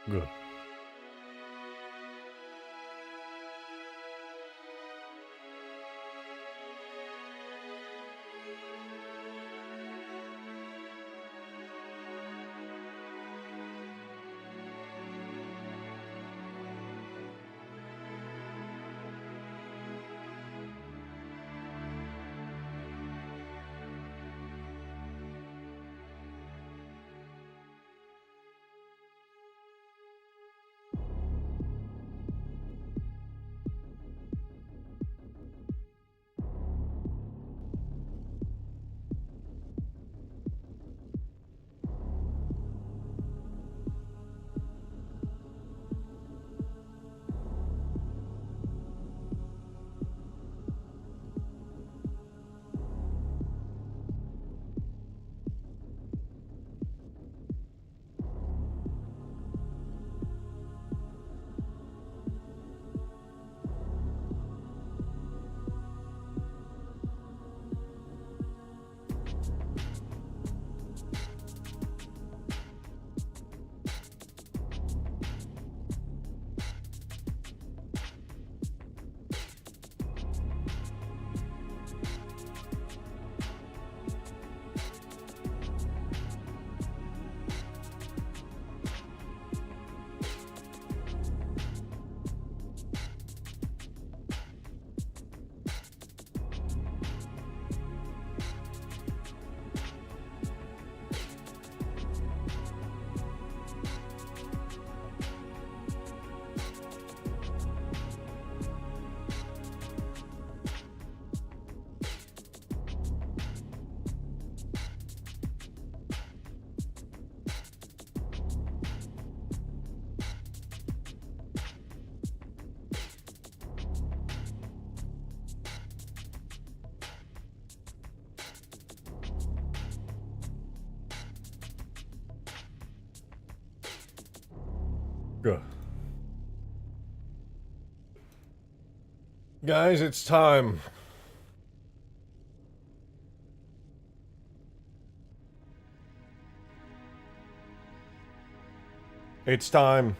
Good. Good. Guys, it's time. It's time.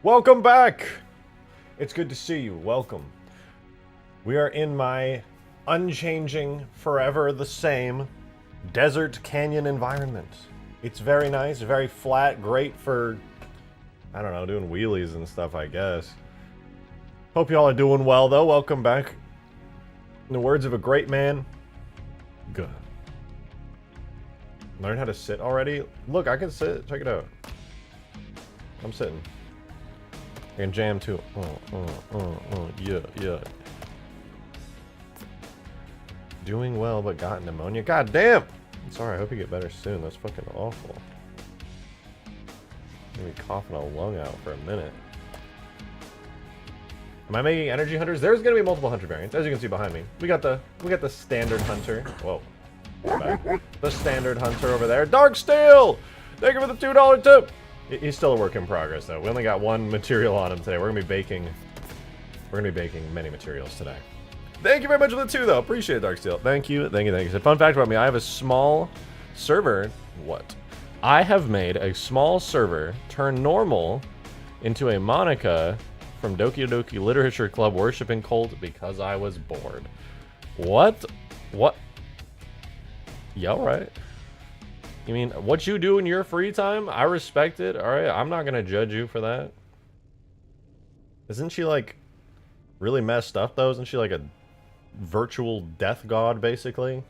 Welcome back! It's good to see you. Welcome. We are in my unchanging, forever the same desert canyon environment. It's very nice, very flat, great for, I don't know, doing wheelies and stuff, I guess. Hope y'all are doing well, though. Welcome back. In the words of a great man, good. Learn how to sit already? Look, I can sit. Check it out. I'm sitting. I can jam too. Yeah. Doing well, but got pneumonia. God damn! Sorry, I hope you get better soon. That's fucking awful. I'm gonna be coughing a lung out for a minute. Am I making energy hunters? There's gonna be multiple hunter variants, as you can see behind me. We got the standard hunter. Whoa. Back. The standard hunter over there. Dark Steel! Thank you for the $2 tip! He's still a work in progress, though. We only got one material on him today. We're gonna be baking many materials today. Thank you very much for the 2, though. Appreciate it, Dark Steel. Thank you. So, fun fact about me, I have a small server. What? I have made a small server turn normal into a Monica from Doki Doki Literature Club Worshipping Cult because I was bored. What? What? Yeah, alright. You mean, what you do in your free time? I respect it. Alright, I'm not gonna judge you for that. Isn't she, like, really messed up, though? Isn't she, like, a virtual death god, basically?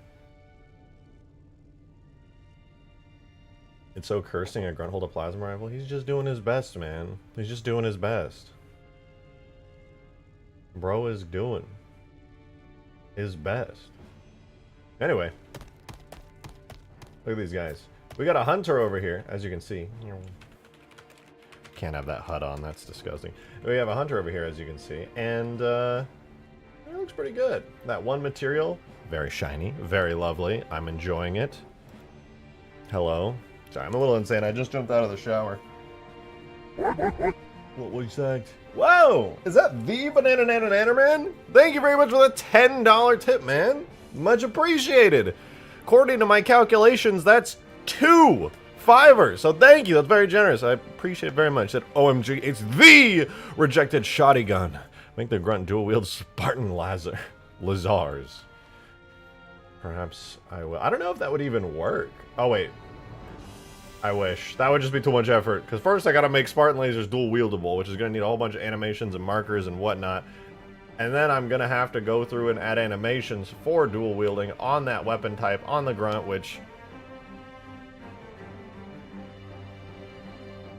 It's so cursing a grunt hold a plasma rifle. He's just doing his best, man. He's just doing his best. Bro is doing his best. Anyway. Look at these guys. We got a hunter over here, as you can see. Can't have that HUD on, that's disgusting. We have a hunter over here, as you can see, and it looks pretty good. That one material, very shiny, very lovely. I'm enjoying it. Hello. Sorry, I'm a little insane. I just jumped out of the shower. What was that? Whoa! Is that the Banana Man? Thank you very much for the $10 tip, man. Much appreciated. According to my calculations, that's 2 $5. So thank you. That's very generous. I appreciate it very much. That OMG, it's the rejected shoddy gun. Make the grunt dual wield Spartan Lazars. Perhaps I will. I don't know if that would even work. Oh wait. I wish. That would just be too much effort. Because first I gotta make Spartan lasers dual wieldable, which is gonna need a whole bunch of animations and markers and whatnot. And then I'm gonna have to go through and add animations for dual wielding on that weapon type on the grunt, which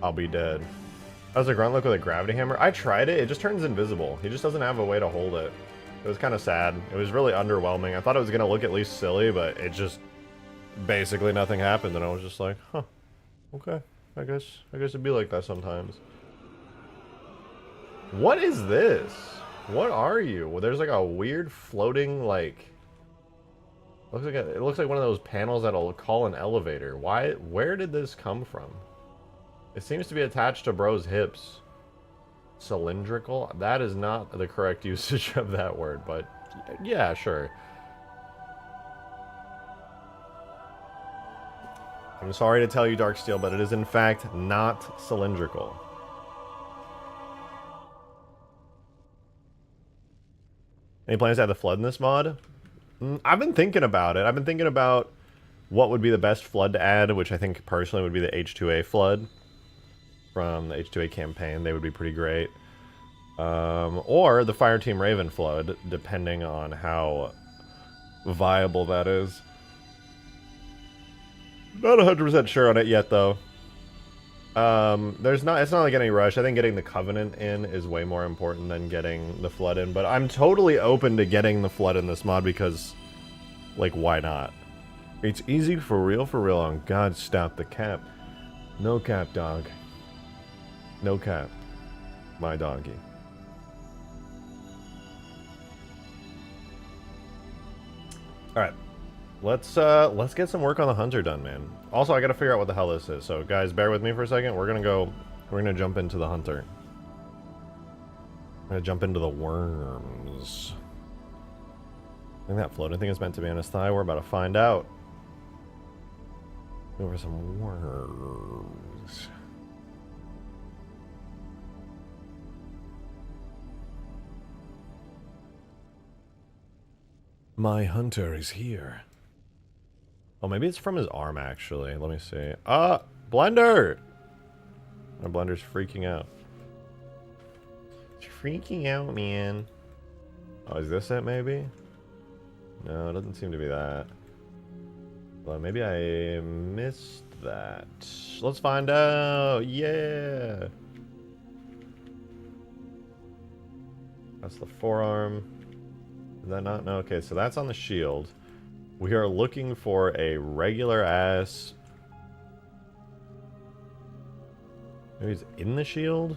I'll be dead. How does a grunt look with a gravity hammer? I tried it. It just turns invisible. He just doesn't have a way to hold it. It was kind of sad. It was really underwhelming. I thought it was gonna look at least silly, but it just basically nothing happened, and I was just like, huh. Okay, I guess it'd be like that sometimes. What is this? What are you? Well, there's like a weird floating, like, it looks like one of those panels that'll call an elevator. Why? Where did this come from? It seems to be attached to bro's hips. Cylindrical? That is not the correct usage of that word, but yeah, sure. I'm sorry to tell you, Darksteel, but it is in fact not cylindrical. Any plans to add the flood in this mod? I've been thinking about it. I've been thinking about what would be the best flood to add, which I think personally would be the H2A flood from the H2A campaign. They would be pretty great. Or the Fireteam Raven flood, depending on how viable that is. Not 100% sure on it yet, though. It's not like any rush. I think getting the Covenant in is way more important than getting the Flood in, but I'm totally open to getting the Flood in this mod because, like, why not? It's easy for real on God, stop the cap. No cap, dog. No cap. My doggy. Alright. Let's get some work on the hunter done, man. Also, I gotta figure out what the hell this is. So, guys, bear with me for a second. We're gonna jump into the hunter. We're gonna jump into the worms. I think that floating thing is meant to be on his thigh. We're about to find out. Go for some worms. My hunter is here. Oh, maybe it's from his arm, actually. Let me see. Blender! My Blender's freaking out. It's freaking out, man. Oh, is this it, maybe? No, it doesn't seem to be that. Well, maybe I missed that. Let's find out! Yeah! That's the forearm. Is that not? No, okay, so that's on the shield. We are looking for a regular ass. Maybe it's in the shield?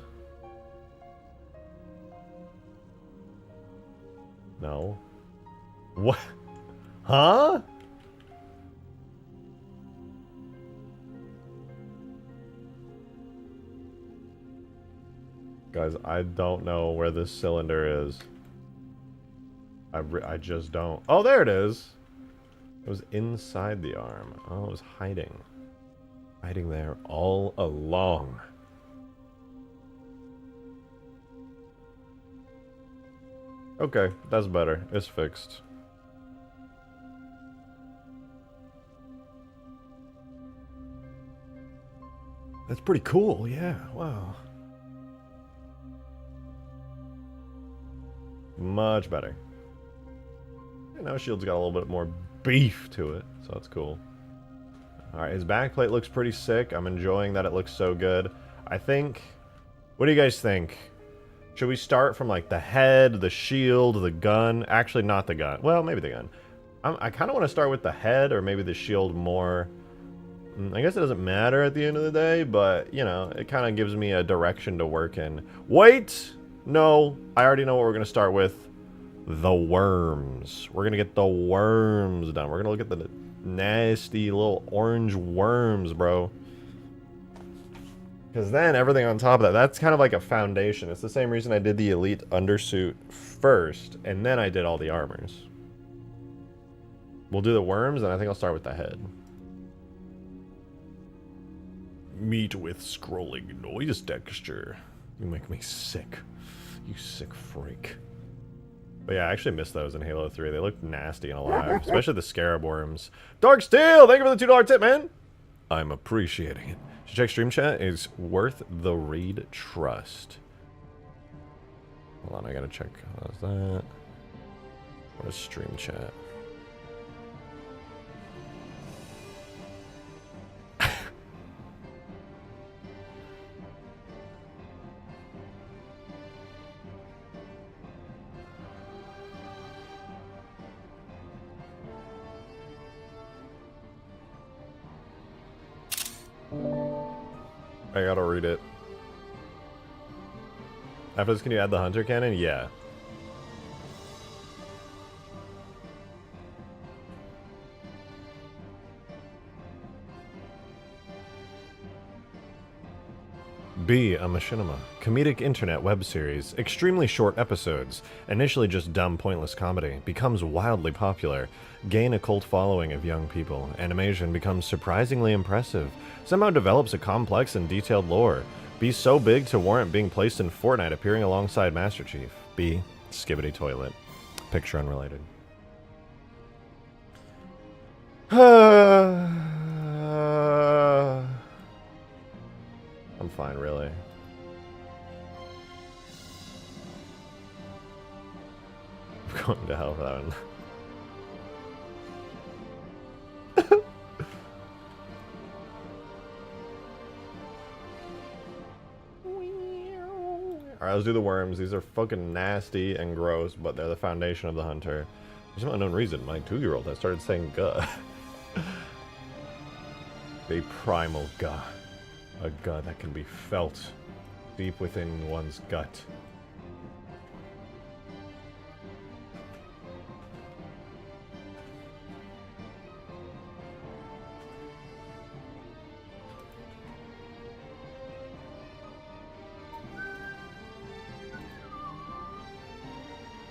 No. What? Huh? Guys, I don't know where this cylinder is. I just don't. Oh, there it is. It was inside the arm. Oh, it was hiding. Hiding there all along. Okay, that's better. It's fixed. That's pretty cool, yeah. Wow. Much better. And now shield's got a little bit more beef to it, so that's cool. Alright, his backplate looks pretty sick. I'm enjoying that it looks so good. I think... What do you guys think? Should we start from, like, the head, the shield, the gun? Actually, not the gun. Well, maybe the gun. I kind of want to start with the head, or maybe the shield more. I guess it doesn't matter at the end of the day, but, you know, it kind of gives me a direction to work in. Wait! No, I already know what we're going to start with. The worms. We're going to get the worms done. We're going to look at the nasty little orange worms, bro. Because then everything on top of that, that's kind of like a foundation. It's the same reason I did the elite undersuit first, and then I did all the armors. We'll do the worms, and I think I'll start with the head. Meat with scrolling noise texture. You make me sick. You sick freak. But yeah, I actually missed those in Halo 3. They look nasty and alive. Especially the Scarab worms. Dark Steel! Thank you for the $2 tip, man! I'm appreciating it. Should check stream chat. Is worth the read trust. Hold on, I gotta check. How's that? What is stream chat? I gotta read it. After this, can you add the hunter cannon? Yeah. B. A Machinima. Comedic internet web series. Extremely short episodes. Initially just dumb, pointless comedy. Becomes wildly popular. Gain a cult following of young people. Animation becomes surprisingly impressive. Somehow develops a complex and detailed lore. Be so big to warrant being placed in Fortnite, appearing alongside Master Chief. B. Skibbity Toilet. Picture unrelated. I'm fine, really. I'm going to hell for that one. Alright, let's do the worms. These are fucking nasty and gross, but they're the foundation of the hunter. For some unknown reason, my 2-year-old has started saying "guh." A primal guh. A guh that can be felt deep within one's gut.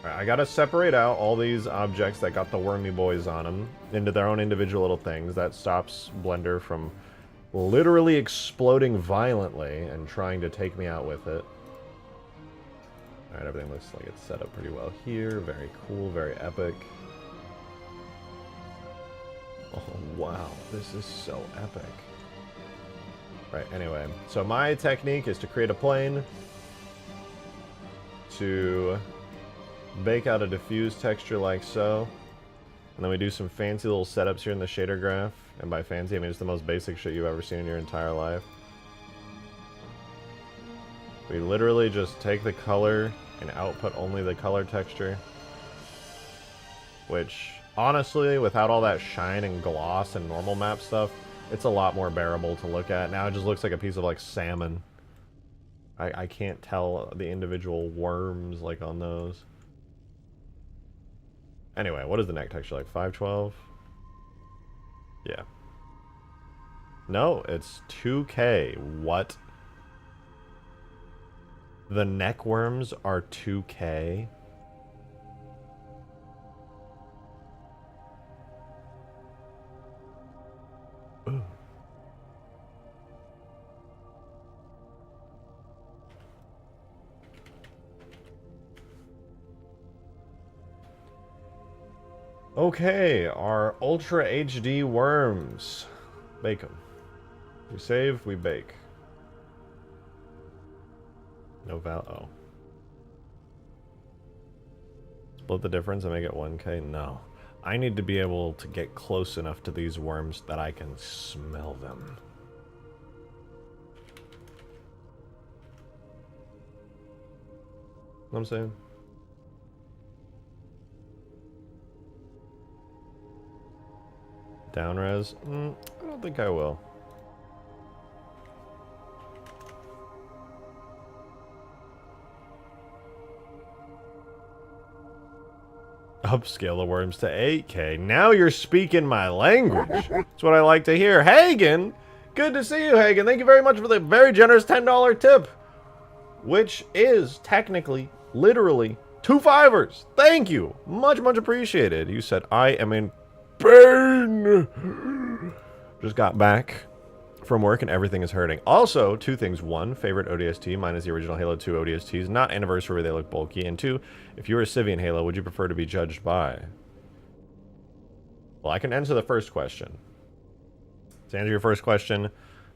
I gotta separate out all these objects that got the wormy boys on them into their own individual little things. That stops Blender from literally exploding violently and trying to take me out with it. Alright, everything looks like it's set up pretty well here. Very cool, very epic. Oh, wow. This is so epic. Right, anyway. So my technique is to create a plane, to bake out a diffuse texture like so, and then we do some fancy little setups here in the shader graph. And by fancy, I mean it's the most basic shit you've ever seen in your entire life. We literally just take the color and output only the color texture. Which, honestly, without all that shine and gloss and normal map stuff, it's a lot more bearable to look at. Now it just looks like a piece of, like, salmon. I can't tell the individual worms, like, on those. Anyway, what is the neck texture like? 512? Yeah. No, it's 2K. What? The neck worms are 2K? Ooh. Okay, our Ultra HD worms. Bake them. We save, we bake. No oh. Split the difference and make it 1K? No. I need to be able to get close enough to these worms that I can smell them. Know what I'm saying? Down res? I don't think I will. Upscale the worms to 8K. Now you're speaking my language. That's what I like to hear. Hagen! Good to see you, Hagen. Thank you very much for the very generous $10 tip. Which is technically, literally, 2 fivers. Thank you. Much, much appreciated. You said, I am in pain. Just got back from work and everything is hurting. Also, two things. One, favorite ODST. Mine is the original Halo 2 ODSTs. Not Anniversary where they look bulky. And two, if you were a civvy in Halo, would you prefer to be judged by? Well, I can answer the first question. To answer your first question,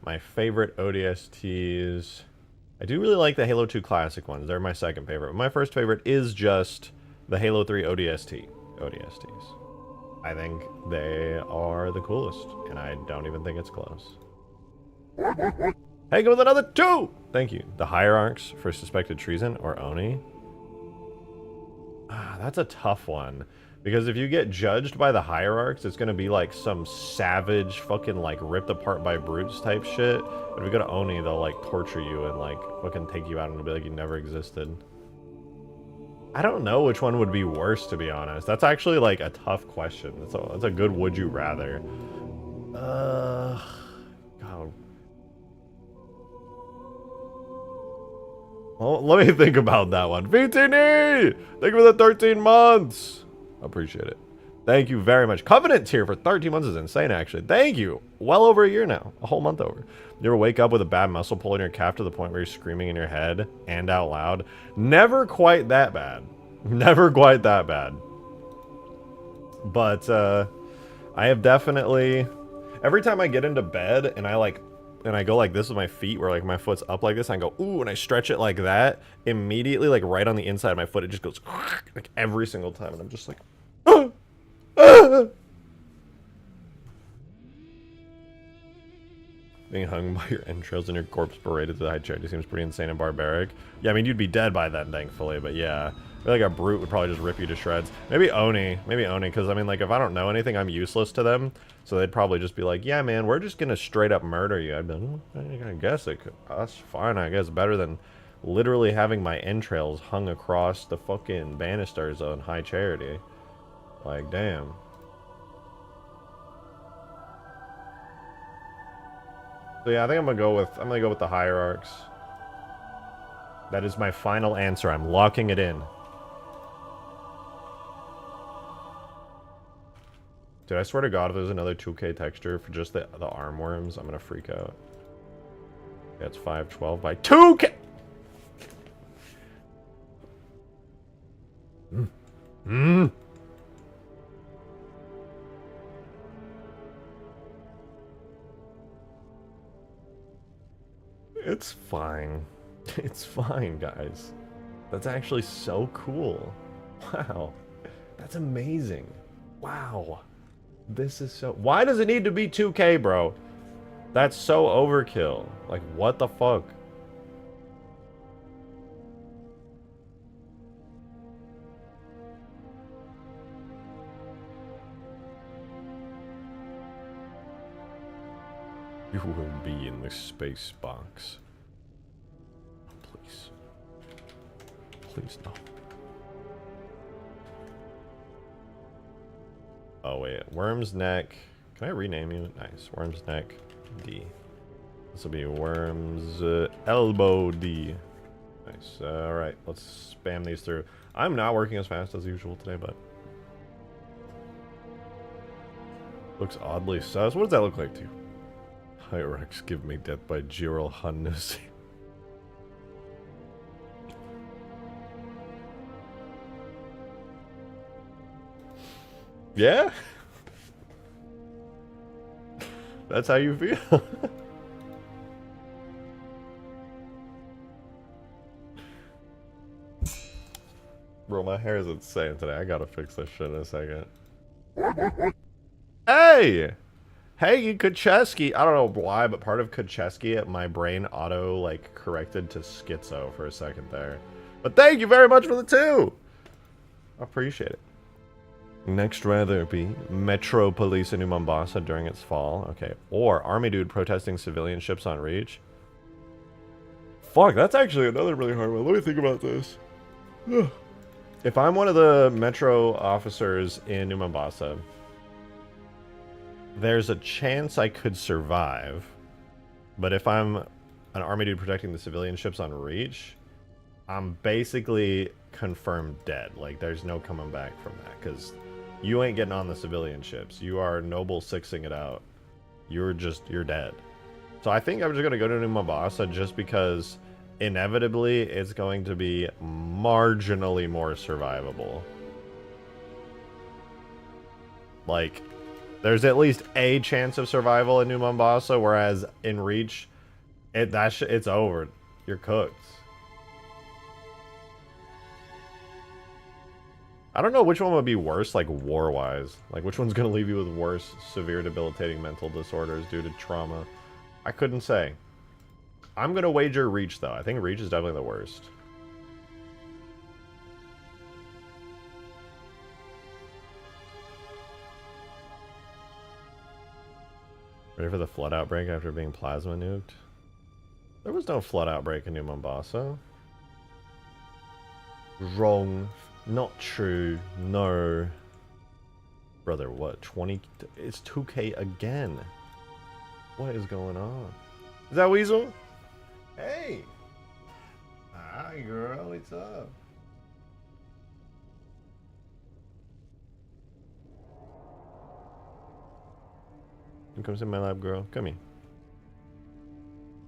my favorite ODSTs... I do really like the Halo 2 classic ones. They're my second favorite. My first favorite is just the Halo 3 ODSTs. I think they are the coolest, and I don't even think it's close. Hey, go with another 2! Thank you. The Hierarchs for suspected treason or Oni? Ah, that's a tough one. Because if you get judged by the Hierarchs, it's gonna be like some savage fucking like ripped apart by brutes type shit. But if you go to Oni, they'll like torture you and like fucking take you out and it'll be like you never existed. I don't know which one would be worse, to be honest. That's actually like a tough question. That's a good would you rather. God. Well, let me think about that one. VTN! Thank you for the 13 months! Appreciate it. Thank you very much. Covenant's here for 13 months is insane, actually. Thank you. Well over a year now. A whole month over. You ever wake up with a bad muscle pull in your calf to the point where you're screaming in your head and out loud? Never quite that bad. Never quite that bad. But, I have definitely... Every time I get into bed and I go like this with my feet, where like my foot's up like this, and I go, ooh, and I stretch it like that, immediately, like right on the inside of my foot, it just goes, like every single time, and I'm just like, ah, ah. Being hung by your entrails and your corpse paraded to the high charity seems pretty insane and barbaric. Yeah, I mean, you'd be dead by then, thankfully, but yeah. I feel like a brute would probably just rip you to shreds. Maybe Oni, because I mean, like, if I don't know anything, I'm useless to them. So they'd probably just be like, yeah, man, we're just gonna straight up murder you. I'd be like, I guess that's fine, I guess. Better than literally having my entrails hung across the fucking banisters on high charity. Like, damn. So yeah, I think I'm gonna go with the Hierarchs. That is my final answer. I'm locking it in. Dude, I swear to God, if there's another 2K texture for just the arm worms, I'm gonna freak out. Yeah, it's 512 by 2K! It's fine. It's fine, guys. That's actually so cool. Wow. That's amazing. Wow. This is so... Why does it need to be 2K, bro? That's so overkill. Like, what the fuck? You will be in the space box. Please. Please, no. Oh, wait. Worm's Neck. Can I rename you? Nice. Worm's Neck D. This will be Worm's Elbow D. Nice. Alright, let's spam these through. I'm not working as fast as usual today, but... Looks oddly sus. What does that look like to you? Hyrex, give me death by Gerald Hunness. Yeah? That's how you feel? Bro, my hair is insane today. I gotta fix this shit in a second. Hey! Hey, Kucheski. I don't know why, but part of Kucheski, my brain auto, like, corrected to schizo for a second there. But thank you very much for the 2! I appreciate it. Next rather be Metro Police in New Mombasa during its fall. Okay. Or Army Dude protesting civilian ships on Reach. Fuck, that's actually another really hard one. Let me think about this. If I'm one of the Metro officers in New Mombasa, there's a chance I could survive. But if I'm an Army Dude protecting the civilian ships on Reach, I'm basically confirmed dead. Like, there's no coming back from that, because you ain't getting on the civilian ships. You are Noble Sixing it out. You're dead. So I think I'm just going to go to New Mombasa just because inevitably it's going to be marginally more survivable. Like, there's at least a chance of survival in New Mombasa, whereas in Reach, it's over. You're cooked. I don't know which one would be worse, like, war-wise. Like, which one's going to leave you with worse, severe, debilitating mental disorders due to trauma. I couldn't say. I'm going to wager Reach, though. I think Reach is definitely the worst. Ready for the flood outbreak after being plasma nuked? There was no flood outbreak in New Mombasa. Wrong. Not true. No. Brother, what? 20? It's 2K again. What is going on? Is that Weasel? Hey! Hi, girl. What's up? You come to my lab, girl. Come here.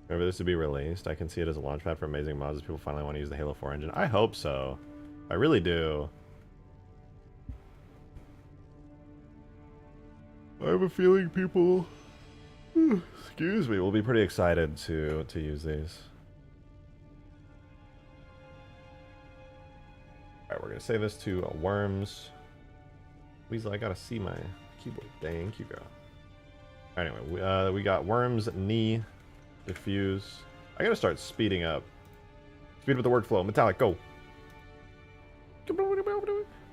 Remember this to be released? I can see it as a launchpad for amazing mods as people finally want to use the Halo 4 engine. I hope so. I really do. I have a feeling people, excuse me, will be pretty excited to use these. Alright, we're going to save this to Worms. Weasel, I gotta see my keyboard. Thank you, girl. Anyway, we got Worms, knee, diffuse. I gotta start speeding up. Speed up the workflow. Metallic, go.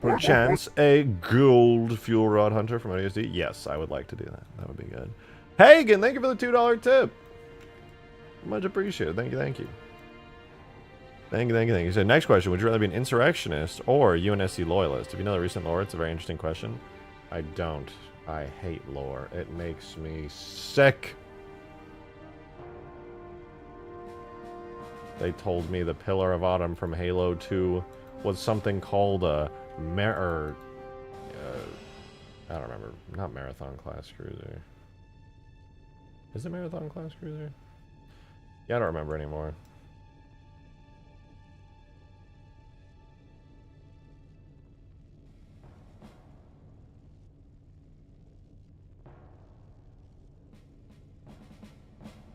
Perchance a gold fuel rod hunter from ODSD. Yes, I would like to do that. That would be good. Hagen, thank you for the $2 tip. Much appreciated. Thank you, thank you. Thank you, thank you, thank you. So next question, would you rather be an insurrectionist or UNSC loyalist? If you know the recent lore, it's a very interesting question. I don't. I hate lore. It makes me sick. They told me the Pillar of Autumn from Halo 2 was something called a I don't remember. Not Marathon class cruiser. Is it Marathon class cruiser? Yeah, I don't remember anymore.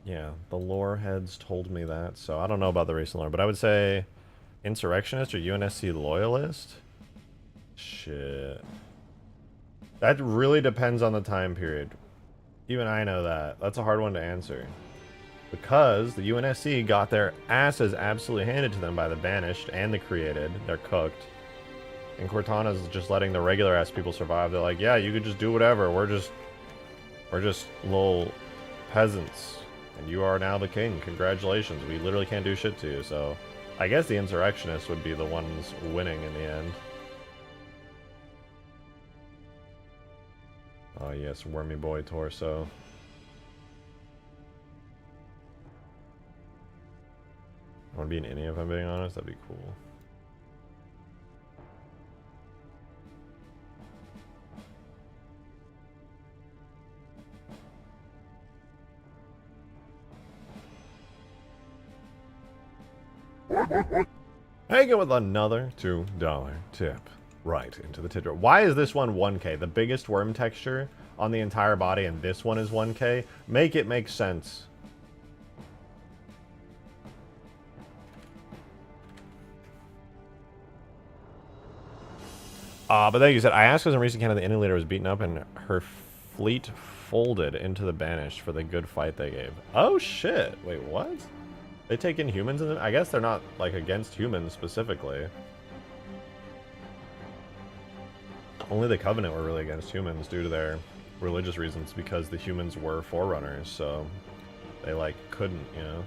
Yeah, the lore heads told me that, so I don't know about the recent lore, but I would say insurrectionist or UNSC loyalist? Shit. That really depends on the time period. Even I know that. That's a hard one to answer. Because the UNSC got their asses absolutely handed to them by the Banished and the Created. They're cooked. And Cortana's just letting the regular ass people survive. They're like, yeah, you could just do whatever. We're just little peasants. And you are now the king. Congratulations. We literally can't do shit to you, so I guess the insurrectionists would be the ones winning in the end. Oh yes, Wormy Boy torso. I want to be an innie if I'm being honest, that'd be cool. Hanging with another $2 tip right into the tip jar. Why is this one 1K? The biggest worm texture on the entire body, and this one is 1K? Make it make sense. But then you said, I asked because in recent Canada, the Indian leader was beaten up and her fleet folded into the Banished for the good fight they gave. Oh shit, wait, what? They take in humans in them? I guess they're not, like, against humans specifically. Only the Covenant were really against humans due to their religious reasons, because the humans were forerunners, so they, like, couldn't, you know?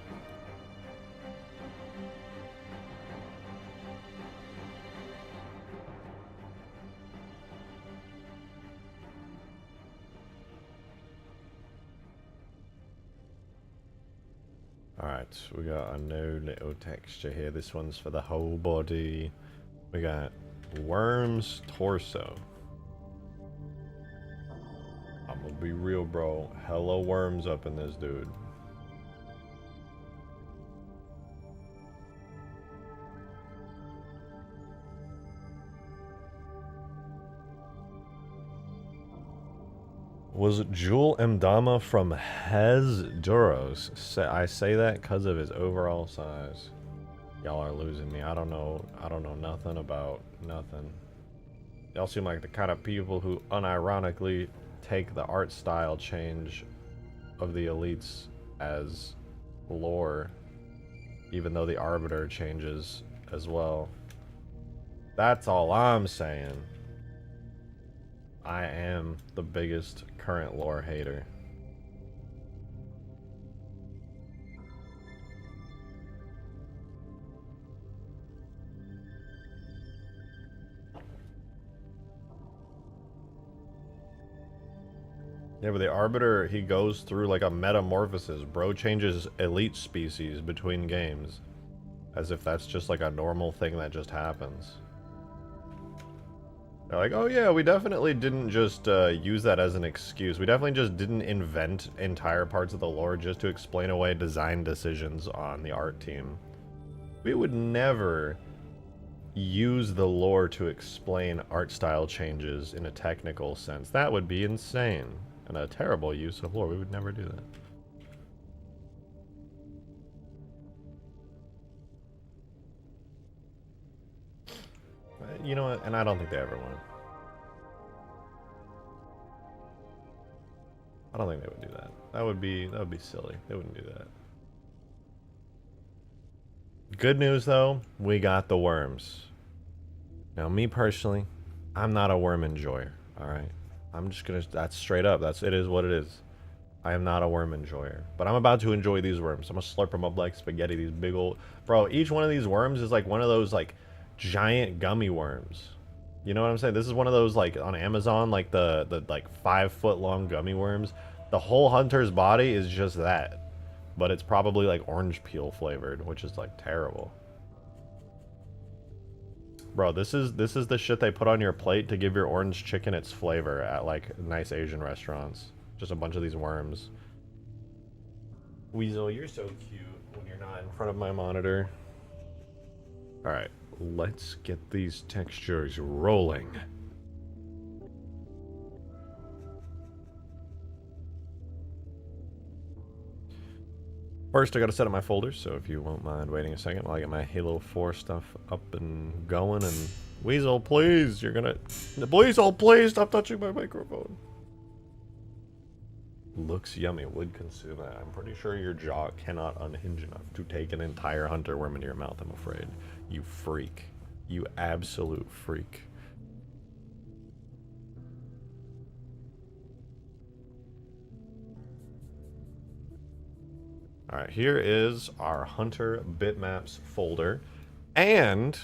Alright, we got a new little texture here. This one's for the whole body. We got Worm's torso. I'm gonna be real, bro. Hella worms up in this dude. Was Jewel Mdama from Hezduros? I say that because of his overall size. Y'all are losing me. I don't know nothing about nothing. Y'all seem like the kind of people who unironically take the art style change of the elites as lore, even though the Arbiter changes as well. That's all I'm saying. I am the biggest current lore hater. Yeah, but the Arbiter, he goes through like a metamorphosis. Bro changes elite species between games. As if that's just like a normal thing that just happens. They're like, oh yeah, we definitely didn't just use that as an excuse. We definitely just didn't invent entire parts of the lore just to explain away design decisions on the art team. We would never use the lore to explain art style changes in a technical sense. That would be insane. And a terrible use of lore. We would never do that. You know what? And I don't think they ever would. I don't think they would do that. That would be silly. They wouldn't do that. Good news though, we got the worms. Now me personally, I'm not a worm enjoyer, alright? I'm just gonna, that's straight up, it is what it is. I am not a worm enjoyer, but I'm about to enjoy these worms. I'm gonna slurp them up like spaghetti, these big old, bro, each one of these worms is like one of those like giant gummy worms. You know what I'm saying? This is one of those like on Amazon, like the like 5-foot long gummy worms. The whole hunter's body is just that, but it's probably like orange peel flavored, which is like terrible. Bro, this is the shit they put on your plate to give your orange chicken its flavor at like nice Asian restaurants. Just a bunch of these worms. Weasel, you're so cute when you're not in front of my monitor. Alright, let's get these textures rolling. First, I gotta set up my folders, so if you won't mind waiting a second while I get my Halo 4 stuff up and going. And Weasel, please, Weasel, please stop touching my microphone. Looks yummy, would consume it. I'm pretty sure your jaw cannot unhinge enough to take an entire hunter worm into your mouth, I'm afraid. You freak. You absolute freak. Alright, here is our Hunter Bitmaps folder. And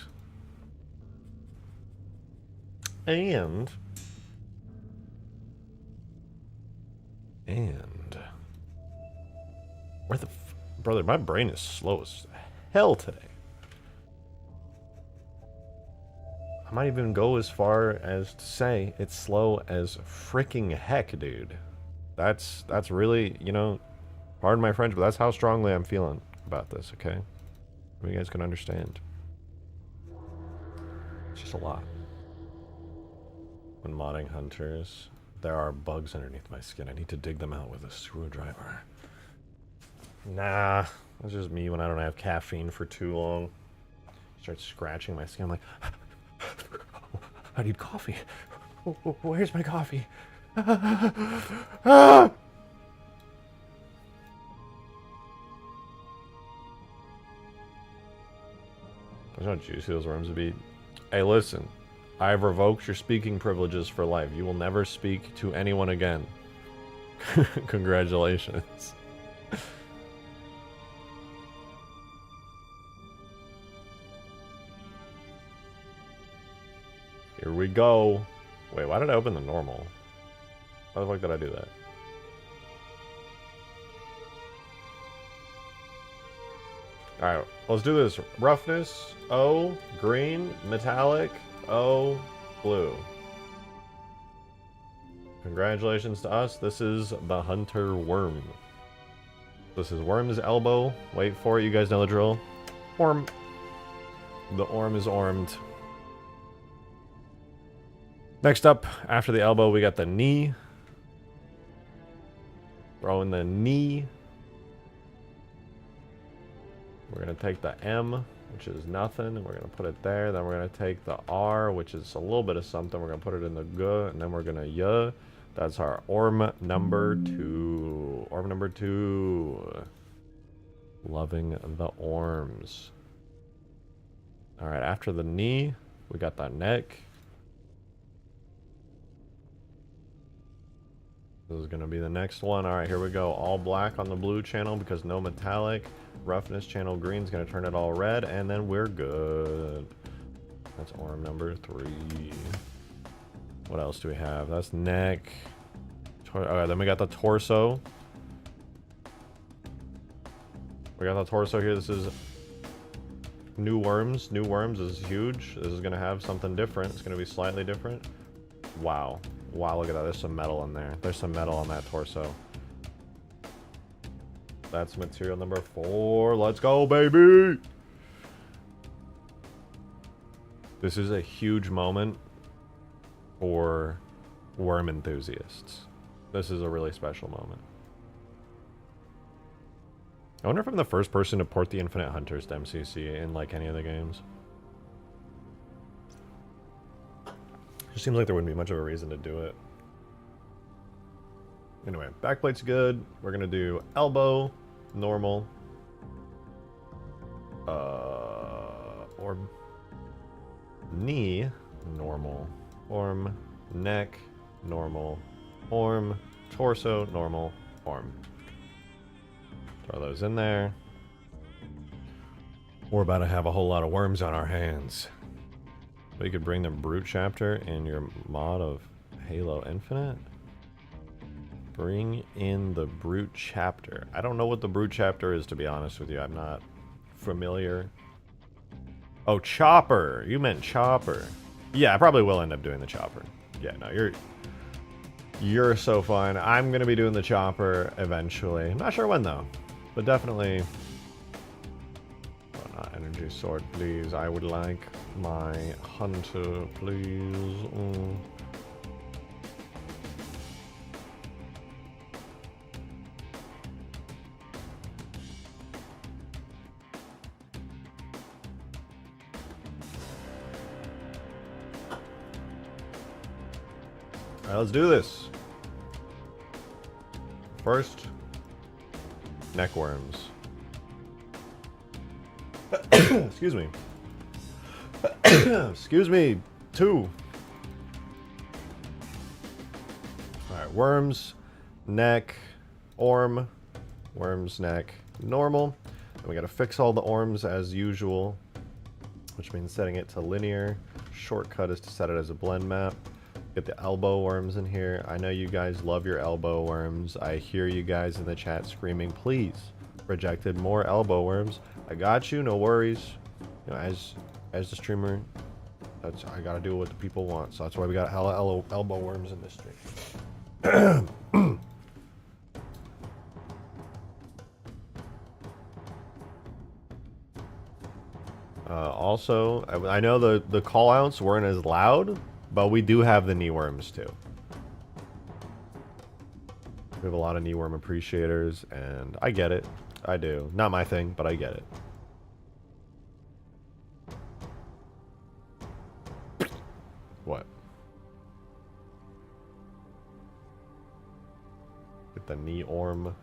where the brother, my brain is slow as hell today. I might even go as far as to say it's slow as freaking heck, dude. That's really, you know, pardon my French, but that's how strongly I'm feeling about this, okay? You guys can understand. It's just a lot. When modding hunters, there are bugs underneath my skin. I need to dig them out with a screwdriver. Nah, that's just me when I don't have caffeine for too long. Start scratching my skin. I'm like, I need coffee. Where's my coffee? Ah! There's no juicy those worms would be. Hey, listen. I've revoked your speaking privileges for life. You will never speak to anyone again. Congratulations. Here we go. Wait, why did I open the normal? How the fuck did I do that? Alright, let's do this. Roughness, O, green, metallic, O, blue. Congratulations to us. This is the Hunter Worm. This is Worm's elbow. Wait for it. You guys know the drill. Orm. The orm is ormed. Next up, after the elbow, we got the knee. Throw in the knee. We're going to take the M, which is nothing, and we're going to put it there. Then we're going to take the R, which is a little bit of something. We're going to put it in the G, and then we're going to Y. That's our orm number 2. Orm number 2. Loving the orms. All right, after the knee, we got the neck. This is going to be the next one. All right, here we go. All black on the blue channel because no metallic. Roughness channel green is going to turn it all red, and then we're good. That's arm number 3. What else do we have? That's neck. All right, then we got the torso. We got the torso here. This is new worms. New worms is huge. This is going to have something different. It's going to be slightly different. Wow. Wow, look at that. There's some metal in there. There's some metal on that torso. That's material number 4. Let's go, baby! This is a huge moment for worm enthusiasts. This is a really special moment. I wonder if I'm the first person to port the Infinite Hunters to MCC in, like, any of the games. Just seems like there wouldn't be much of a reason to do it. Anyway, backplate's good. We're gonna do elbow, normal. Orm. Knee, normal. Orm. Neck, normal. Orm. Torso, normal. Orm. Throw those in there. We're about to have a whole lot of worms on our hands. We could bring the Brute chapter in your mod of Halo Infinite. Bring in the Brute chapter. I don't know what the Brute chapter is, to be honest with you. I'm not familiar. Oh, Chopper. You meant Chopper. Yeah, I probably will end up doing the Chopper. Yeah, no, you're so fine. I'm going to be doing the Chopper eventually. I'm not sure when, though. But definitely... Oh, not energy sword, please. I would like my hunter, please. Alright, let's do this. First, neck worms. Excuse me. Excuse me, 2. Alright, worms, neck, orm, worms, neck, normal. And we gotta fix all the orms as usual, which means setting it to linear. Shortcut is to set it as a blend map. Get the elbow worms in here. I know you guys love your elbow worms. I hear you guys in the chat screaming, please, rejected more elbow worms. I got you, no worries. You know, as the streamer, that's I gotta do what the people want. So that's why we got hella elbow worms in this stream. Also, I know the call outs weren't as loud, but we do have the knee worms too. We have a lot of knee worm appreciators, and I get it. I do. Not my thing, but I get it. What? Get the knee orm.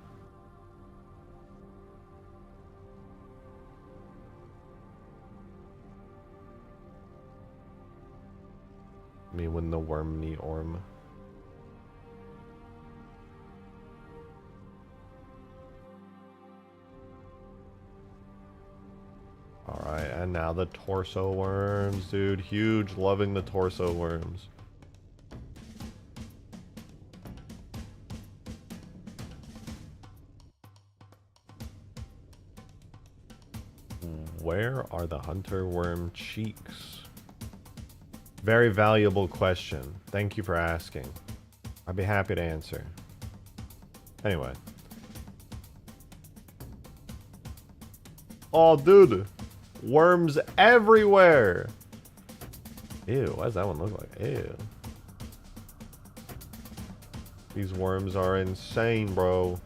Me win the worm knee orm. Alright, and now the torso worms, dude. Huge, loving the torso worms. Where are the hunter worm cheeks? Very valuable question. Thank you for asking. I'd be happy to answer. Anyway. Oh, dude. Worms everywhere. Ew, what does that one look like? Ew. These worms are insane, bro.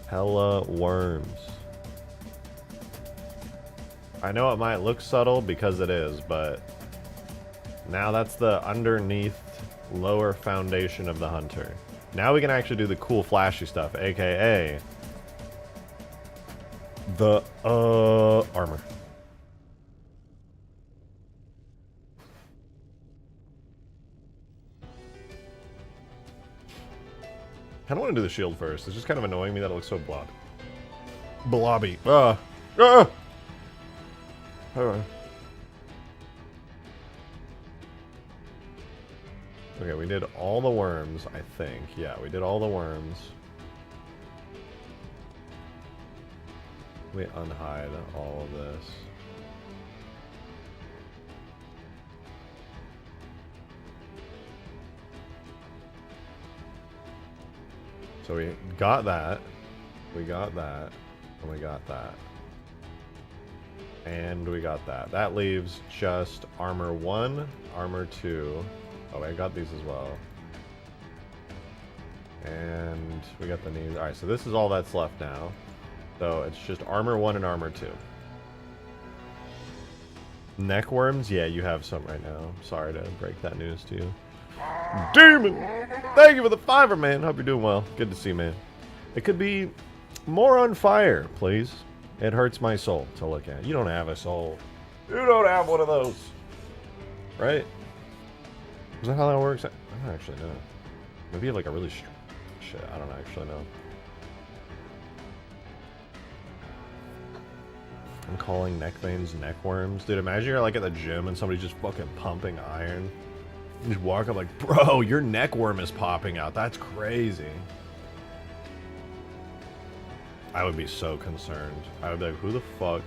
Hella worms. I know it might look subtle because it is, but now that's the underneath lower foundation of the hunter. Now we can actually do the cool flashy stuff, aka the armor. I don't want to do the shield first. It's just kind of annoying me that it looks so blobby. Okay, we did all the worms, I think. Yeah, we did all the worms. We unhide all of this. So we got that, and we got that. And we got that. That leaves just armor 1, armor 2. Oh, I got these as well. And we got the knees. Alright, so this is all that's left now. So it's just armor 1 and armor 2. Neck worms? Yeah, you have some right now. Sorry to break that news to you. Demon! Thank you for the $5, man. Hope you're doing well. Good to see you, man. It could be more on fire, please. It hurts my soul to look at. You don't have a soul. You don't have one of those. Right? Is that how that works? I don't actually know. Maybe you have like a really shit, I don't actually know. I'm calling neck veins neck worms. Dude, imagine you're like at the gym and somebody's just fucking pumping iron. You just walk up like, bro, your neck worm is popping out. That's crazy. I would be so concerned. I would be like, who the fuck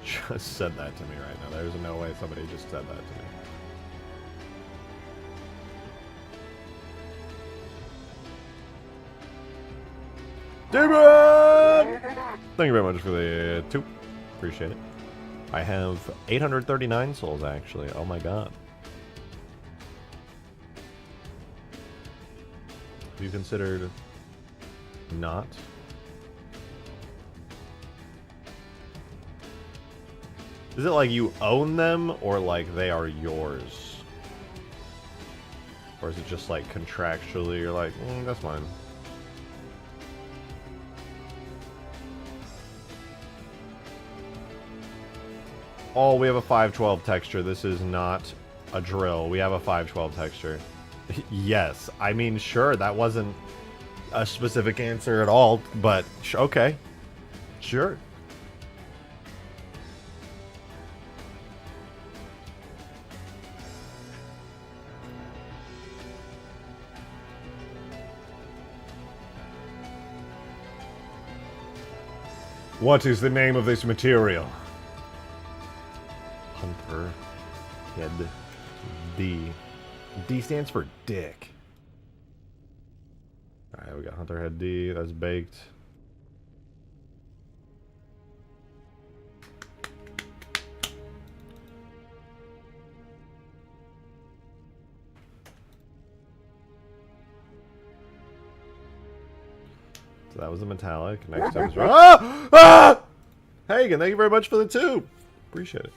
just said that to me right now? There's no way somebody just said that to me. Demon! Thank you very much for the 2. Appreciate it. I have 839 souls, actually. Oh my god. Have you considered not? Is it like you own them, or like they are yours? Or is it just like contractually you're like, that's mine? Oh, we have a 512 texture. This is not a drill. We have a 512 texture. Yes. I mean, sure, that wasn't a specific answer at all, but okay. Sure. What is the name of this material? Hunter Head D. D stands for dick. Alright, we got Hunter Head D. That's baked. So that was the metallic. Next up is... Ah! Ah! Hagen, thank you very much for the 2. Appreciate it.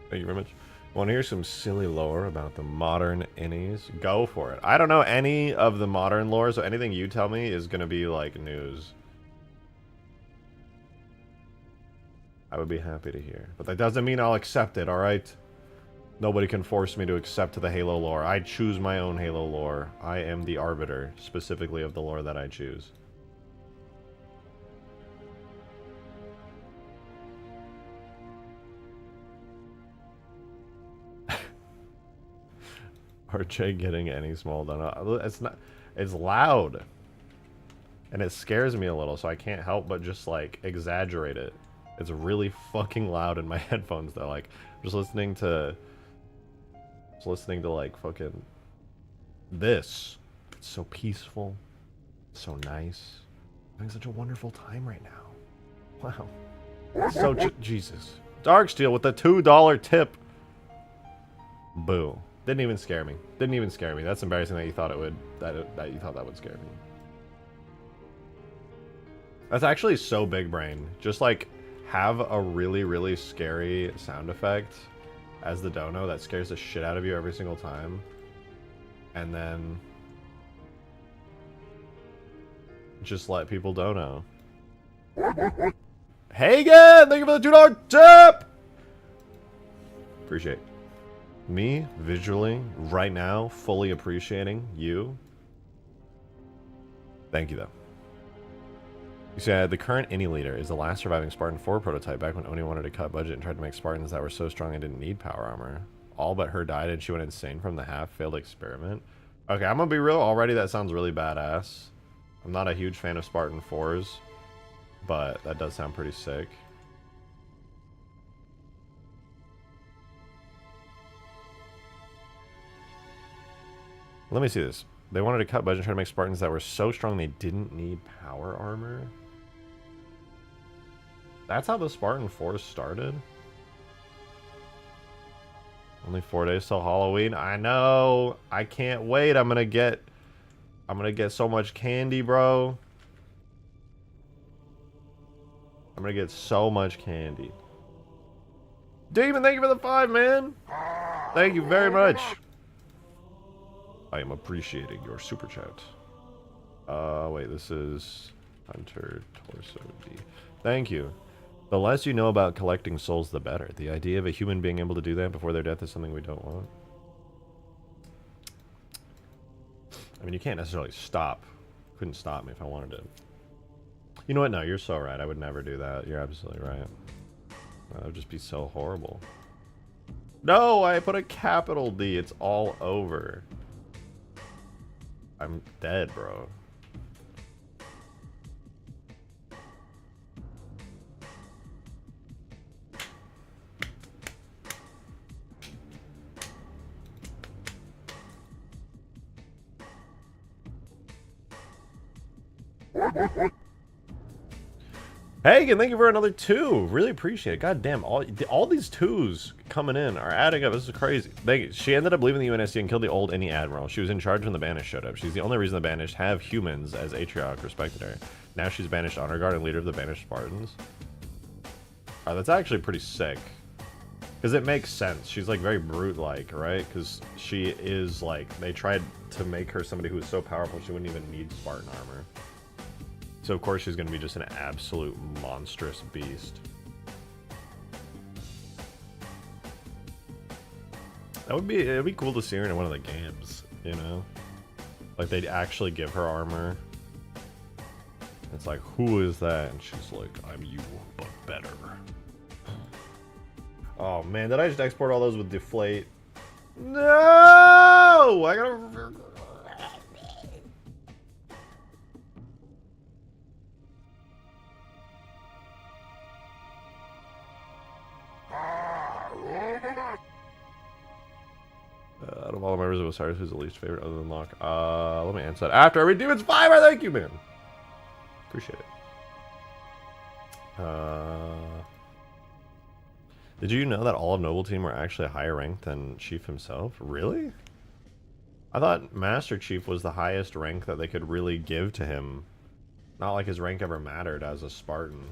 Thank you very much. Want to hear some silly lore about the modern innies? Go for it. I don't know any of the modern lore, so anything you tell me is going to be like news. I would be happy to hear. But that doesn't mean I'll accept it, alright? Nobody can force me to accept the Halo lore. I choose my own Halo lore. I am the arbiter, specifically of the lore that I choose. RJ getting any small donut. It's not. It's loud, and it scares me a little. So I can't help but just like exaggerate it. It's really fucking loud in my headphones. Though, like, just listening to like fucking this. It's so peaceful, so nice. I'm having such a wonderful time right now. Wow. So Jesus. Darksteel with the $2 tip. Boo. Didn't even scare me. Didn't even scare me. That's embarrassing that you thought it would. That you thought that would scare me. That's actually so big brain. Just like have a really, really scary sound effect as the dono that scares the shit out of you every single time. And then just let people dono. Hagen! Thank you for the $2 tip! Appreciate it. Me, visually, right now, fully appreciating you. Thank you, though. You said the current Innie leader is the last surviving Spartan 4 prototype back when Oni wanted to cut budget and tried to make Spartans that were so strong and didn't need power armor. All but her died and she went insane from the half-failed experiment. Okay, I'm gonna be real. Already that sounds really badass. I'm not a huge fan of Spartan 4s, but that does sound pretty sick. Let me see this. They wanted to cut budget and try to make Spartans that were so strong they didn't need power armor. That's how the Spartan 4s started? Only 4 days till Halloween. I know. I can't wait. I'm gonna get so much candy, bro. I'm gonna get so much candy. Demon, thank you for the 5, man. Thank you very much. I am appreciating your super chat. Wait, this is Hunter Torso D. Thank you. The less you know about collecting souls, the better. The idea of a human being able to do that before their death is something we don't want. I mean, you can't necessarily stop. Couldn't stop me if I wanted to. You know what? No, you're so right. I would never do that. You're absolutely right. That would just be so horrible. No, I put a capital D. It's all over. I'm dead, bro. Hey, and thank you for another 2. Really appreciate it. God damn, all these 2s coming in are adding up. This is crazy. She ended up leaving the UNSC and killed the old Innie admiral. She was in charge when the Banished showed up. She's the only reason the Banished have humans, as Atrioc respected her. Now she's Banished Honor Guard and leader of the Banished Spartans. That's actually pretty sick. Because it makes sense. She's like very brute-like, right? Because she is like, they tried to make her somebody who is so powerful she wouldn't even need Spartan armor. So of course she's going to be just an absolute monstrous beast. It'd be cool to see her in one of the games, you know? Like they'd actually give her armor. It's like, who is that? And she's like, I'm you, but better. Oh man, did I just export all those with deflate? No! I gotta... Out of all the members of Osiris, who's the least favorite other than Locke? Let me answer that after I read Demon's Fiber. Thank you, man. Appreciate it. Did you know that all of Noble Team were actually higher ranked than Chief himself? Really? I thought Master Chief was the highest rank that they could really give to him. Not like his rank ever mattered as a Spartan.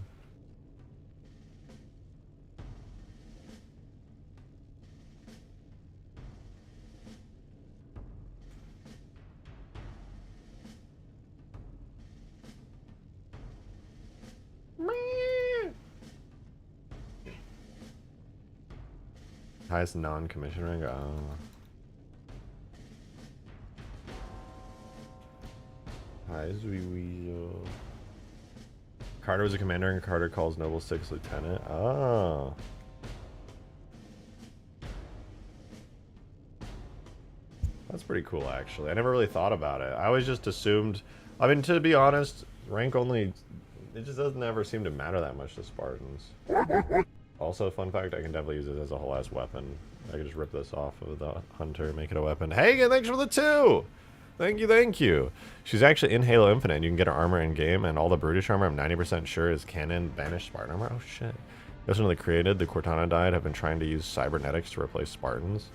Highest non-commission rank? Highest Carter was a commander and Carter calls Noble 6 lieutenant. Oh. That's pretty cool, actually. I never really thought about it. I always just assumed... I mean, to be honest, rank only... It just doesn't ever seem to matter that much to Spartans. Also, fun fact, I can definitely use it as a whole ass weapon. I can just rip this off of the hunter, make it a weapon. Hey, thanks for the 2! Thank you, thank you. She's actually in Halo Infinite, and you can get her armor in-game, and all the brutish armor, I'm 90% sure, is canon Banished Spartan armor. Oh, shit. Just when they created, the Cortana died, have been trying to use cybernetics to replace Spartans.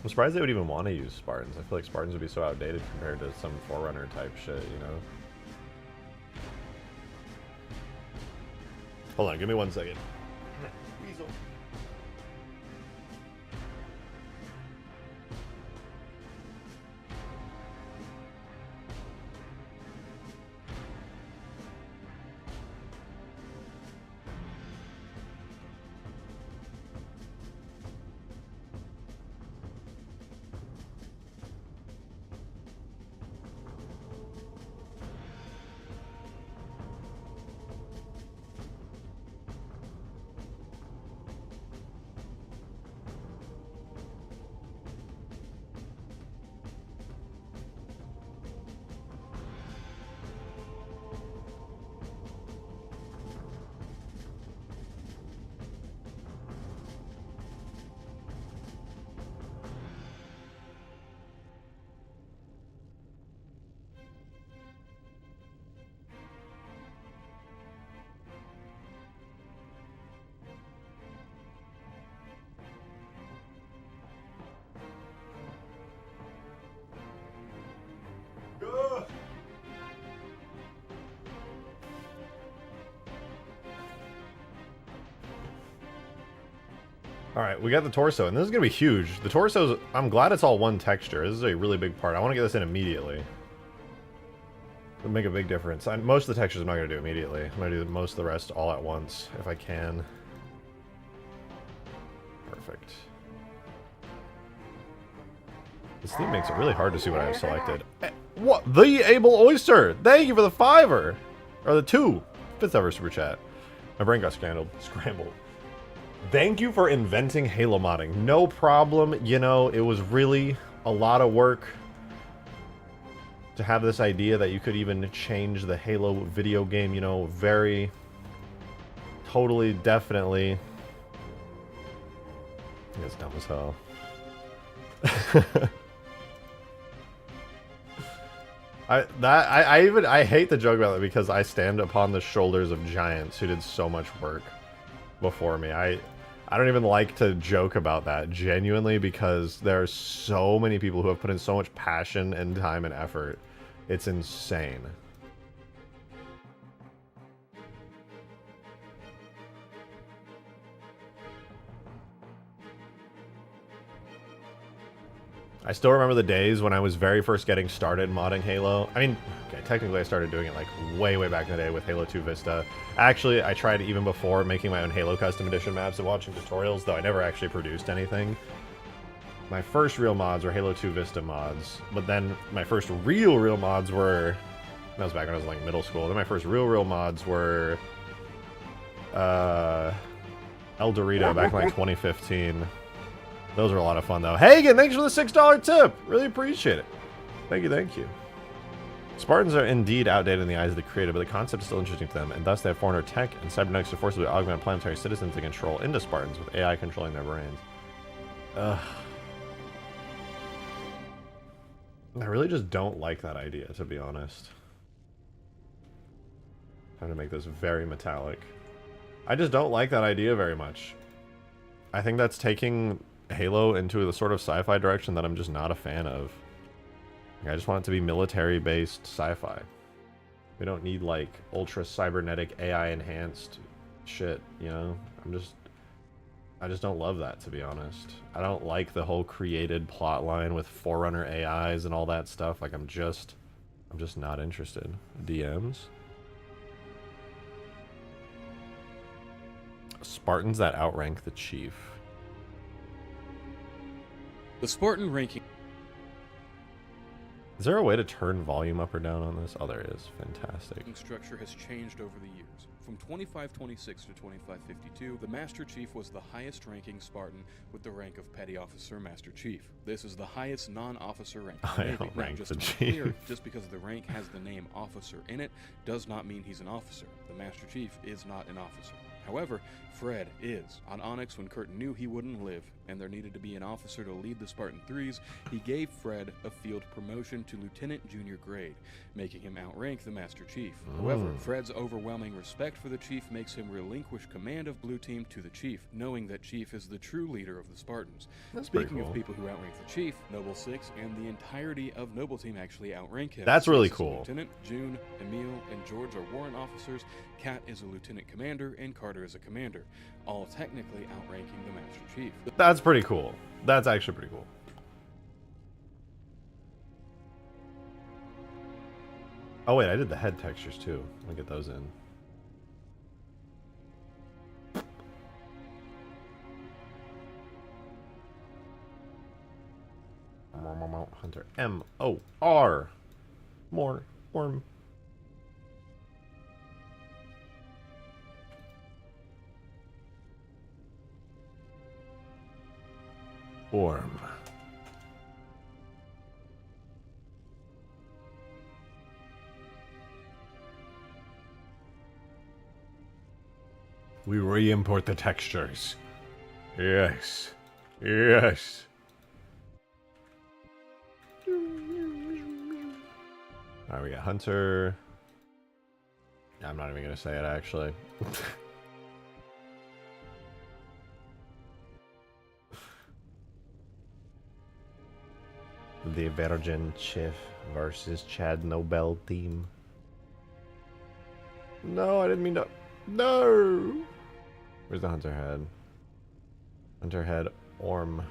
I'm surprised they would even want to use Spartans. I feel like Spartans would be so outdated compared to some Forerunner type shit, you know? Hold on, give me 1 second. Weasel. Alright, we got the torso, and this is going to be huge. The torso's... I'm glad it's all one texture. This is a really big part. I want to get this in immediately. It'll make a big difference. Most of the textures I'm not going to do immediately. I'm going to do most of the rest all at once, if I can. Perfect. This theme makes it really hard to see what I have selected. What? The Able Oyster! Thank you for the $5! Or the 2. 5th ever super chat. My brain got scrambled. Thank you for inventing Halo modding. No problem. You know, it was really a lot of work to have this idea that you could even change the Halo video game, you know, very... Totally, definitely... It's dumb as hell. I hate the joke about it because I stand upon the shoulders of giants who did so much work before me. I don't even like to joke about that genuinely because there are so many people who have put in so much passion and time and effort. It's insane. I still remember the days when I was very first getting started modding Halo. I mean, okay, technically I started doing it like way back in the day with Halo 2 Vista. Actually, I tried even before making my own Halo Custom Edition maps and watching tutorials, though I never actually produced anything. My first real mods were Halo 2 Vista mods, but then my first real mods were... That was back when I was like middle school. Then my first real mods were... El Dorito back in like 2015. Those are a lot of fun, though. Hagen, thanks for the $6 tip! Really appreciate it. Thank you. Spartans are indeed outdated in the eyes of the creator, but the concept is still interesting to them, and thus they have Forerunner tech and cybernetics to forcibly augment planetary citizens to control into Spartans, with AI controlling their brains. Ugh. I really just don't like that idea, to be honest. I'm trying to make this very metallic. I just don't like that idea very much. I think that's taking Halo into the sort of sci-fi direction that I'm just not a fan of. Like, I just want it to be military-based sci-fi. We don't need, like, ultra-cybernetic AI-enhanced shit, you know? I just don't love that, to be honest. I don't like the whole created plot line with Forerunner AIs and all that stuff. Like, I'm just not interested. DMs? Spartans that outrank the Chief. The Spartan ranking. Is there a way to turn volume up or down on this? Oh, there is. Fantastic. Structure has changed over the years. From 2526 to 2552, the Master Chief was the highest ranking Spartan with the rank of Petty Officer Master Chief. This is the highest non-officer rank. I don't rank the Chief. Clear, just because the rank has the name officer in it does not mean he's an officer. The Master Chief is not an officer. However, Fred is. On Onyx, when Kurt knew he wouldn't live, and there needed to be an officer to lead the Spartan Threes, he gave Fred a field promotion to Lieutenant Junior grade, making him outrank the Master Chief. However, Fred's overwhelming respect for the Chief makes him relinquish command of Blue Team to the Chief, knowing that Chief is the true leader of the Spartans. Speaking of people who outrank the Chief, Noble 6 and the entirety of Noble Team actually outrank him. That's really cool. Lieutenant, June, Emil, and George are warrant officers, Kat is a lieutenant commander, and Carter is a commander, all technically outranking the Master Chief. That's pretty cool. That's actually pretty cool. Oh wait, I did the head textures too. Let me get those in. Hunter. M-O-R. More. Worm. Orm. We re-import the textures. Yes. Yes. Alright, we got Hunter. I'm not even gonna say it actually. The Virgin Chief versus Chad Nobel team. No, I didn't mean to. No! Where's the Hunter head? Hunter head, Orm.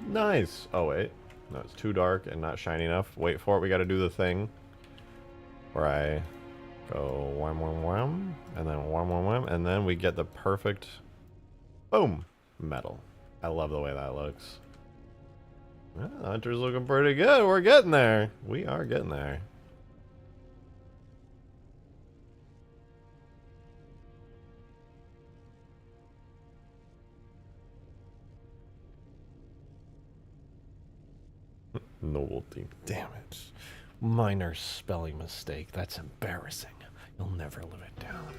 Nice! Oh, wait. No, it's too dark and not shiny enough. Wait for it, we gotta do the thing where I go wham wham wham, and then wham wham wham, and then we get the perfect boom metal. I love the way that looks. Well, Hunter's looking pretty good. We're getting there. We are getting there. Noble team. Damn it. Minor spelling mistake. That's embarrassing. You'll never live it down.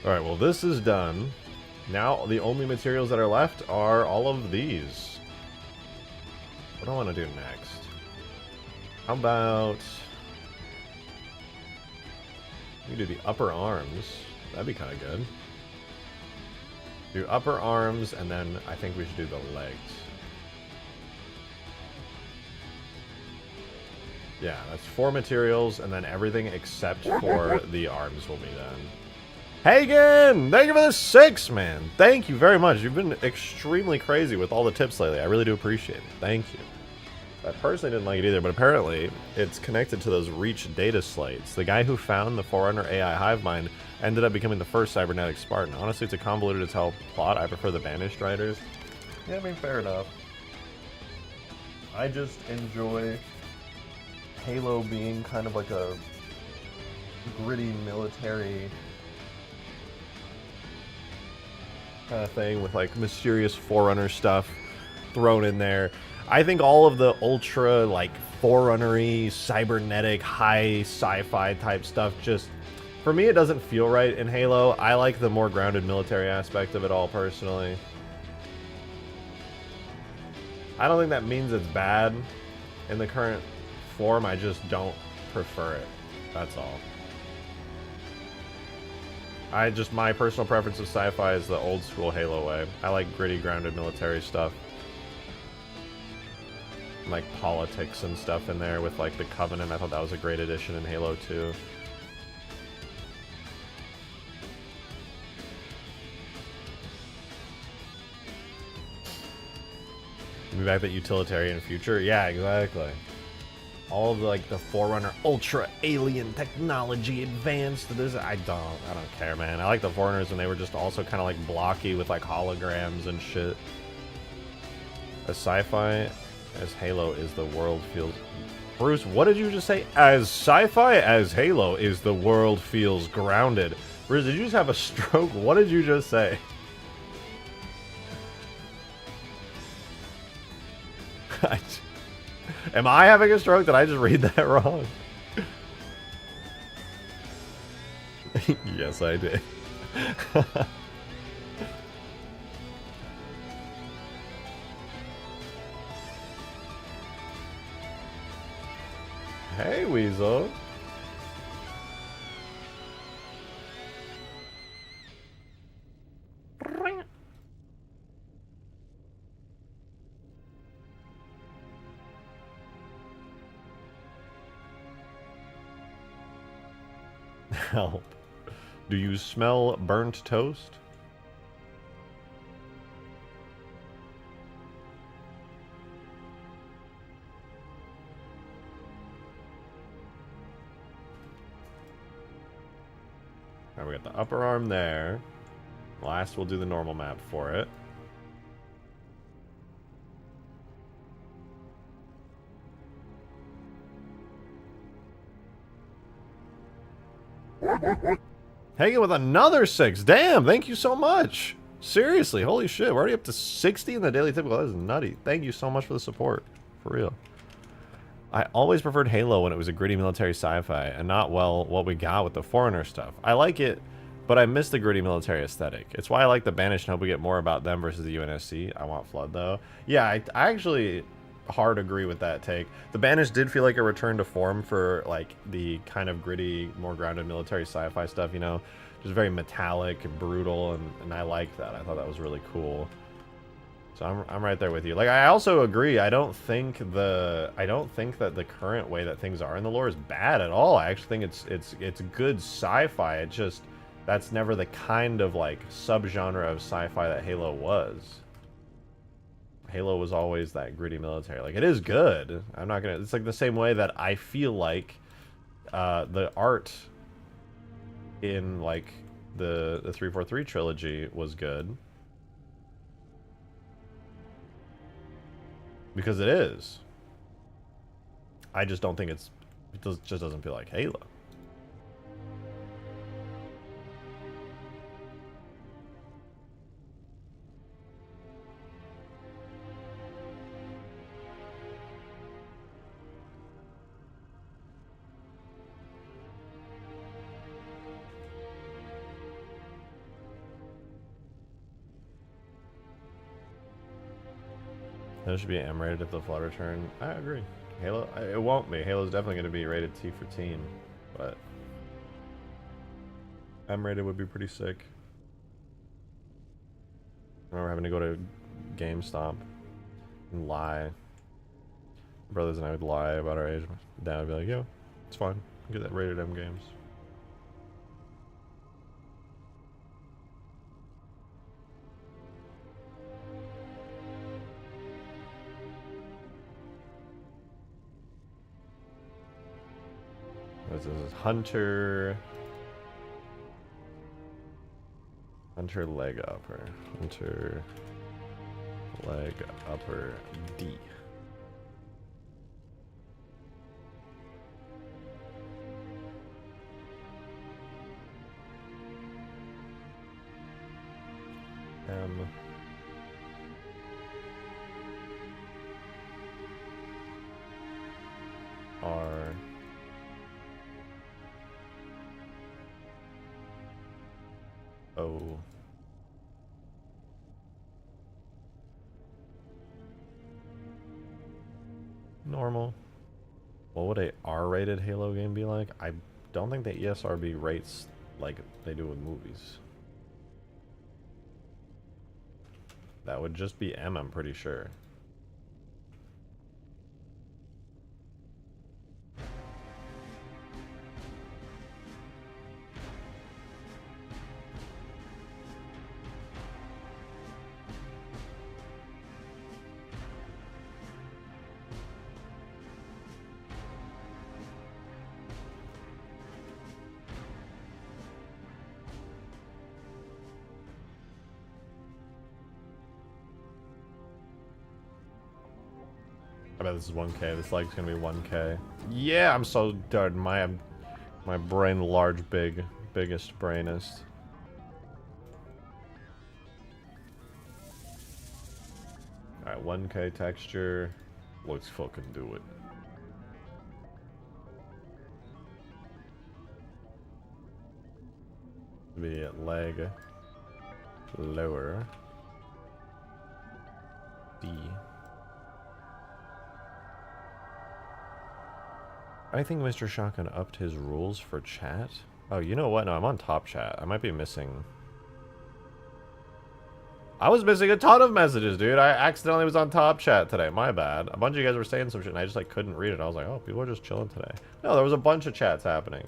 Alright, well this is done. Now the only materials that are left are all of these. What do I want to do next? How about... we do the upper arms. That'd be kind of good. Do upper arms, and then I think we should do the legs. Yeah, that's 4 materials, and then everything except for the arms will be done. Hagen! Thank you for the 6, man! Thank you very much. You've been extremely crazy with all the tips lately. I really do appreciate it. Thank you. I personally didn't like it either, but apparently it's connected to those Reach data slates. The guy who found the Forerunner AI hive mind ended up becoming the first cybernetic Spartan. Honestly, it's a convoluted as hell plot. I prefer the Banished Riders. Yeah, I mean, fair enough. I just enjoy Halo being kind of like a gritty military kind of thing with like mysterious Forerunner stuff thrown in there. I think all of the ultra, like, Forerunner-y, cybernetic, high sci-fi type stuff just... for me, it doesn't feel right in Halo. I like the more grounded military aspect of it all, personally. I don't think that means it's bad in the current form. I just don't prefer it. That's all. My personal preference of sci-fi is the old-school Halo way. I like gritty, grounded military stuff. Like politics and stuff in there with like the Covenant. I thought that was a great addition in Halo 2. Maybe back that utilitarian future. Yeah, exactly. All of the, like the Forerunner ultra alien technology advanced to this. I don't care, man. I like the Forerunners when they were just also kind of like blocky with like holograms and shit. A sci-fi. As Halo is the world feels... Bruce, what did you just say? As sci-fi as Halo is the world feels grounded. Bruce, did you just have a stroke? What did you just say? Am I having a stroke? Did I just read that wrong? Yes, I did. Hey, Weasel. Help. Do you smell burnt toast? Alright, we got the upper arm there. Last, we'll do the normal map for it. Hanging with another 6. Damn, thank you so much. Seriously, holy shit. We're already up to 60 in the daily typical. That is nutty. Thank you so much for the support. For real. I always preferred Halo when it was a gritty military sci-fi and not, well, what we got with the Foreigner stuff. I like it, but I miss the gritty military aesthetic. It's why I like the Banished and hope we get more about them versus the UNSC. I want Flood, though. Yeah, I actually hard agree with that take. The Banished did feel like a return to form for, like, the kind of gritty, more grounded military sci-fi stuff, you know? Just very metallic and brutal, and I like that. I thought that was really cool. So I'm right there with you. Like, I also agree. I don't think that the current way that things are in the lore is bad at all. I actually think it's good sci-fi. It just, that's never the kind of, like, subgenre of sci-fi that Halo was. Halo was always that gritty military. Like, it is good. I'm not gonna... It's like the same way that I feel like the art in, like, the 343 trilogy was good. Because it is. I just don't think it's... just doesn't feel like Halo. It should be M-rated if the Flood return. I agree. Halo, it won't be. Halo's definitely going to be rated T for teen, but M-rated would be pretty sick. I remember having to go to GameStop and lie. My brothers and I would lie about our age. My dad would be like, "Yo, it's fine. Get that rated M games." This is Hunter leg upper. Hunter leg upper D. M. R. O. Normal. What would a R-rated Halo game be like? I don't think the ESRB rates like they do with movies. That would just be M, I'm pretty sure. I bet this is 1K. This leg's gonna be 1K. Yeah, I'm so done. My brain large, biggest brainest. Alright, 1K texture. Let's fucking do it. Be at leg lower. D. I think Mr. Shotgun upped his rules for chat. Oh, you know what? No, I'm on top chat. I might be missing. I was missing a ton of messages, dude. I accidentally was on top chat today. My bad. A bunch of you guys were saying some shit and I just like couldn't read it. I was like, oh, people are just chilling today. No, there was a bunch of chats happening.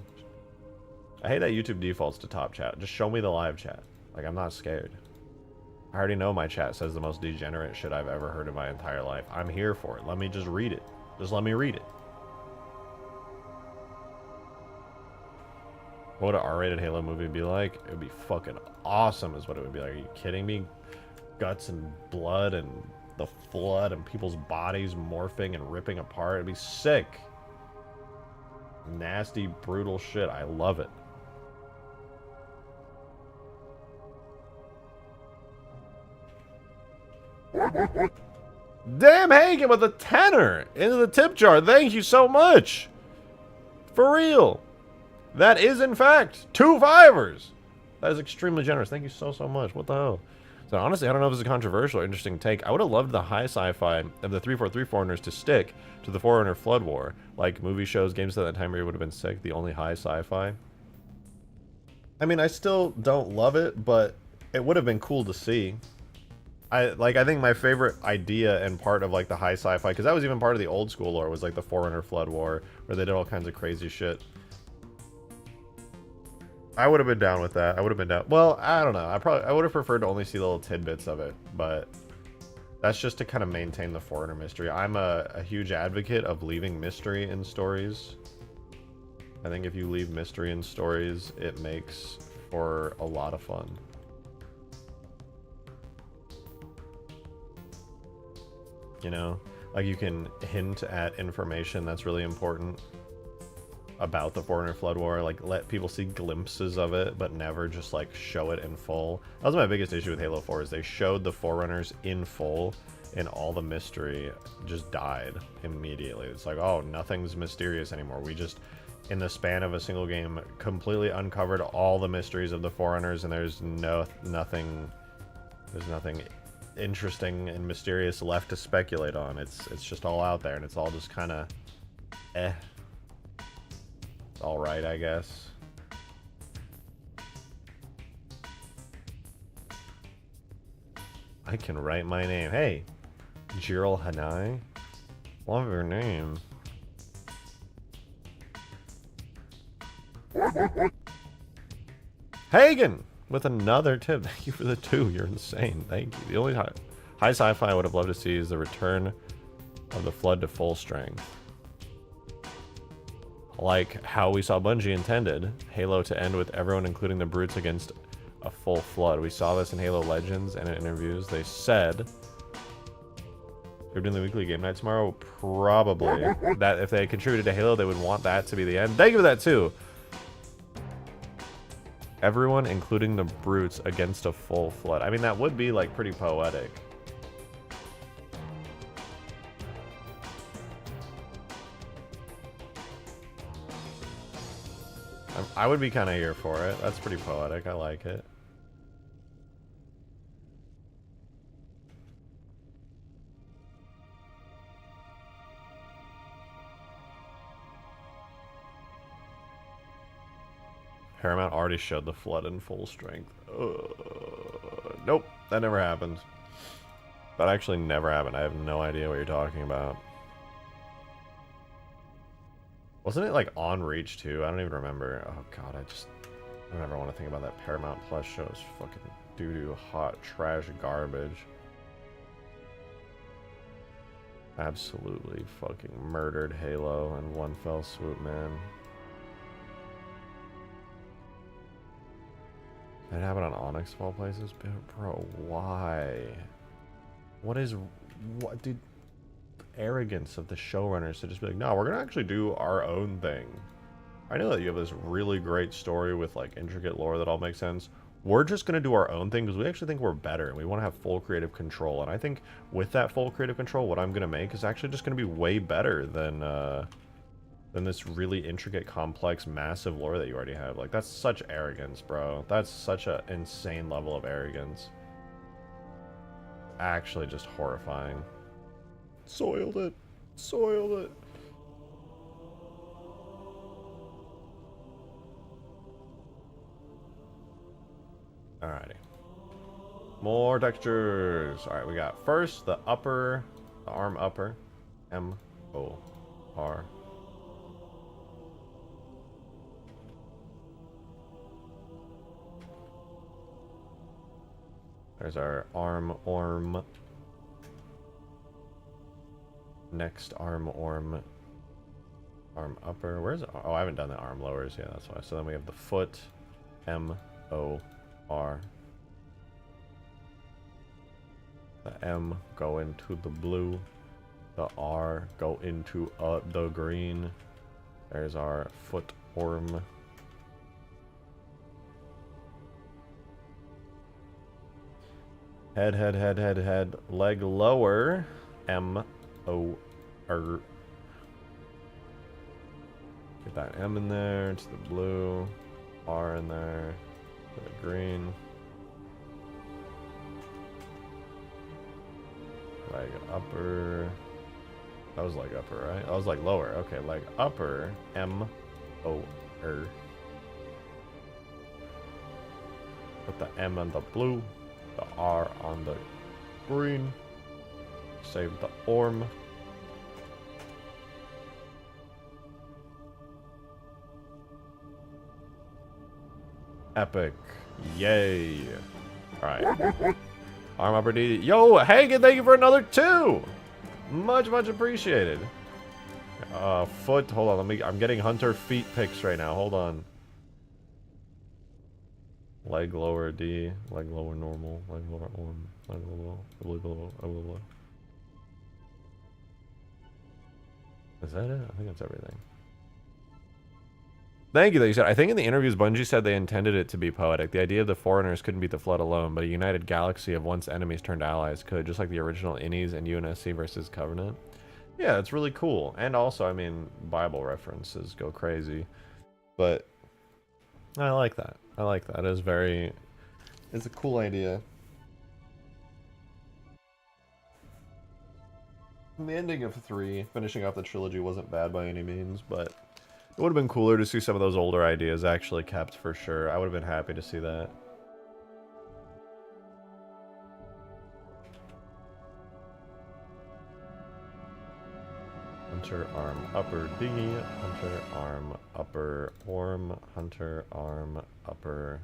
I hate that YouTube defaults to top chat. Just show me the live chat. Like, I'm not scared. I already know my chat says the most degenerate shit I've ever heard in my entire life. I'm here for it. Let me just read it. Just let me read it. What would an R-rated Halo movie be like? It would be fucking awesome is what it would be like. Are you kidding me? Guts and blood and the flood and people's bodies morphing and ripping apart. It'd be sick. Nasty, brutal shit. I love it. Damn, Hagen with a tenner into the tip jar. Thank you so much. For real. That is, in fact, 2 fivers. That is extremely generous. Thank you so much. What the hell? So honestly, I don't know if this is a controversial or interesting take. I would have loved the high sci-fi of the 343 Foreigners to stick to the Forerunner Flood War. Like movie shows, games at that time period would have been sick. The only high sci-fi. I mean, I still don't love it, but it would have been cool to see. I think my favorite idea and part of like the high sci-fi, because that was even part of the old school lore, was like the Forerunner Flood War, where they did all kinds of crazy shit. I would have been down with that. I would have been down. Well, I don't know. I would have preferred to only see little tidbits of it, but that's just to kind of maintain the Forerunner mystery. I'm a huge advocate of leaving mystery in stories. I think if you leave mystery in stories, it makes for a lot of fun. You know, like you can hint at information that's really important about the Forerunner Flood War, like let people see glimpses of it, but never just like show it in full. That was my biggest issue with Halo 4, is they showed the Forerunners in full and all the mystery just died immediately. It's like, oh, nothing's mysterious anymore. We just, in the span of a single game, completely uncovered all the mysteries of the Forerunners, and there's nothing interesting and mysterious left to speculate on. It's just all out there, and it's all just kind of all right, I guess. I can write my name. Hey, Jiral Hanai. Love your name. Hagen with another tip. Thank you for the 2. You're insane. Thank you. The only high sci-fi I would have loved to see is the return of the Flood to full strength. Like how we saw Bungie intended Halo to end with everyone, including the brutes, against a full flood. We saw this in Halo Legends and in interviews. They said they're doing the weekly game night tomorrow. Probably that if they contributed to Halo, they would want that to be the end. Thank you for that too. Everyone, including the brutes, against a full flood. I mean, that would be like pretty poetic. I would be kind of here for it. That's pretty poetic. I like it. Paramount already showed the flood in full strength. Nope, that never happened. That actually never happened. I have no idea what you're talking about. Wasn't it like on Reach too? I don't even remember. Oh god, I don't ever want to think about that Paramount Plus show. It's fucking doo-doo, hot, trash, garbage. Absolutely fucking murdered Halo in one fell swoop, man. Did it happen on Onyx of all places? Bro, why? What, dude? arrogance of the showrunners to just be like, no, we're gonna actually do our own thing. I know that you have this really great story with like intricate lore that all makes sense. We're just gonna do our own thing because we actually think we're better and we want to have full creative control. And I think with that full creative control, what I'm gonna make is actually just gonna be way better than this really intricate, complex, massive lore that you already have. Like, that's such arrogance, bro. That's such an insane level of arrogance. Actually just horrifying. Soiled it. Soiled it. Alrighty. More textures. Alright, we got first the upper, the arm upper. M-O-R. There's our arm. Next arm upper. Where's it? Oh, I haven't done the arm lowers. Yeah, that's why. So then we have the foot. M-O-R. The M go into the blue. The R go into the green. There's our foot orm. Head. Leg lower. M-O-R. Get that M in there. It's the blue. R in there. The green. Leg upper. That was leg upper, right? That was leg lower. Okay, leg upper. M-O-R. Put the M on the blue. The R on the green. Save the orm. Epic. Yay. Alright. Arm upper D. Yo, Hagen, thank you for another 2. Much appreciated. Foot. Hold on, I'm getting hunter feet pics right now. Hold on. Leg lower D, leg lower normal, leg lower arm, leg lower. Is that it? I think that's everything. Thank you that you said. I think in the interviews, Bungie said they intended it to be poetic. The idea of the Foreigners couldn't beat the Flood alone, but a united galaxy of once enemies turned allies could, just like the original Innies and UNSC versus Covenant. Yeah, it's really cool. And also, I mean, Bible references go crazy. But I like that. I like that. It's very... It's a cool idea. And the ending of 3, finishing off the trilogy, wasn't bad by any means, but it would have been cooler to see some of those older ideas actually kept for sure. I would have been happy to see that. Hunter arm upper D, hunter arm upper orm, hunter arm upper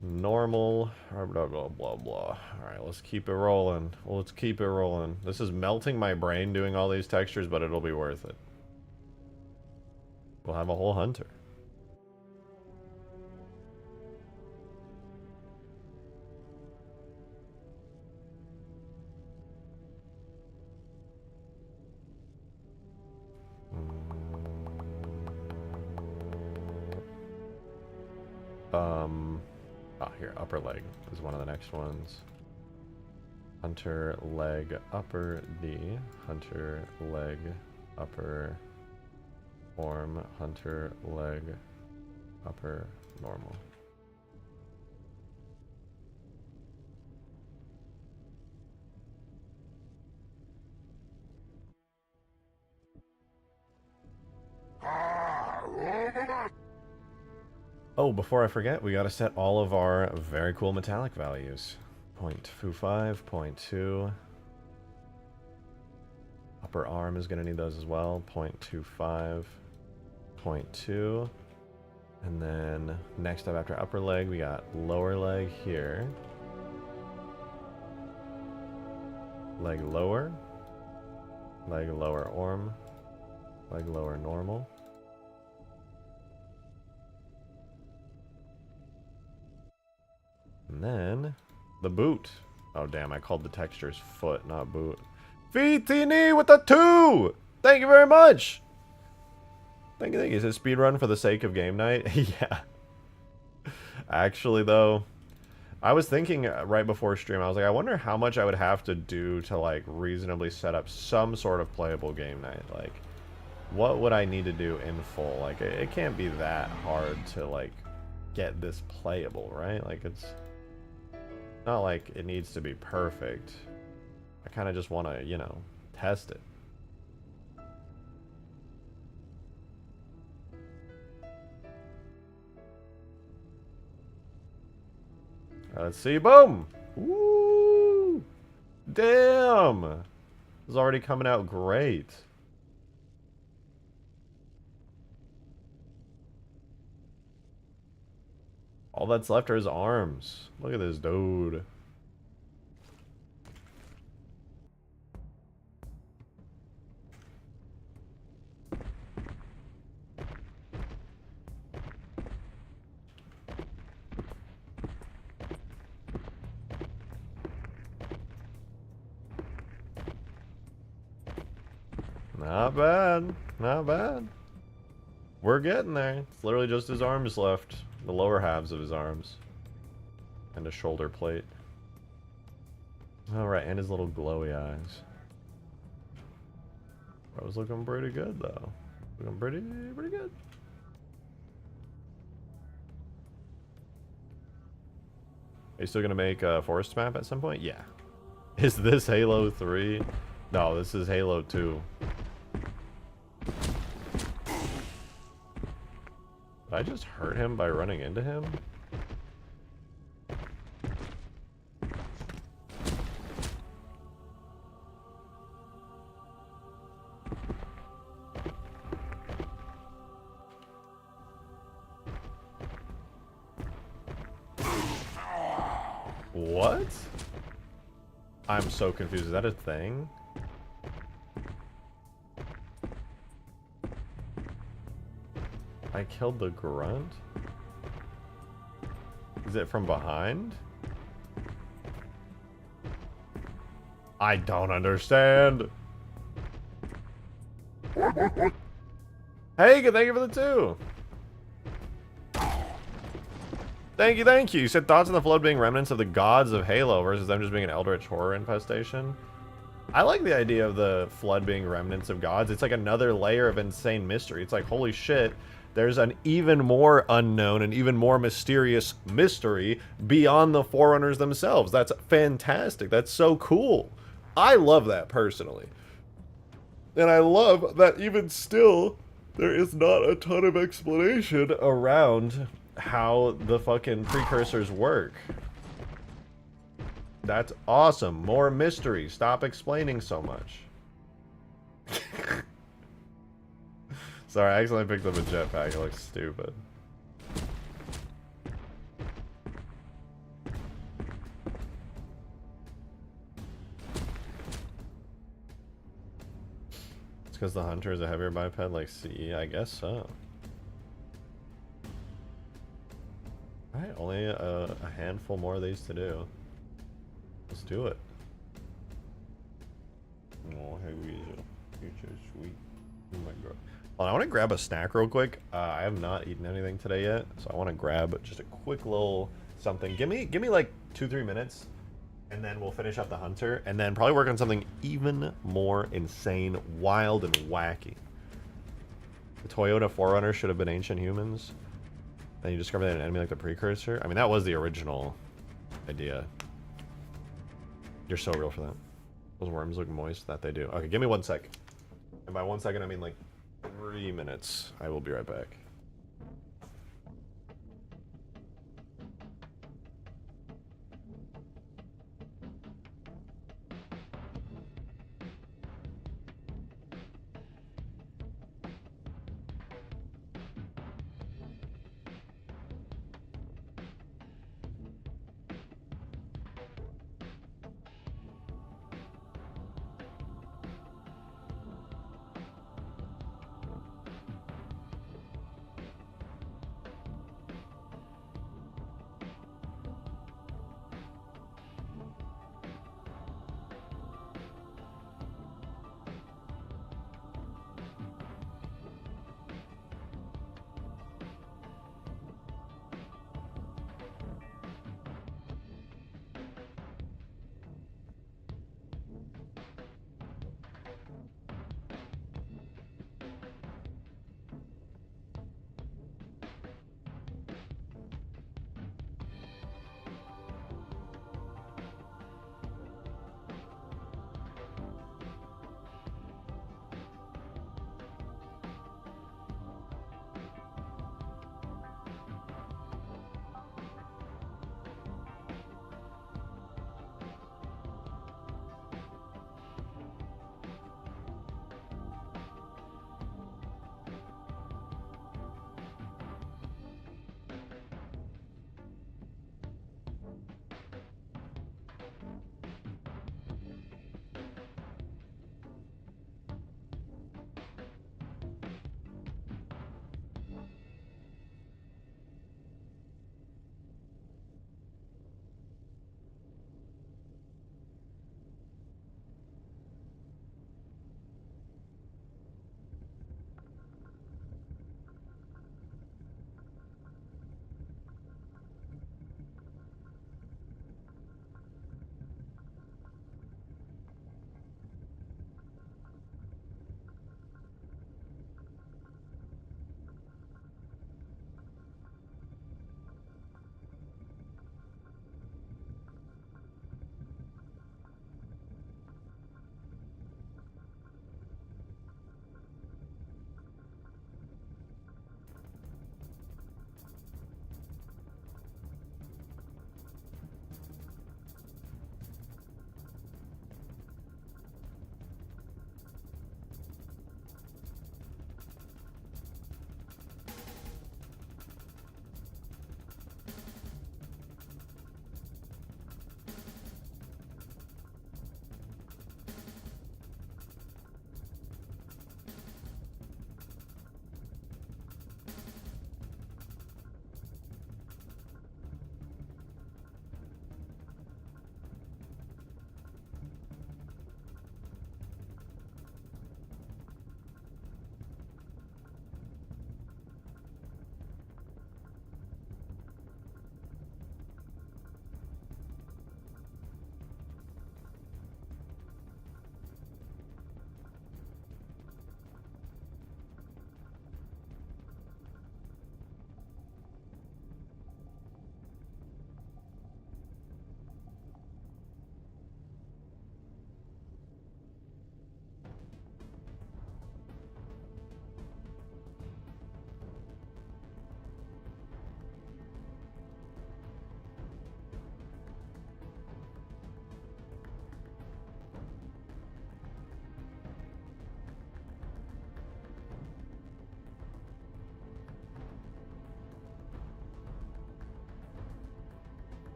normal, blah blah blah blah. Alright, let's keep it rolling. Let's keep it rolling. This is melting my brain doing all these textures, but it'll be worth it. We'll have a whole hunter. Oh, here, upper leg is one of the next ones. Hunter leg upper D, hunter leg upper orm, hunter leg upper normal. Oh, before I forget, we gotta set all of our very cool metallic values. 0.25, 0.2. Upper arm is gonna need those as well. 0.25, 0.2. And then next up after upper leg, we got lower leg here. Leg lower. Leg lower orm. Leg lower normal. And then the boot. Oh damn, I called the textures foot, not boot. VTN with the 2! Thank you very much! Thank you, thank you. Is it speedrun for the sake of game night? Yeah. Actually, though, I was thinking right before stream, I was like, I wonder how much I would have to do to, like, reasonably set up some sort of playable game night. Like, what would I need to do in full? Like, it can't be that hard to, like, get this playable, right? Like, it's not like it needs to be perfect. I kind of just want to, you know, test it. Let's see. Boom! Woo! Damn! It's already coming out great. All that's left are his arms. Look at this dude. Not bad. Not bad. We're getting there. It's literally just his arms left. The lower halves of his arms. And a shoulder plate. Alright, and his little glowy eyes. I was looking pretty good, though. Looking pretty good. Are you still gonna make a forest map at some point? Yeah. Is this Halo 3? No, this is Halo 2. Did I just hurt him by running into him? What? I'm so confused. Is that a thing? I killed the grunt? Is it from behind? I don't understand. Hey, thank you for the 2. Thank you, thank you. You said thoughts on the flood being remnants of the gods of Halo versus them just being an eldritch horror infestation. I like the idea of the flood being remnants of gods. It's like another layer of insane mystery. It's like, holy shit, there's an even more unknown and even more mysterious mystery beyond the Forerunners themselves. That's fantastic. That's so cool. I love that personally. And I love that even still, there is not a ton of explanation around how the fucking precursors work. That's awesome. More mystery. Stop explaining so much. Sorry, I accidentally picked up a jetpack. It looks stupid. It's because the Hunter is a heavier biped like CE? I guess so. Alright, only a handful more of these to do. Let's do it. Oh, hey, Weasel. You're so sweet. Oh my god. Well, I want to grab a snack real quick. I have not eaten anything today yet, so I want to grab just a quick little something. Give me like 2-3 minutes, and then we'll finish up the Hunter, and then probably work on something even more insane, wild, and wacky. The Toyota 4Runner should have been ancient humans. Then you discover that an enemy like the precursor. I mean, that was the original idea. You're so real for that. Those worms look moist. That they do. Okay, give me 1 sec. And by 1 second, I mean like 3 minutes. I will be right back.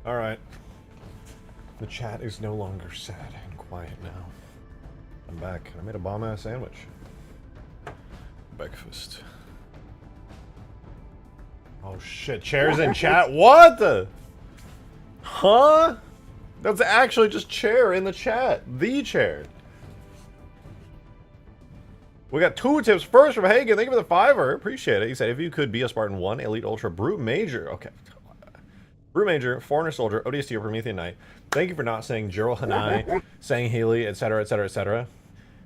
Alright. The chat is no longer sad and quiet now. I'm back. I made a bomb-ass sandwich. Breakfast. Oh shit, chairs in chat? What the? Huh? That's actually just chair in the chat. The chair. We got 2 tips. First from Hagen. Thank you for the $5. Appreciate it. He said, if you could be a Spartan 1, Elite Ultra, Brute Major. Okay. Brute Major, Foreigner Soldier, ODST, or Promethean Knight. Thank you for not saying Jiro Hanai, saying Haley, etc., etc., etc.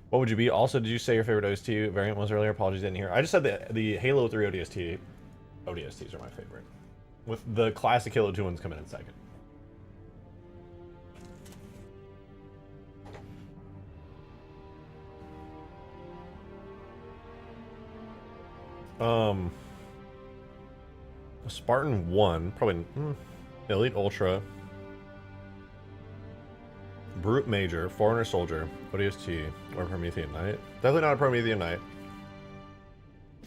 What would you be? Also, did you say your favorite ODST variant was earlier? Apologies, didn't hear. I just said the Halo 3 ODST. ODSTs are my favorite. With the classic Halo 2 ones coming in second. Spartan 1, probably Elite Ultra, Brute Major, Foreigner Soldier, ODST, or Promethean Knight. Definitely not a Promethean Knight.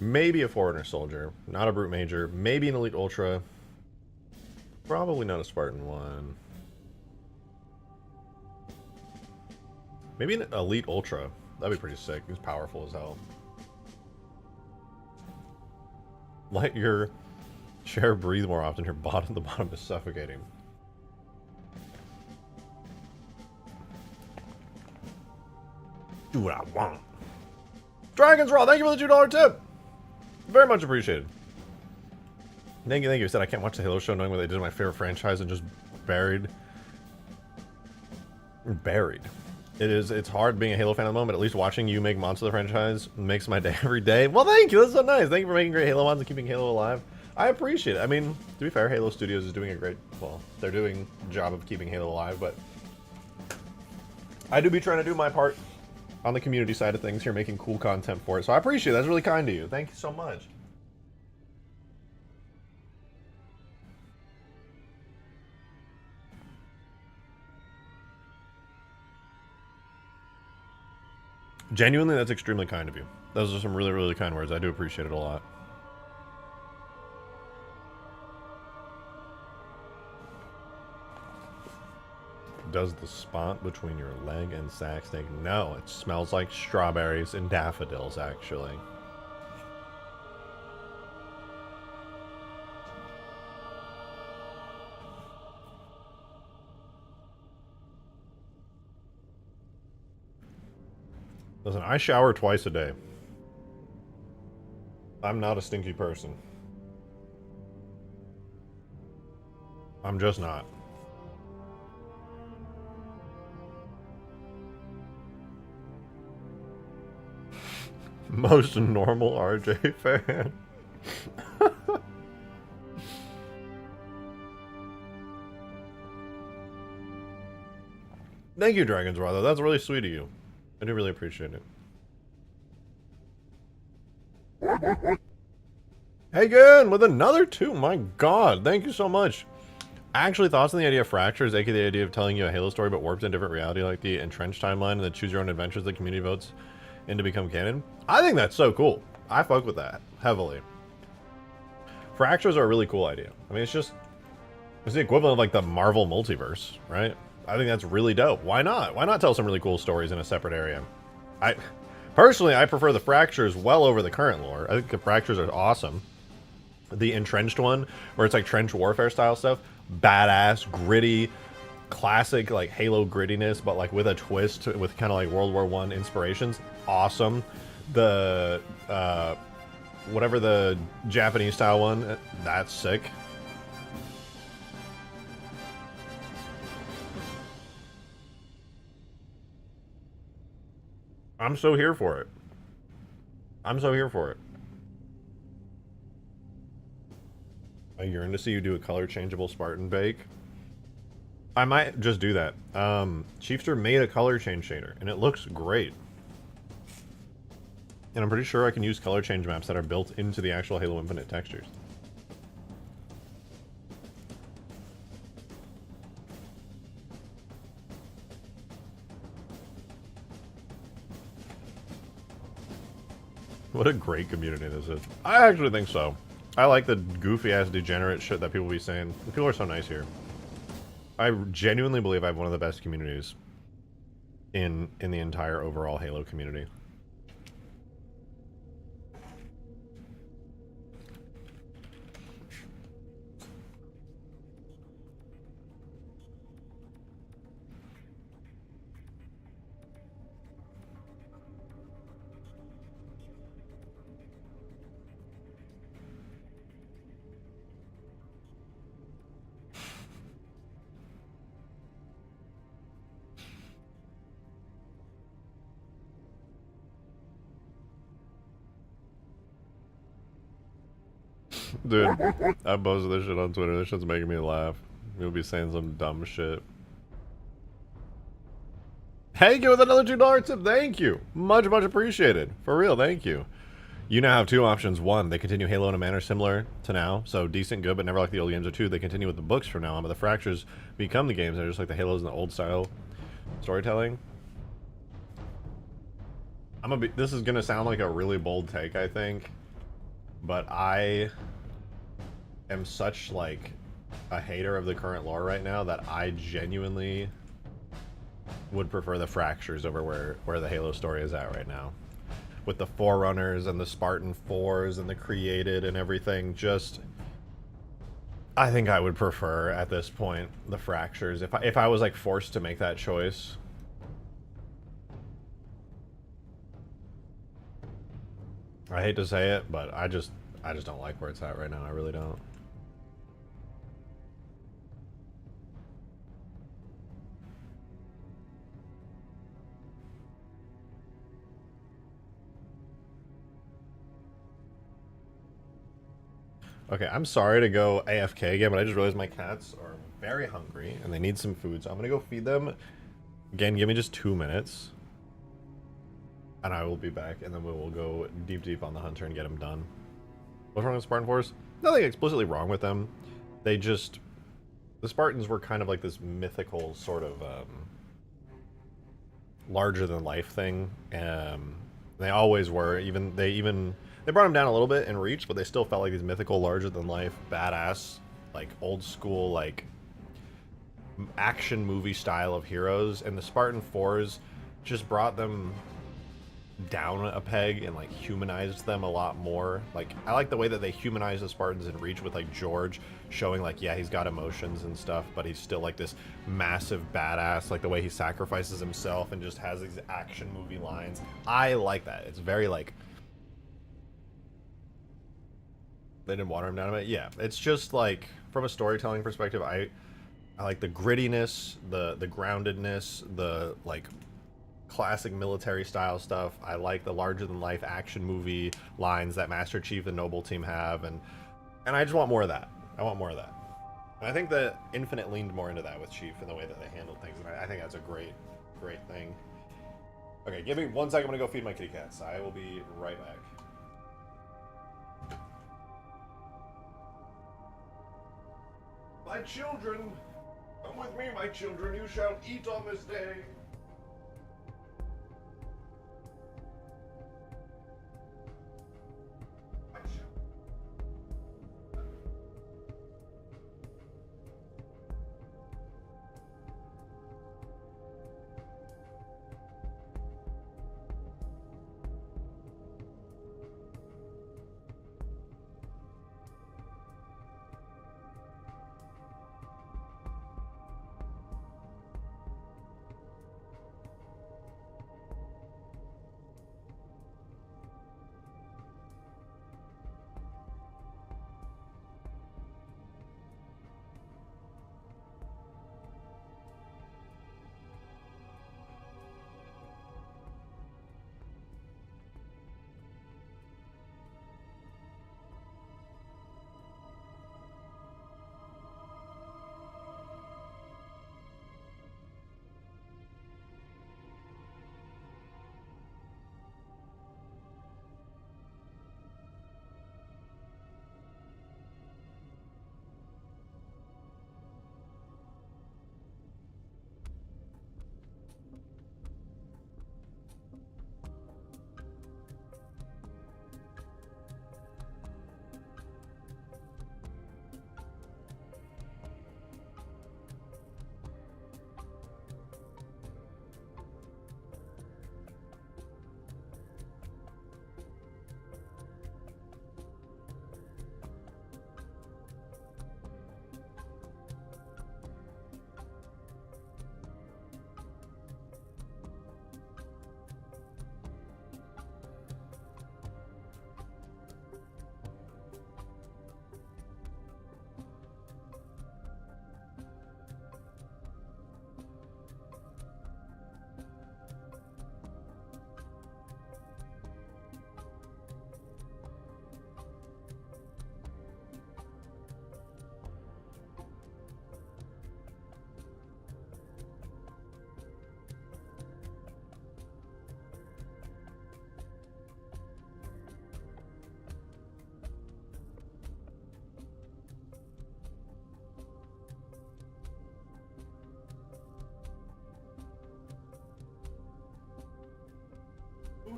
Maybe a Foreigner Soldier, not a Brute Major, maybe an Elite Ultra. Probably not a Spartan 1. Maybe an Elite Ultra. That'd be pretty sick. He's powerful as hell. Let your chair breathe more often. Your the bottom is suffocating. Do what I want. Dragon's Raw, thank you for the $2 tip. Very much appreciated. Thank you, thank you. He said I can't watch the Halo show knowing what they did to my favorite franchise and just buried. It's hard being a Halo fan at the moment. At least watching you make mods of the franchise makes my day every day. Well, thank you. That's so nice. Thank you for making great Halo mods and keeping Halo alive. I appreciate it. I mean, to be fair, Halo Studios is doing a great, well, they're doing a job of keeping Halo alive, but I do be trying to do my part on the community side of things here, making cool content for it. So I appreciate it. That's really kind of you. Thank you so much. Genuinely, that's extremely kind of you. Those are some really, really kind words. I do appreciate it a lot. Does the spot between your leg and sack stink? No, it smells like strawberries and daffodils, actually. Listen, I shower twice a day. I'm not a stinky person. I'm just not. Most normal RJ fan. Thank you, Dragon's Raw, though. That's really sweet of you. I do really appreciate it. Hagen with another 2. My god, thank you so much. Actually, thoughts on the idea of fractures, aka the idea of telling you a Halo story but warped in a different reality, like the entrenched timeline and the choose your own adventures the community votes in to become canon? I think that's so cool. I fuck with that heavily. Fractures are a really cool idea. I mean, it's the equivalent of like the Marvel multiverse, right? I think that's really dope. Why not? Why not tell some really cool stories in a separate area? Personally, I prefer the fractures well over the current lore. I think the fractures are awesome. The entrenched one, where it's like trench warfare style stuff, badass, gritty, classic like Halo grittiness, but like with a twist, with kind of like World War I inspirations. Awesome. The whatever the Japanese style one, that's sick. I'm so here for it. I'm so here for it. I yearn to see you do a color changeable Spartan bake. I might just do that. Chiefster made a color change shader, and it looks great. And I'm pretty sure I can use color change maps that are built into the actual Halo Infinite textures. What a great community this is. I actually think so. I like the goofy-ass degenerate shit that people be saying. People are so nice here. I genuinely believe I have one of the best communities in the entire overall Halo community. Dude, I posted this shit on Twitter. This shit's making me laugh. You'll be saying some dumb shit. Thank you with another $2 tip. Thank you. Much, much appreciated. For real, thank you. You now have two options. One, they continue Halo in a manner similar to now, so decent, good, but never like the old games. Or two, they continue with the books from now on, but the fractures become the games. They're just like the Halos in the old style storytelling. This is gonna sound like a really bold take, I think, but I am such like a hater of the current lore right now that I genuinely would prefer the fractures over where the Halo story is at right now. With the Forerunners and the Spartan 4s and the Created and everything, just... I think I would prefer, at this point, the fractures. If I was, like, forced to make that choice. I hate to say it, but I just don't like where it's at right now. I really don't. Okay, I'm sorry to go AFK again, but I just realized my cats are very hungry and they need some food, so I'm gonna go feed them. Again, give me just 2 minutes. And I will be back, and then we will go deep on the Hunter and get him done. What's wrong with Spartan Force? Nothing explicitly wrong with them. They just... The Spartans were kind of like this mythical sort of larger-than-life thing. They always were. They brought them down a little bit in Reach, but they still felt like these mythical, larger-than-life, badass, like, old-school, like, action movie style of heroes. And the Spartan 4s just brought them down a peg and, like, humanized them a lot more. Like, I like the way that they humanize the Spartans in Reach with, like, George showing, like, yeah, he's got emotions and stuff, but he's still, like, this massive badass. Like, the way he sacrifices himself and just has these action movie lines. I like that. It's very, like... They didn't water him down a bit? Yeah. It's just, like, from a storytelling perspective, I like the grittiness, the groundedness, the, like, classic military style stuff. I like the larger-than-life action movie lines that Master Chief and Noble Team have, and I just want more of that. I want more of that. And I think that Infinite leaned more into that with Chief and the way that they handled things, and I think that's a great thing. Okay, give me 1 second. I'm gonna go feed my kitty cats. I will be right back. My children, come with me, my children. You shall eat on this day.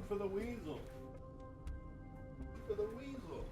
for the weasel. For the weasel.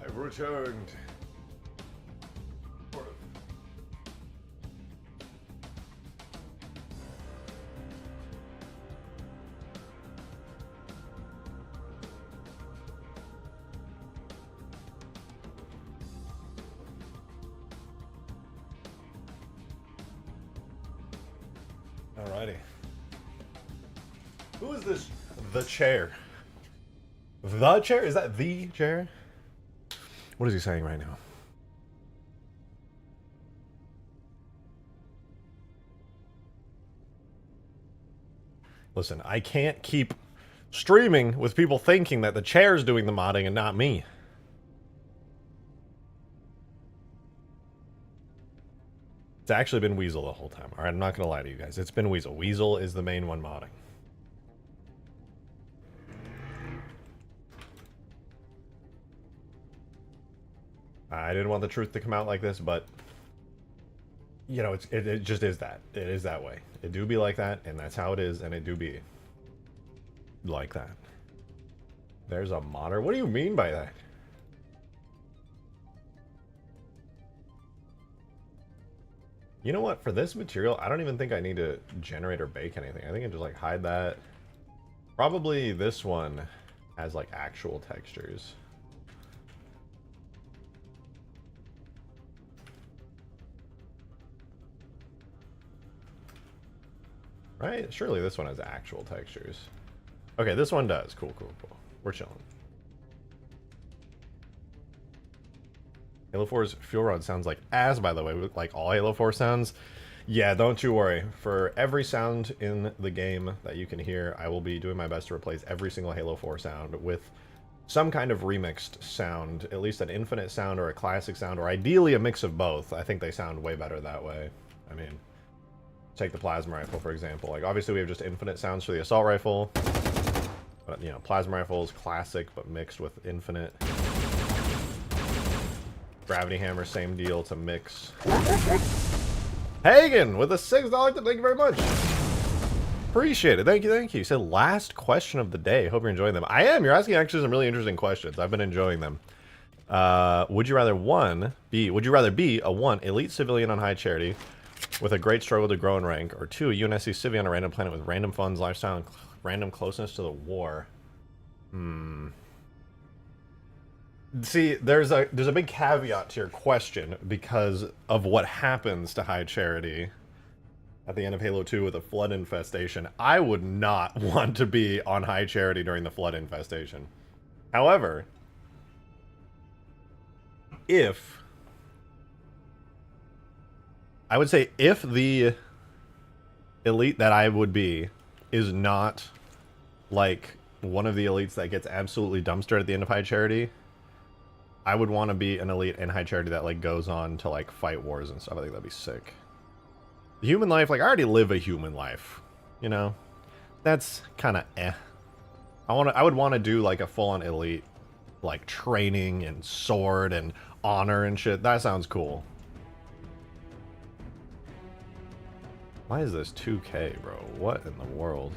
I've returned. Alrighty. Who is this? The chair. The chair? Is that the chair? What is he saying right now? Listen, I can't keep streaming with people thinking that the chair's doing the modding and not me. It's actually been Weasel the whole time. Alright, I'm not gonna lie to you guys. It's been Weasel. Weasel is the main one modding. I didn't want the truth to come out like this, but you know, it just is that. It is that way. It do be like that, and that's how it is, and it do be like that. There's a modder. What do you mean by that? You know what? For this material, I don't even think I need to generate or bake anything. I think I can just like hide that. Probably this one has like actual textures. Right? Surely this one has actual textures. Okay, this one does. Cool, cool, cool. We're chilling. Halo 4's fuel rod sounds like ass, by the way, like all Halo 4 sounds. Yeah, don't you worry. For every sound in the game that you can hear, I will be doing my best to replace every single Halo 4 sound with some kind of remixed sound, at least an infinite sound or a classic sound, or ideally a mix of both. I think they sound way better that way. I mean, take the plasma rifle, for example. Like, obviously we have just infinite sounds for the assault rifle. But, you know, plasma rifle is classic, but mixed with infinite. Gravity hammer, same deal, to mix. Hagen with a $6 tip, thank you very much. Appreciate it, thank you, thank you. Said last question of the day. Hope you're enjoying them. I am. You're asking actually some really interesting questions. I've been enjoying them. Would you rather be a 1 elite civilian on high charity with a great struggle to grow in rank, or 2 a UNSC civvy on a random planet with random funds, lifestyle, and random closeness to the war? See, there's a big caveat to your question because of what happens to High Charity at the end of Halo 2 with a flood infestation. I would not want to be on High Charity during the flood infestation. However, I would say if the elite that I would be is not like one of the elites that gets absolutely dumpstered at the end of High Charity, I would want to be an elite in High Charity that like goes on to like fight wars and stuff. I think that'd be sick. The human life, like I already live a human life, you know. That's kind of eh. I would want to do like a full-on elite, like training and sword and honor and shit. That sounds cool. Why is this 2K, bro? What in the world?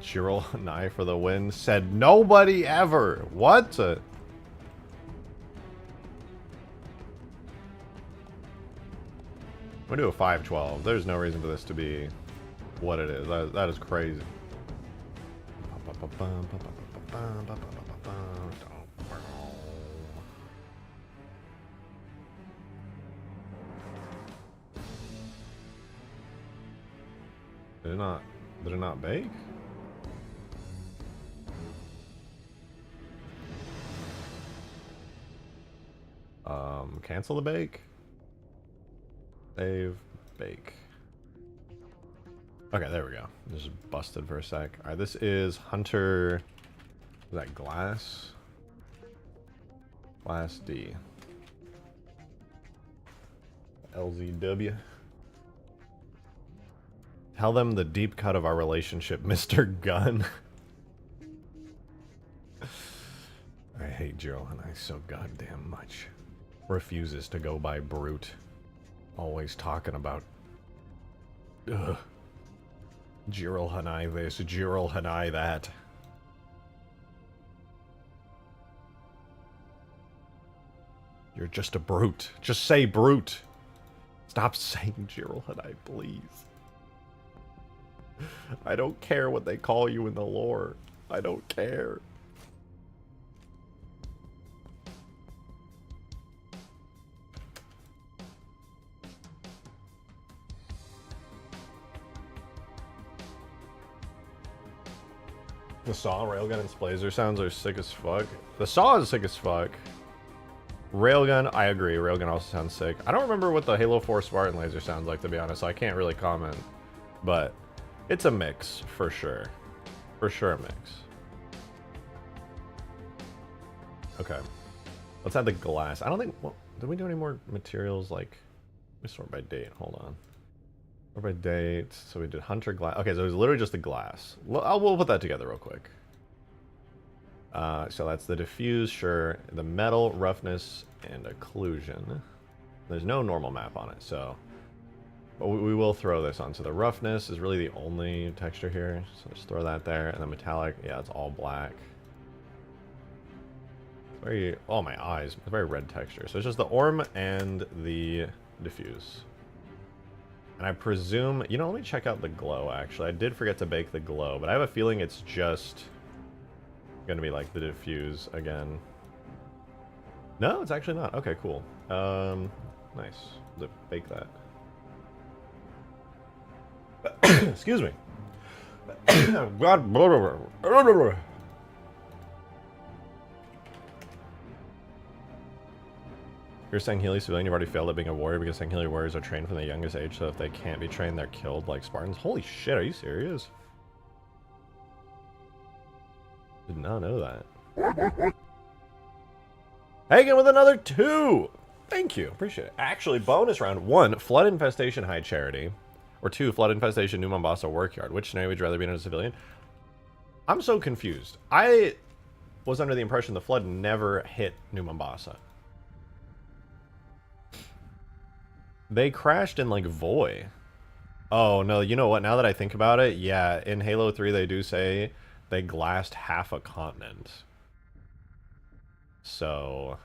Jiro Nye for the win. Said nobody ever. What? I'm gonna do a 512. There's no reason for this to be what it is. That is crazy. Did it not bake? Cancel the bake. Save, bake. Okay, there we go. Just busted for a sec. Alright, this is Hunter. Is that glass? Glass D. LZW. Tell them the deep cut of our relationship, Mr. Gunn. I hate Jiro and I so goddamn much. Refuses to go by brute. Always talking about Jiro Hanai this, Jiro Hanai that. You're just a brute. Just say brute. Stop saying Jiro Hanai, please. I don't care what they call you in the lore. I don't care. The saw, railgun, and splazer sounds are sick as fuck. The saw is sick as fuck. Railgun, I agree. Railgun also sounds sick. I don't remember what the Halo 4 Spartan laser sounds like, to be honest, so I can't really comment. But it's a mix, for sure. For sure a mix. Okay. Let's add the glass. I don't think... Well, did we do any more materials, like... Let me sort by date. Hold on. Sort by date. So we did Hunter glass. Okay, so it was literally just the glass. We'll put that together real quick. So that's the diffuse, sure. The metal, roughness, and occlusion. There's no normal map on it, so... But we will throw this on. So the roughness is really the only texture here. So just throw that there. And the metallic, yeah, it's all black. It's very, oh my eyes, it's a very red texture. So it's just the Orm and the diffuse. And I presume, you know, let me check out the glow actually. I did forget to bake the glow, but I have a feeling it's just gonna be like the diffuse again. No, it's actually not. Okay, cool. Nice. Let's bake that. Excuse me. God. You're saying Healy civilian, you've already failed at being a warrior because saying Healy warriors are trained from the youngest age, so if they can't be trained, they're killed like Spartans. Holy shit, are you serious? Did not know that. Hagen with another 2! Thank you, appreciate it. Actually, bonus round. 1, Flood Infestation High Charity. Or 2, Flood Infestation New Mombasa Workyard. Which scenario would you rather be in as a civilian? I'm so confused. I was under the impression the flood never hit New Mombasa. They crashed in, like, Voy. Oh, no, you know what? Now that I think about it, yeah, in Halo 3 they do say they glassed half a continent. So,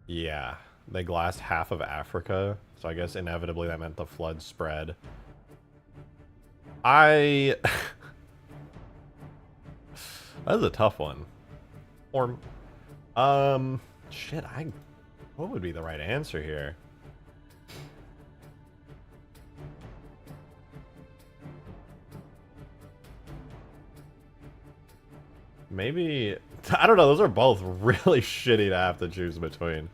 yeah, they glassed half of Africa. So I guess inevitably that meant the flood spread. That was a tough one. Or, shit, what would be the right answer here? Maybe, I don't know, those are both really shitty to have to choose between.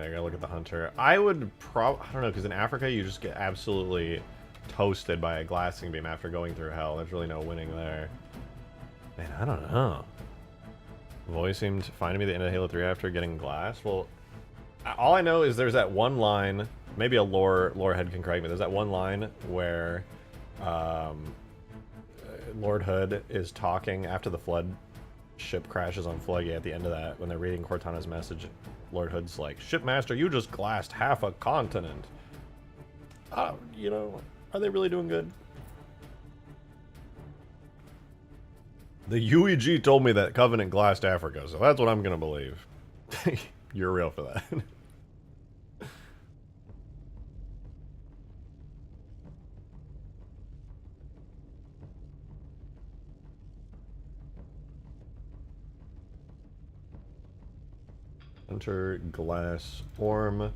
I gotta look at the hunter. I would I don't know, because in Africa you just get absolutely toasted by a glassing beam after going through hell. There's really no winning there. Man, I don't know. Voice seemed fine to me at the end of Halo 3 after getting glass. Well, all I know is there's that one line, maybe a lore head can correct me, there's that one line where Lord Hood is talking after the flood ship crashes on Fluggy at the end of that, when they're reading Cortana's message. Lord Hood's like, Shipmaster, you just glassed half a continent. You know, are they really doing good? The UEG told me that Covenant glassed Africa, so that's what I'm gonna believe. You're real for that. Hunter, glass, Orm. And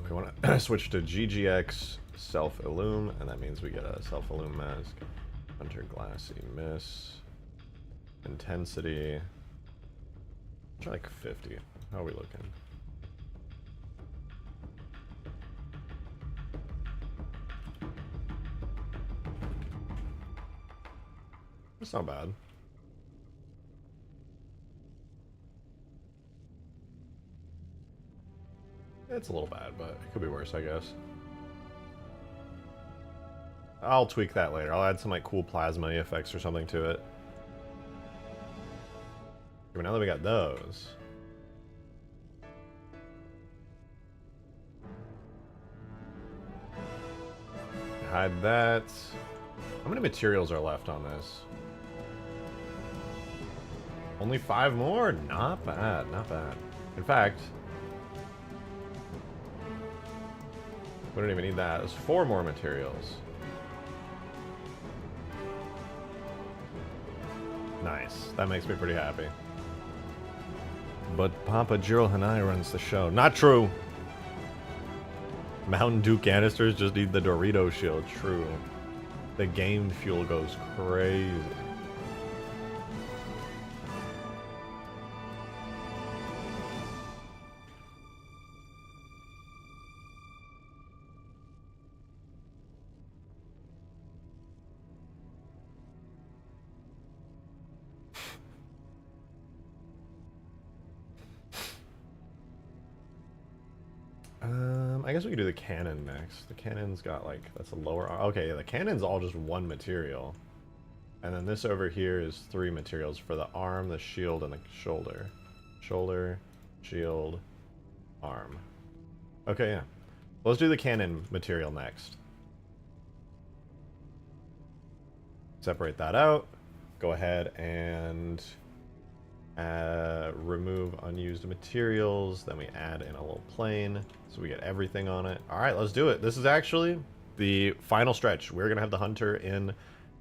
we want to switch to GGX self-illume, and that means we get a self-illume mask. Hunter, glassy, miss. Intensity. Try like 50. How are we looking? That's not bad. It's a little bad, but it could be worse, I guess. I'll tweak that later. I'll add some like cool plasma effects or something to it. Okay, now that we got those. Hide that. How many materials are left on this? Only 5 more? Not bad, not bad. In fact, we don't even need that. There's 4 more materials. Nice. That makes me pretty happy. But Papa Jiro Hanai runs the show. Not true! Mountain Dew canisters just need the Dorito shield. True. The game fuel goes crazy. I guess we could do the cannon next. The cannon's got like, that's a lower, okay, yeah, the cannon's all just one material. And then this over here is 3 materials for the arm, the shield, and the shoulder. Shoulder, shield, arm. Okay, yeah. Let's do the cannon material next. Separate that out. Go ahead and remove unused materials. Then we add in a little plane so we get everything on it. All right, let's do it. This is actually the final stretch. We're gonna have the hunter in,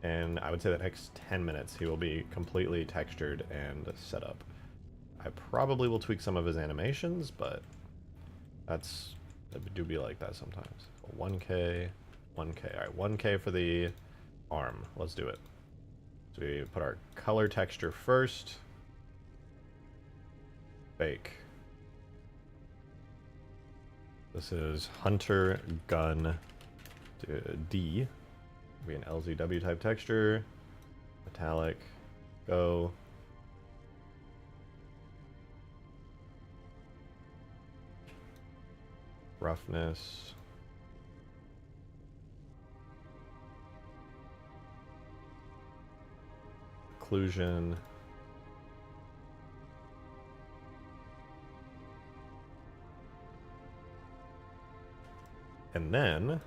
and I would say the next 10 minutes he will be completely textured and set up. I probably will tweak some of his animations, but it do be like that sometimes. 1K, 1K. All right, 1K for the arm. Let's do it. So we put our color texture first. Bake. This is Hunter Gun D. Be an LZW type texture. Metallic. Go. Roughness. Occlusion. And then we'll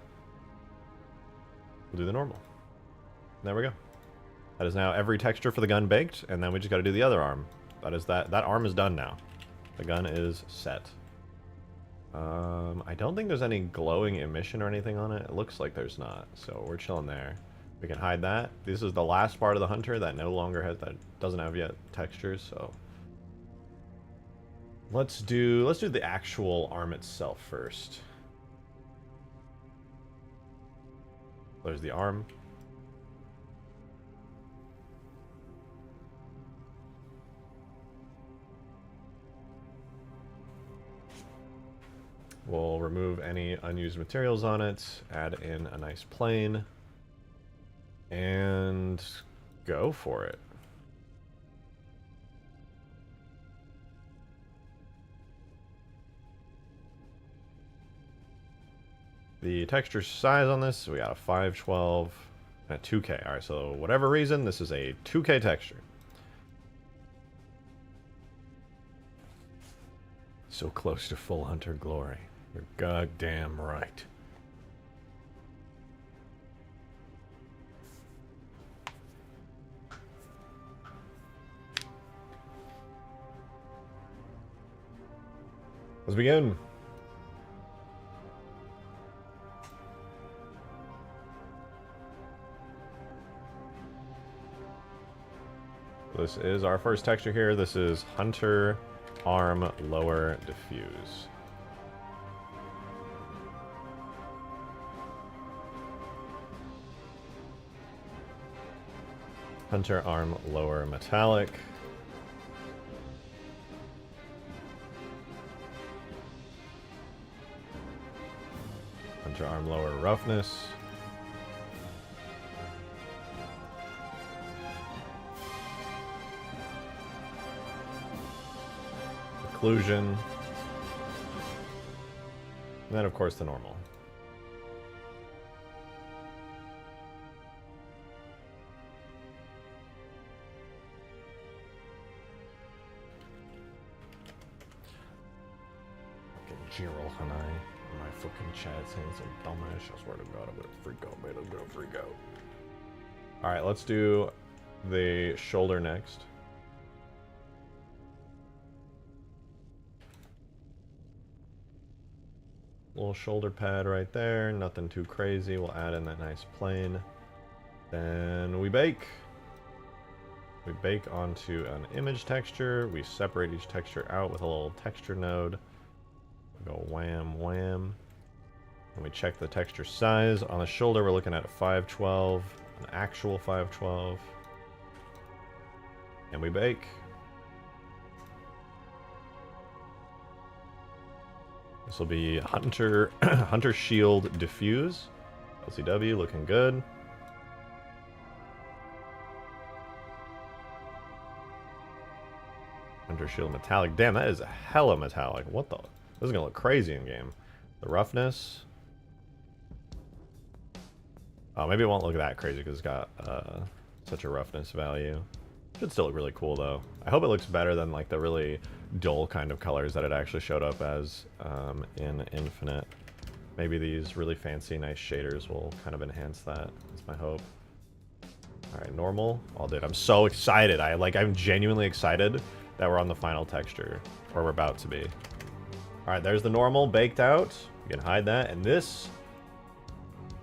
do the normal. There we go. That is now every texture for the gun baked, and then we just got to do the other arm. That arm is done now. The gun is set. I don't think there's any glowing emission or anything on it. It looks like there's not, so we're chilling there. We can hide that. This is the last part of the hunter that no longer has, that doesn't have yet textures, so let's do the actual arm itself first. There's the arm. We'll remove any unused materials on it, add in a nice plane, and go for it. The texture size on this, we got a 512 and a 2K. Alright, so whatever reason, this is a 2K texture. So close to full hunter glory. You're goddamn right. Let's begin. This is our first texture here. This is Hunter Arm Lower Diffuse. Hunter Arm Lower Metallic. Hunter Arm Lower Roughness. Occlusion. And then, of course, the normal. Fucking Jiral Hanai. My fucking chat saying some dumbass. I swear to God, I'm gonna freak out, man. I'm gonna freak out. Alright, let's do the shoulder next. Little shoulder pad right there, nothing too crazy. We'll add in that nice plane. Then we bake. We bake onto an image texture. We separate each texture out with a little texture node. We go wham, wham. And we check the texture size. On the shoulder, we're looking at a 512, an actual 512. And we bake. This will be Hunter Hunter Shield Diffuse. LCW looking good. Hunter Shield Metallic. Damn, that is a hella metallic. What the? This is gonna look crazy in game. The roughness. Oh, maybe it won't look that crazy because it's got such a roughness value. Should still look really cool though. I hope it looks better than like the really dull kind of colors that it actually showed up as in Infinite. Maybe these really fancy, nice shaders will kind of enhance that. That's my hope. All right, normal. Oh, dude, I'm so excited. I'm genuinely excited that we're on the final texture, or we're about to be. All right, there's the normal baked out. You can hide that, and this.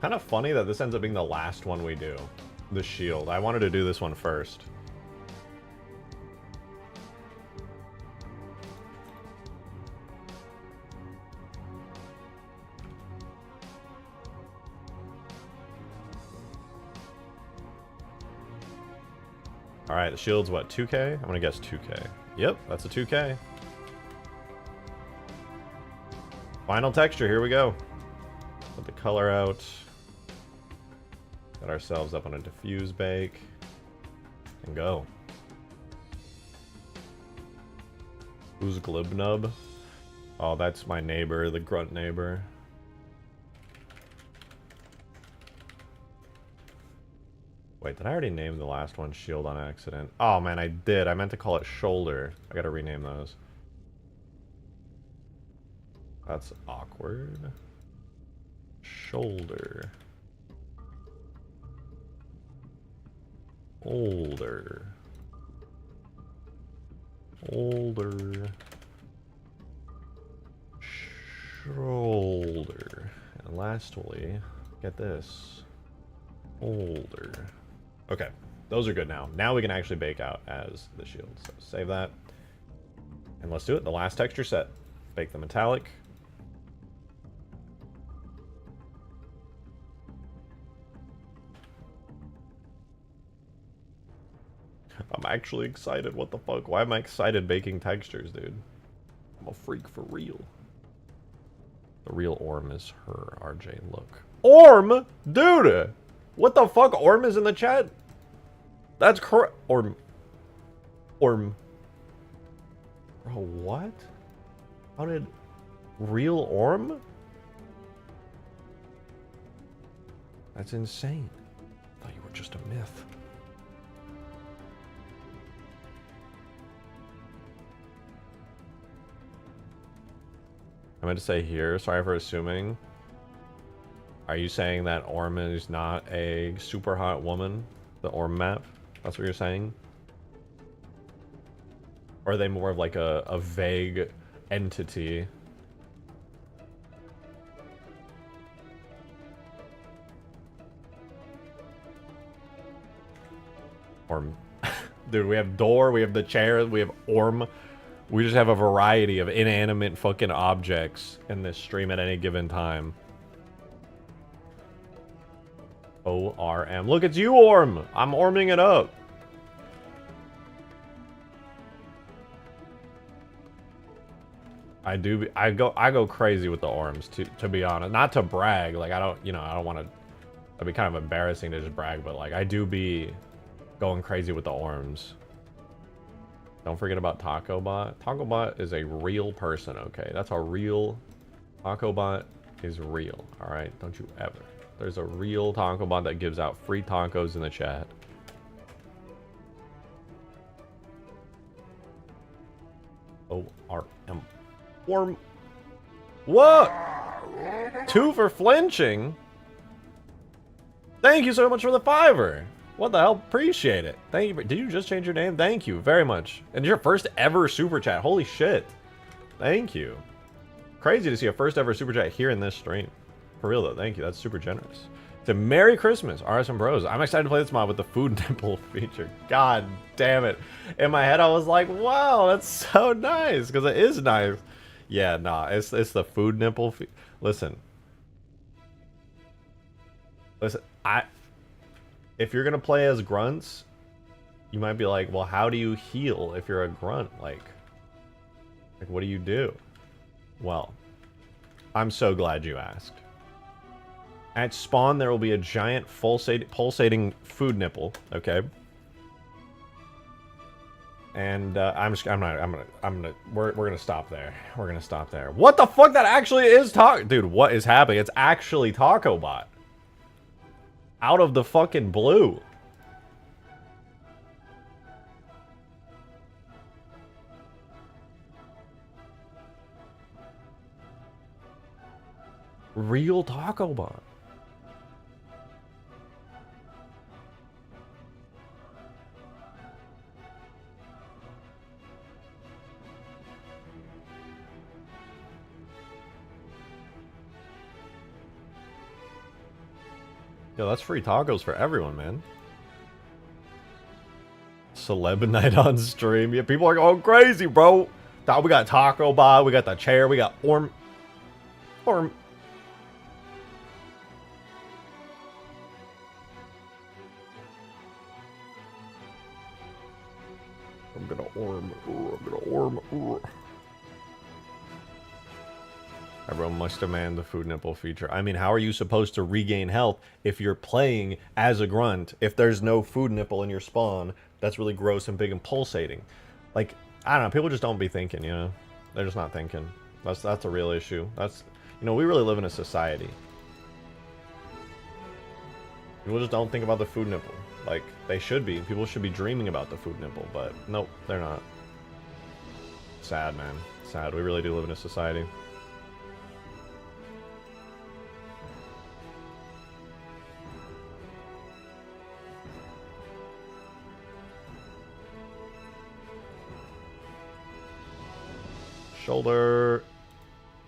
Kind of funny that this ends up being the last one we do. The shield. I wanted to do this one first. Alright, the shield's what, 2K? I'm gonna guess 2K. Yep, that's a 2K. Final texture, here we go. Put the color out. Got ourselves up on a diffuse bake. And go. Who's Glibnub? Oh, that's my neighbor, the grunt neighbor. Wait, did I already name the last one shield on accident? Oh man, I did. I meant to call it shoulder. I gotta rename those. That's awkward. Shoulder. Older. Older. Shoulder. And lastly, get this. Older. Okay, those are good now. Now we can actually bake out as the shield. So save that. And let's do it. The last texture set. Bake the metallic. I'm actually excited. What the fuck? Why am I excited baking textures, dude? I'm a freak for real. The real Orm is her, RJ. Look. Orm? Dude! What the fuck? Orm is in the chat? That's correct. Orm. Orm. Bro, what? How did... Real Orm? That's insane. I thought you were just a myth. I meant to say here, sorry for assuming. Are you saying that Orm is not a super hot woman? The Orm map? That's what you're saying? Or are they more of like a vague entity? Orm. Dude, we have door, we have the chair, we have Orm. We just have a variety of inanimate fucking objects in this stream at any given time. O-R-M. Look, it's you, Orm! I'm Orming it up. I go crazy with the Orms, to be honest. Not to brag, like, I don't want to... That'd be kind of embarrassing to just brag, but, like, I do be going crazy with the Orms. Don't forget about TacoBot. TacoBot is a real person, okay? That's a real... TacoBot is real, alright? Don't you ever. There's a real TacoBot that gives out free tacos in the chat. O-R-M. Orm. What? 2 for flinching? Thank you so much for the $5. What the hell? Appreciate it. Thank you. Did you just change your name? Thank you very much. And your first ever super chat. Holy shit. Thank you. Crazy to see a first ever super chat here in this stream. For real though. Thank you. That's super generous. It's a Merry Christmas, RSM Bros. I'm excited to play this mod with the food nipple feature. God damn it. In my head I was like, wow, that's so nice. Because it is nice. Yeah, nah. It's the food nipple. Listen. Listen. If you're gonna play as grunts, you might be like, well, how do you heal if you're a grunt? Like what do you do? Well, I'm so glad you asked. At spawn, there will be a giant pulsating food nipple, okay? And we're gonna stop there. We're gonna stop there. What the fuck? That actually is dude, what is happening? It's actually Taco Bot. Out of the fucking blue. Real Taco Bot. Yo, that's free tacos for everyone, man. Celeb night on stream. Yeah, people are going crazy, bro. We got Taco Bot, we got the chair, we got Orm. I'm gonna Orm. Ooh, I'm gonna Orm. Ooh. Everyone must demand the food nipple feature. I mean, how are you supposed to regain health if you're playing as a grunt, if there's no food nipple in your spawn that's really gross and big and pulsating? Like, I don't know, people just don't be thinking, you know? They're just not thinking. That's a real issue. That's, you know, we really live in a society. People just don't think about the food nipple. Like, they should be. People should be dreaming about the food nipple, but nope, they're not. Sad, man. Sad. We really do live in a society. Shoulder.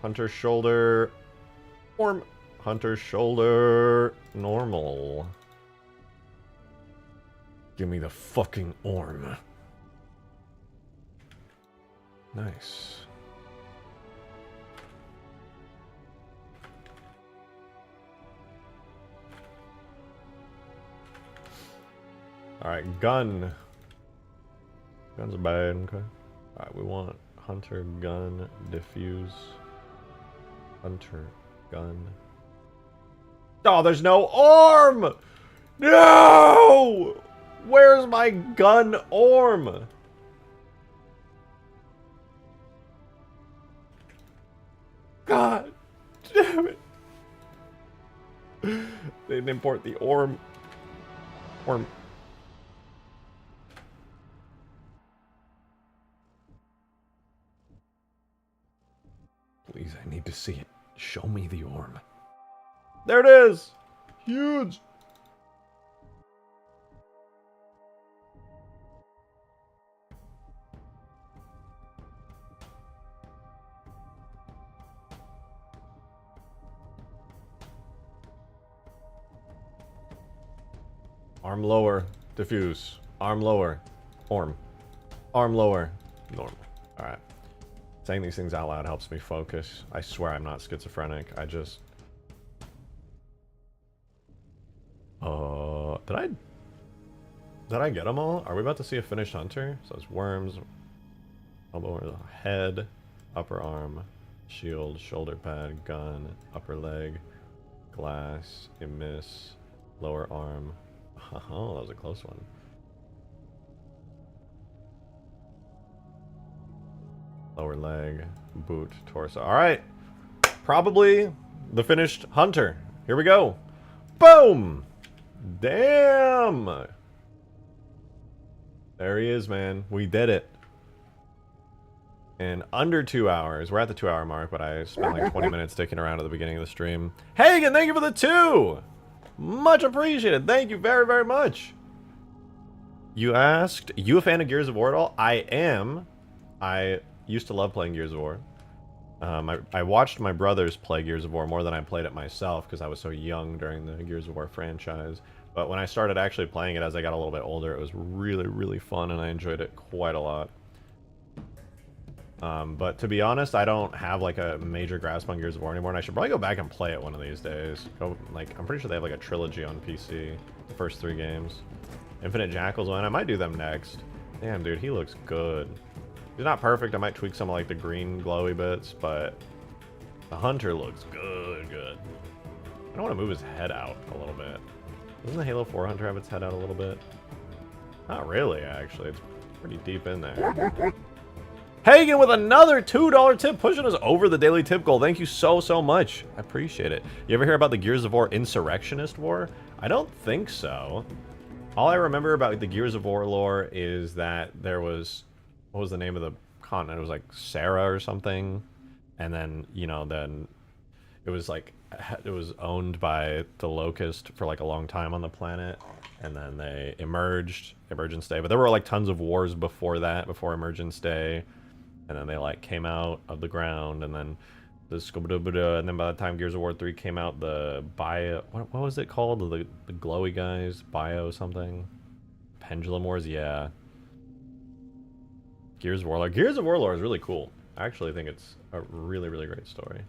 Hunter's shoulder. Orm. Hunter's shoulder. Normal. Give me the fucking Orm. Nice. Alright, gun. Gun's bad, okay. Alright, we want Hunter, gun, diffuse. Hunter, gun. Oh, there's no Orm! No! Where's my gun Orm? God damn it. They didn't import the Orm. Orm. Please, I need to see it. Show me the Orm. There it is! Huge! Arm lower. Diffuse. Arm lower. Orm. Arm lower. Normal. Alright. Saying these things out loud helps me focus. I swear I'm not schizophrenic. I just... Did I get them all? Are we about to see a finished hunter? So it's worms, elbow, head, upper arm, shield, shoulder pad, gun, upper leg, glass, you miss, lower arm. Oh, that was a close one. Lower leg, boot, torso. Alright. Probably the finished hunter. Here we go. Boom! Damn! There he is, man. We did it. In under 2 hours. We're at the 2 hour mark, but I spent like 20 minutes sticking around at the beginning of the stream. Hagen, thank you for the 2! Much appreciated. Thank you very, very much. You asked, you a fan of Gears of War at all? I am. I used to love playing Gears of War. I watched my brothers play Gears of War more than I played it myself because I was so young during the Gears of War franchise. But when I started actually playing it as I got a little bit older, it was really, really fun and I enjoyed it quite a lot. But to be honest, I don't have like a major grasp on Gears of War anymore, and I should probably go back and play it one of these days. I'm pretty sure they have like a trilogy on PC, the first 3 games. Infinite Jackal's one, I might do them next. Damn, dude, he looks good. He's not perfect, I might tweak some of like the green glowy bits, but the hunter looks good. I don't want to move his head out a little bit. Doesn't the Halo 4 hunter have its head out a little bit? Not really, actually. Pretty deep in there. Hagen with another $2 tip, pushing us over the daily tip goal. Thank you so, so much. I appreciate it. You ever hear about the Gears of War Insurrectionist War? I don't think so. All I remember about the Gears of War lore is that there was... What was the name of the continent? It was like Sarah or something. And then, you know, then it was like... It was owned by the Locust for like a long time on the planet. And then they emerged, Emergence Day. But there were like tons of wars before that, before Emergence Day. And then they like came out of the ground, and then the and then by the time Gears of War 3 came out, the bio, what was it called? The glowy guys, bio something, Pendulum Wars, yeah. Gears of War lore. Gears of War lore is really cool. I actually think it's a really, really great story.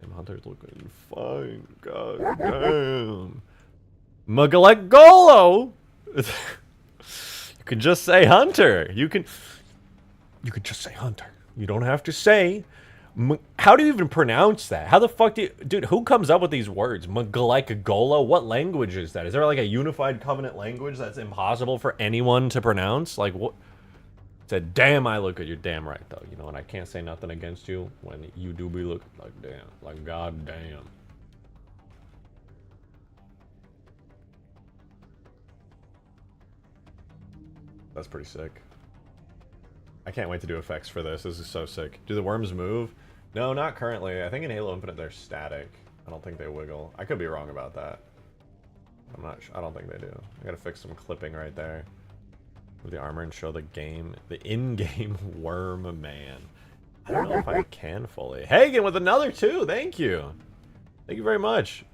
Them hunters looking fine. God damn. Magalegolo. You can just say hunter. You can just say hunter. You don't have to say. How do you even pronounce that? How the fuck do you... Dude, who comes up with these words? Magalegolo? What language is that? Is there like a unified covenant language that's impossible for anyone to pronounce? Like what? Said, damn, I look good. You're damn right though. You know what? I can't say nothing against you when you do be looking like damn. Like god damn. That's pretty sick. I can't wait to do effects for this. This is so sick. Do the worms move? No, not currently. I think in Halo Infinite they're static. I don't think they wiggle. I could be wrong about that. I'm not sure. I don't think they do. I gotta fix some clipping right there with the armor and show the game, the in-game worm man. I don't know if I can fully. Hagen with another 2. Thank you. Thank you very much.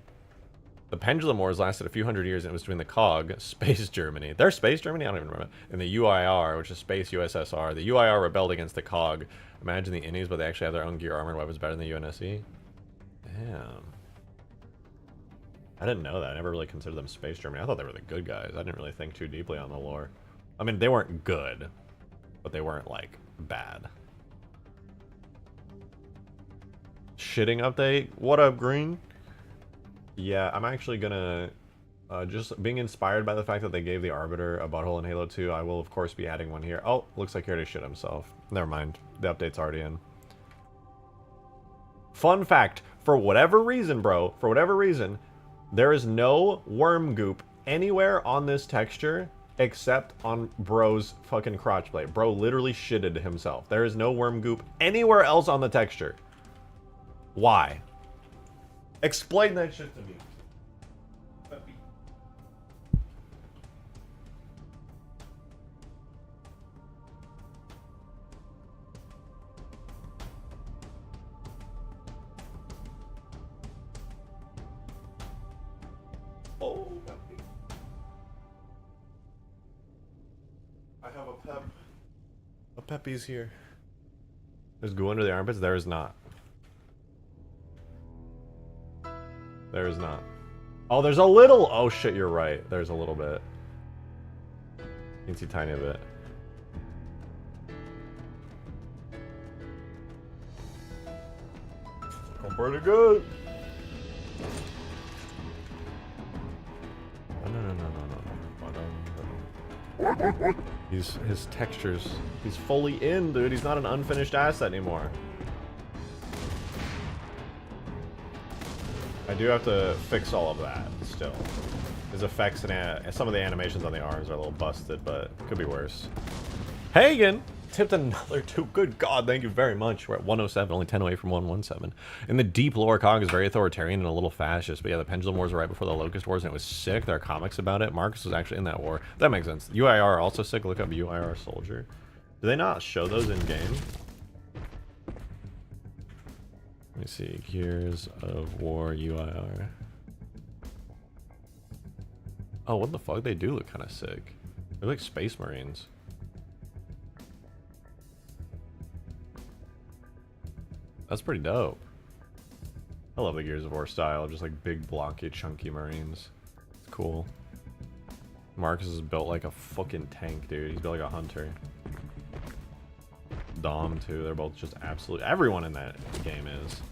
The Pendulum Wars lasted a few hundred years, and it was between the COG, Space Germany. They're Space Germany? I don't even remember. And the UIR, which is Space USSR. The UIR rebelled against the COG. Imagine the Innies, but they actually have their own gear, armor, and weapons better than the UNSC. Damn. I didn't know that. I never really considered them Space Germany. I thought they were the good guys. I didn't really think too deeply on the lore. I mean, they weren't good, but they weren't, like, bad. Shitting update? What up, Green? Yeah, I'm actually gonna, just being inspired by the fact that they gave the Arbiter a butthole in Halo 2, I will of course be adding one here. Oh, looks like he already shit himself. Never mind, the update's already in. Fun fact, for whatever reason, bro, for whatever reason, there is no worm goop anywhere on this texture except on bro's fucking crotch plate. Bro literally shitted himself. There is no worm goop anywhere else on the texture. Why? Explain that shit to me. Oh, I have a pep. A peppy's here. There's goo under the armpits? There is not. There is not. Oh, there's a little. Oh shit, you're right. There's a little bit. You can see tiny bit. Looking pretty good. No. His textures. He's fully in, dude. He's not an unfinished asset anymore. I do have to fix all of that still. His effects and some of the animations on the arms are a little busted, but it could be worse. Hagen tipped another 2. Good God, thank you very much. We're at 107, only 10 away from 117. And the deep lore COG is very authoritarian and a little fascist. But yeah, the Pendulum Wars were right before the Locust Wars, and it was sick. There are comics about it. Marcus was actually in that war. That makes sense. UIR also sick. Look up UIR Soldier. Do they not show those in game? Let me see, Gears of War UIR. Oh, what the fuck? They do look kind of sick. They're like Space Marines. That's pretty dope. I love the Gears of War style, just like big, blocky, chunky Marines. It's cool. Marcus is built like a fucking tank, dude. He's built like a hunter. Dom too. They're both just absolute. Everyone in that game is.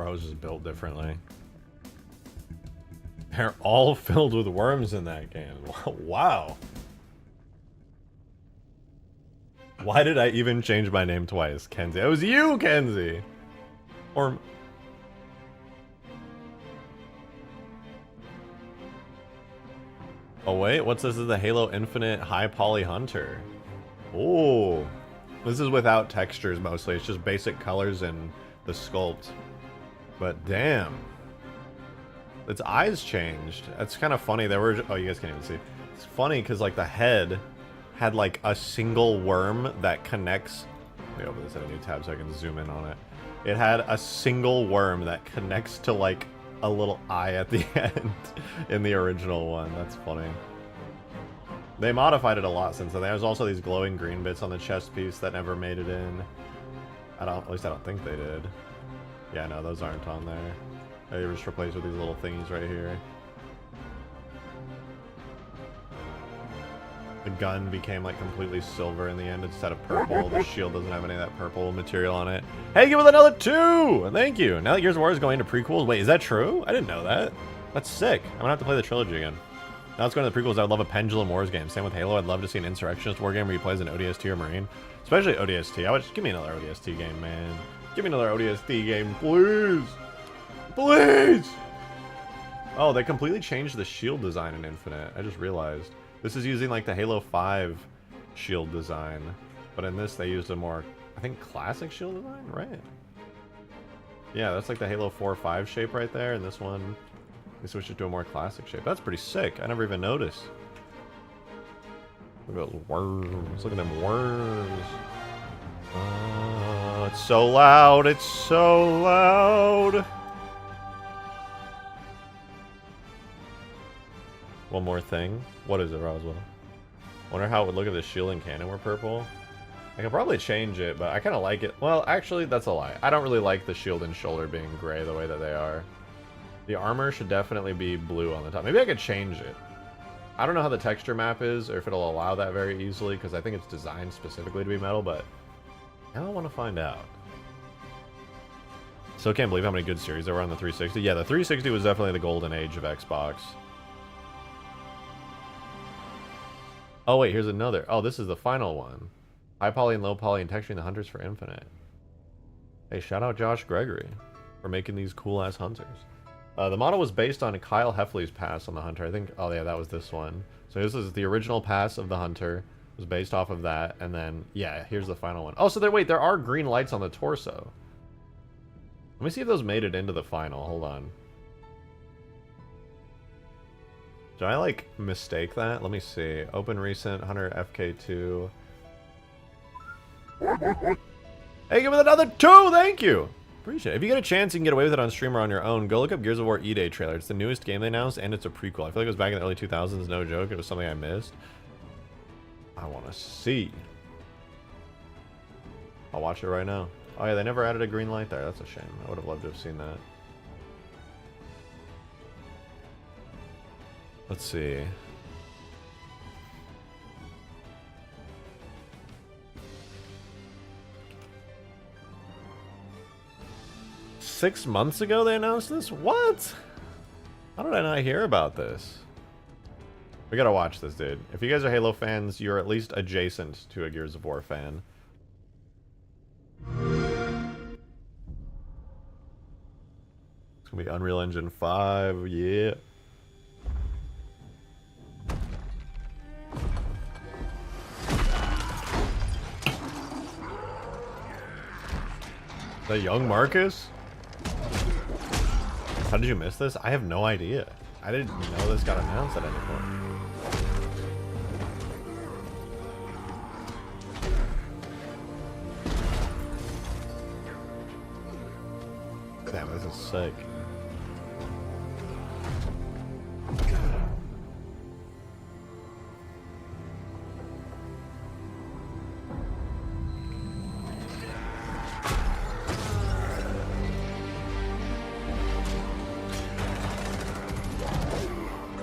Bro, it's just built differently. They're all filled with worms in that game. Wow. Why did I even change my name twice, Kenzie? It was you, Kenzie! Or... Oh wait, what's this? This is the Halo Infinite High Poly Hunter. Oh, this is without textures mostly. It's just basic colors and the sculpt. But damn. Its eyes changed. That's kind of funny. There were... Oh, you guys can't even see. It's funny because like the head had like a single worm that connects... Let me open this in a new tab so I can zoom in on it. It had a single worm that connects to like a little eye at the end in the original one. That's funny. They modified it a lot since then. There's also these glowing green bits on the chest piece that never made it in. At least I don't think they did. Yeah, no, those aren't on there. They were just replaced with these little thingies right here. The gun became like completely silver in the end instead of purple. The shield doesn't have any of that purple material on it. Hey, give it another 2! Thank you. Now that Gears of War is going to prequels. Wait, is that true? I didn't know that. That's sick. I'm gonna have to play the trilogy again. Now let's go to the prequels. I would love a Pendulum Wars game. Same with Halo. I'd love to see an Insurrectionist war game where you play as an ODST or Marine. Especially ODST. I would just give me another ODST game, man. Give me another ODST game, please. Please! Oh, they completely changed the shield design in Infinite. I just realized. This is using like the Halo 5 shield design. But in this they used a more, I think, classic shield design, right? Yeah, that's like the Halo 4-5 shape right there, and this one, they switched it to a more classic shape. That's pretty sick. I never even noticed. Look at those worms. Look at them worms. It's so loud. It's so loud. One more thing. What is it, Roswell? Wonder how it would look if the shield and cannon were purple. I could probably change it, but I kind of like it. Well, actually, that's a lie. I don't really like the shield and shoulder being gray the way that they are. The armor should definitely be blue on the top. Maybe I could change it. I don't know how the texture map is, or if it'll allow that very easily, because I think it's designed specifically to be metal, but now I want to find out. Still can't believe how many good series there were on the 360. Yeah, the 360 was definitely the golden age of Xbox. Oh wait, here's another. Oh, this is the final one. High poly and low poly and texturing the hunters for Infinite. Hey, shout out Josh Gregory for making these cool ass hunters. The model was based on Kyle Heffley's pass on the hunter. I think, oh yeah, that was this one. So this is the original pass of the hunter. It was based off of that, and then, yeah, here's the final one. Oh, so wait, there are green lights on the torso. Let me see if those made it into the final. Hold on. Did I, like, mistake that? Let me see. Open recent, Hunter FK2. Hey, give it another 2! Thank you! Appreciate it. If you get a chance, you can get away with it on stream or on your own. Go look up Gears of War E-Day trailer. It's the newest game they announced, and it's a prequel. I feel like it was back in the early 2000s, no joke. It was something I missed. I want to see. I'll watch it right now. Oh yeah, they never added a green light there. That's a shame. I would have loved to have seen that. Let's see. Six months ago they announced this? What? How did I not hear about this? We gotta watch this, dude. If you guys are Halo fans, you're at least adjacent to a Gears of War fan. It's gonna be Unreal Engine 5, yeah. Is that young Marcus? How did you miss this? I have no idea. I didn't know this got announced at any point. Damn, this is sick.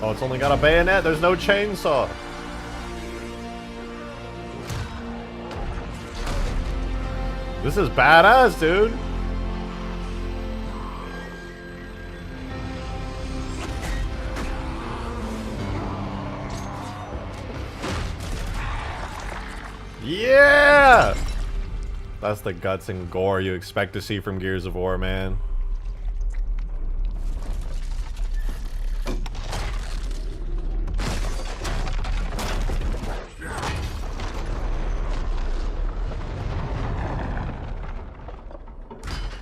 Oh, it's only got a bayonet. There's no chainsaw. This is badass, dude. Yeah! That's the guts and gore you expect to see from Gears of War, man.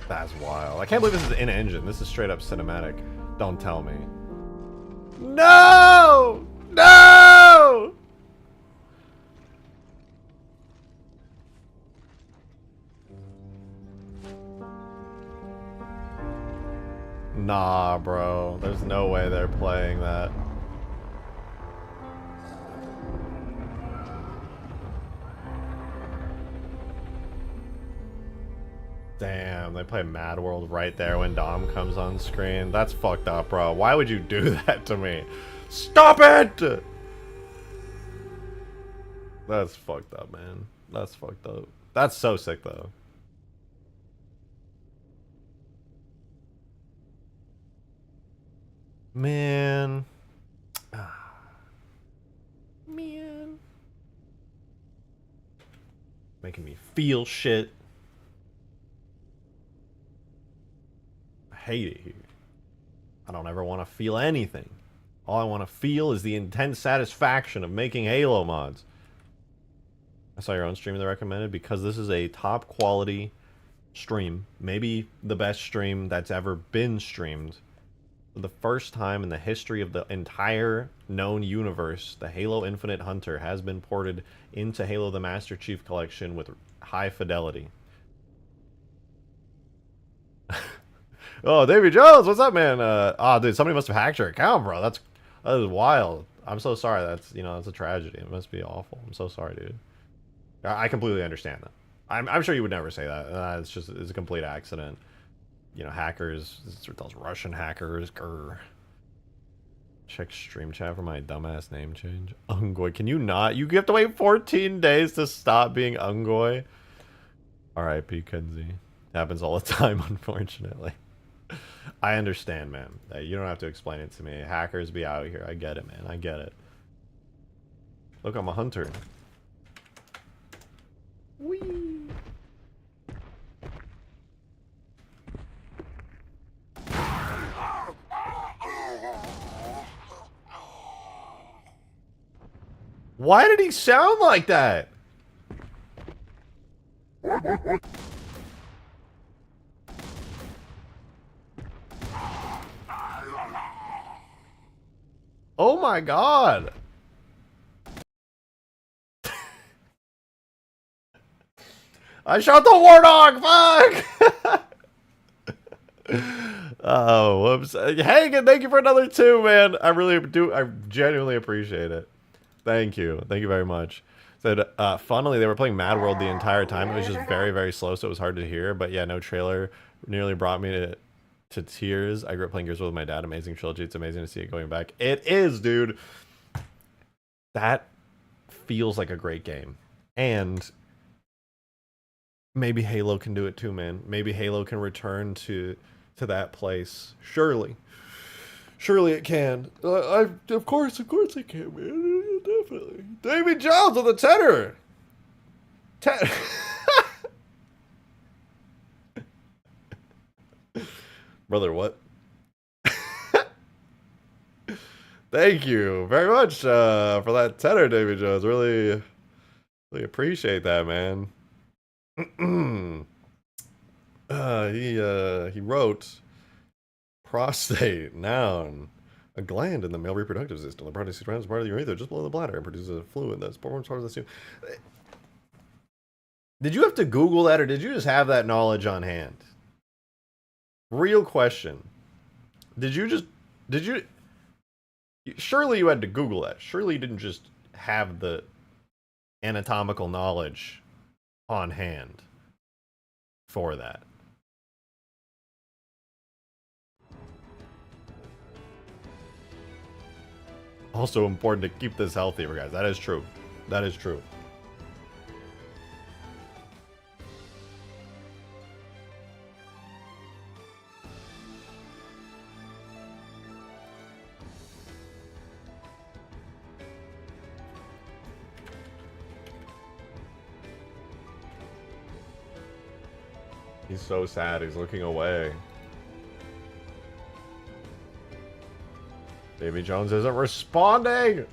That's wild. I can't believe this is in-engine. This is straight up cinematic. Don't tell me. No! No! Nah, bro. There's no way they're playing that. Damn, they play Mad World right there when Dom comes on screen. That's fucked up, bro. Why would you do that to me? Stop it! That's fucked up, man. That's fucked up. That's so sick, though. Man. Man. Making me feel shit. I hate it here. I don't ever want to feel anything. All I want to feel is the intense satisfaction of making Halo mods. I saw your own stream that recommended because this is a top quality stream. Maybe the best stream that's ever been streamed. For the first time in the history of the entire known universe, the Halo Infinite Hunter has been ported into Halo the Master Chief Collection with high fidelity. Oh, Davy Jones, what's up, man? Dude, somebody must have hacked your account, bro. That is wild. I'm so sorry. That's, you know, that's a tragedy. It must be awful. I'm so sorry, dude. I completely understand that. I'm sure you would never say that. It's a complete accident. You know, hackers, those Russian hackers. Grr. Check stream chat for my dumbass name change. Ungoy, can you not? You have to wait 14 days to stop being Ungoy. R.I.P. Kenzie. Happens all the time, unfortunately. I understand, man. You don't have to explain it to me. Hackers be out here. I get it, man. I get it. Look, I'm a hunter. Whee! Why did he sound like that? Oh my god. I shot the warthog. Fuck. Oh, whoops. Hey, thank you for another 2, man. I really do. I genuinely appreciate it. Thank you. Thank you very much. Said, funnily, they were playing Mad World the entire time. It was just very, very slow, so it was hard to hear. But yeah, no trailer nearly brought me to tears. I grew up playing Gears with my dad. Amazing trilogy. It's amazing to see it going back. It is, dude. That feels like a great game. And maybe Halo can do it too, man. Maybe Halo can return to that place. Surely. Surely it can. Of course it can, man. Definitely. Davy Jones on the tenor. Brother, what? Thank you very much for that tenor, Davy Jones. Really appreciate that, man. He wrote prostate, noun, a gland in the male reproductive system. The prostate surrounds part of the urethra just below the bladder and produces a fluid that's performs part of the same. Did you have to Google that, or did you just have that knowledge on hand? Real question. Surely you had to Google that. Surely you didn't just have the anatomical knowledge on hand for that. Also important to keep this healthy, guys. That is true. That is true. He's so sad. He's looking away. Davy Jones isn't responding.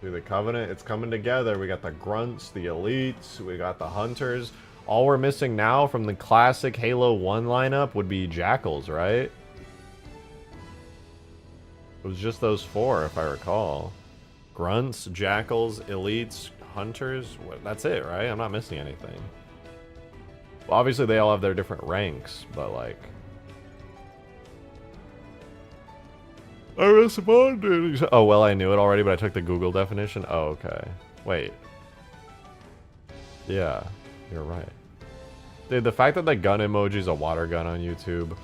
Dude, the Covenant, it's coming together. We got the Grunts, the Elites, we got the Hunters. All we're missing now from the classic Halo 1 lineup would be Jackals, right? It was just those four, if I recall. Grunts, Jackals, Elites, Hunters. That's it, right? I'm not missing anything. Well, obviously they all have their different ranks, but like... I responded. Oh, well, I knew it already, but I took the Google definition. Oh, okay. Wait. Yeah, you're right. Dude, the fact that the gun emoji is a water gun on YouTube.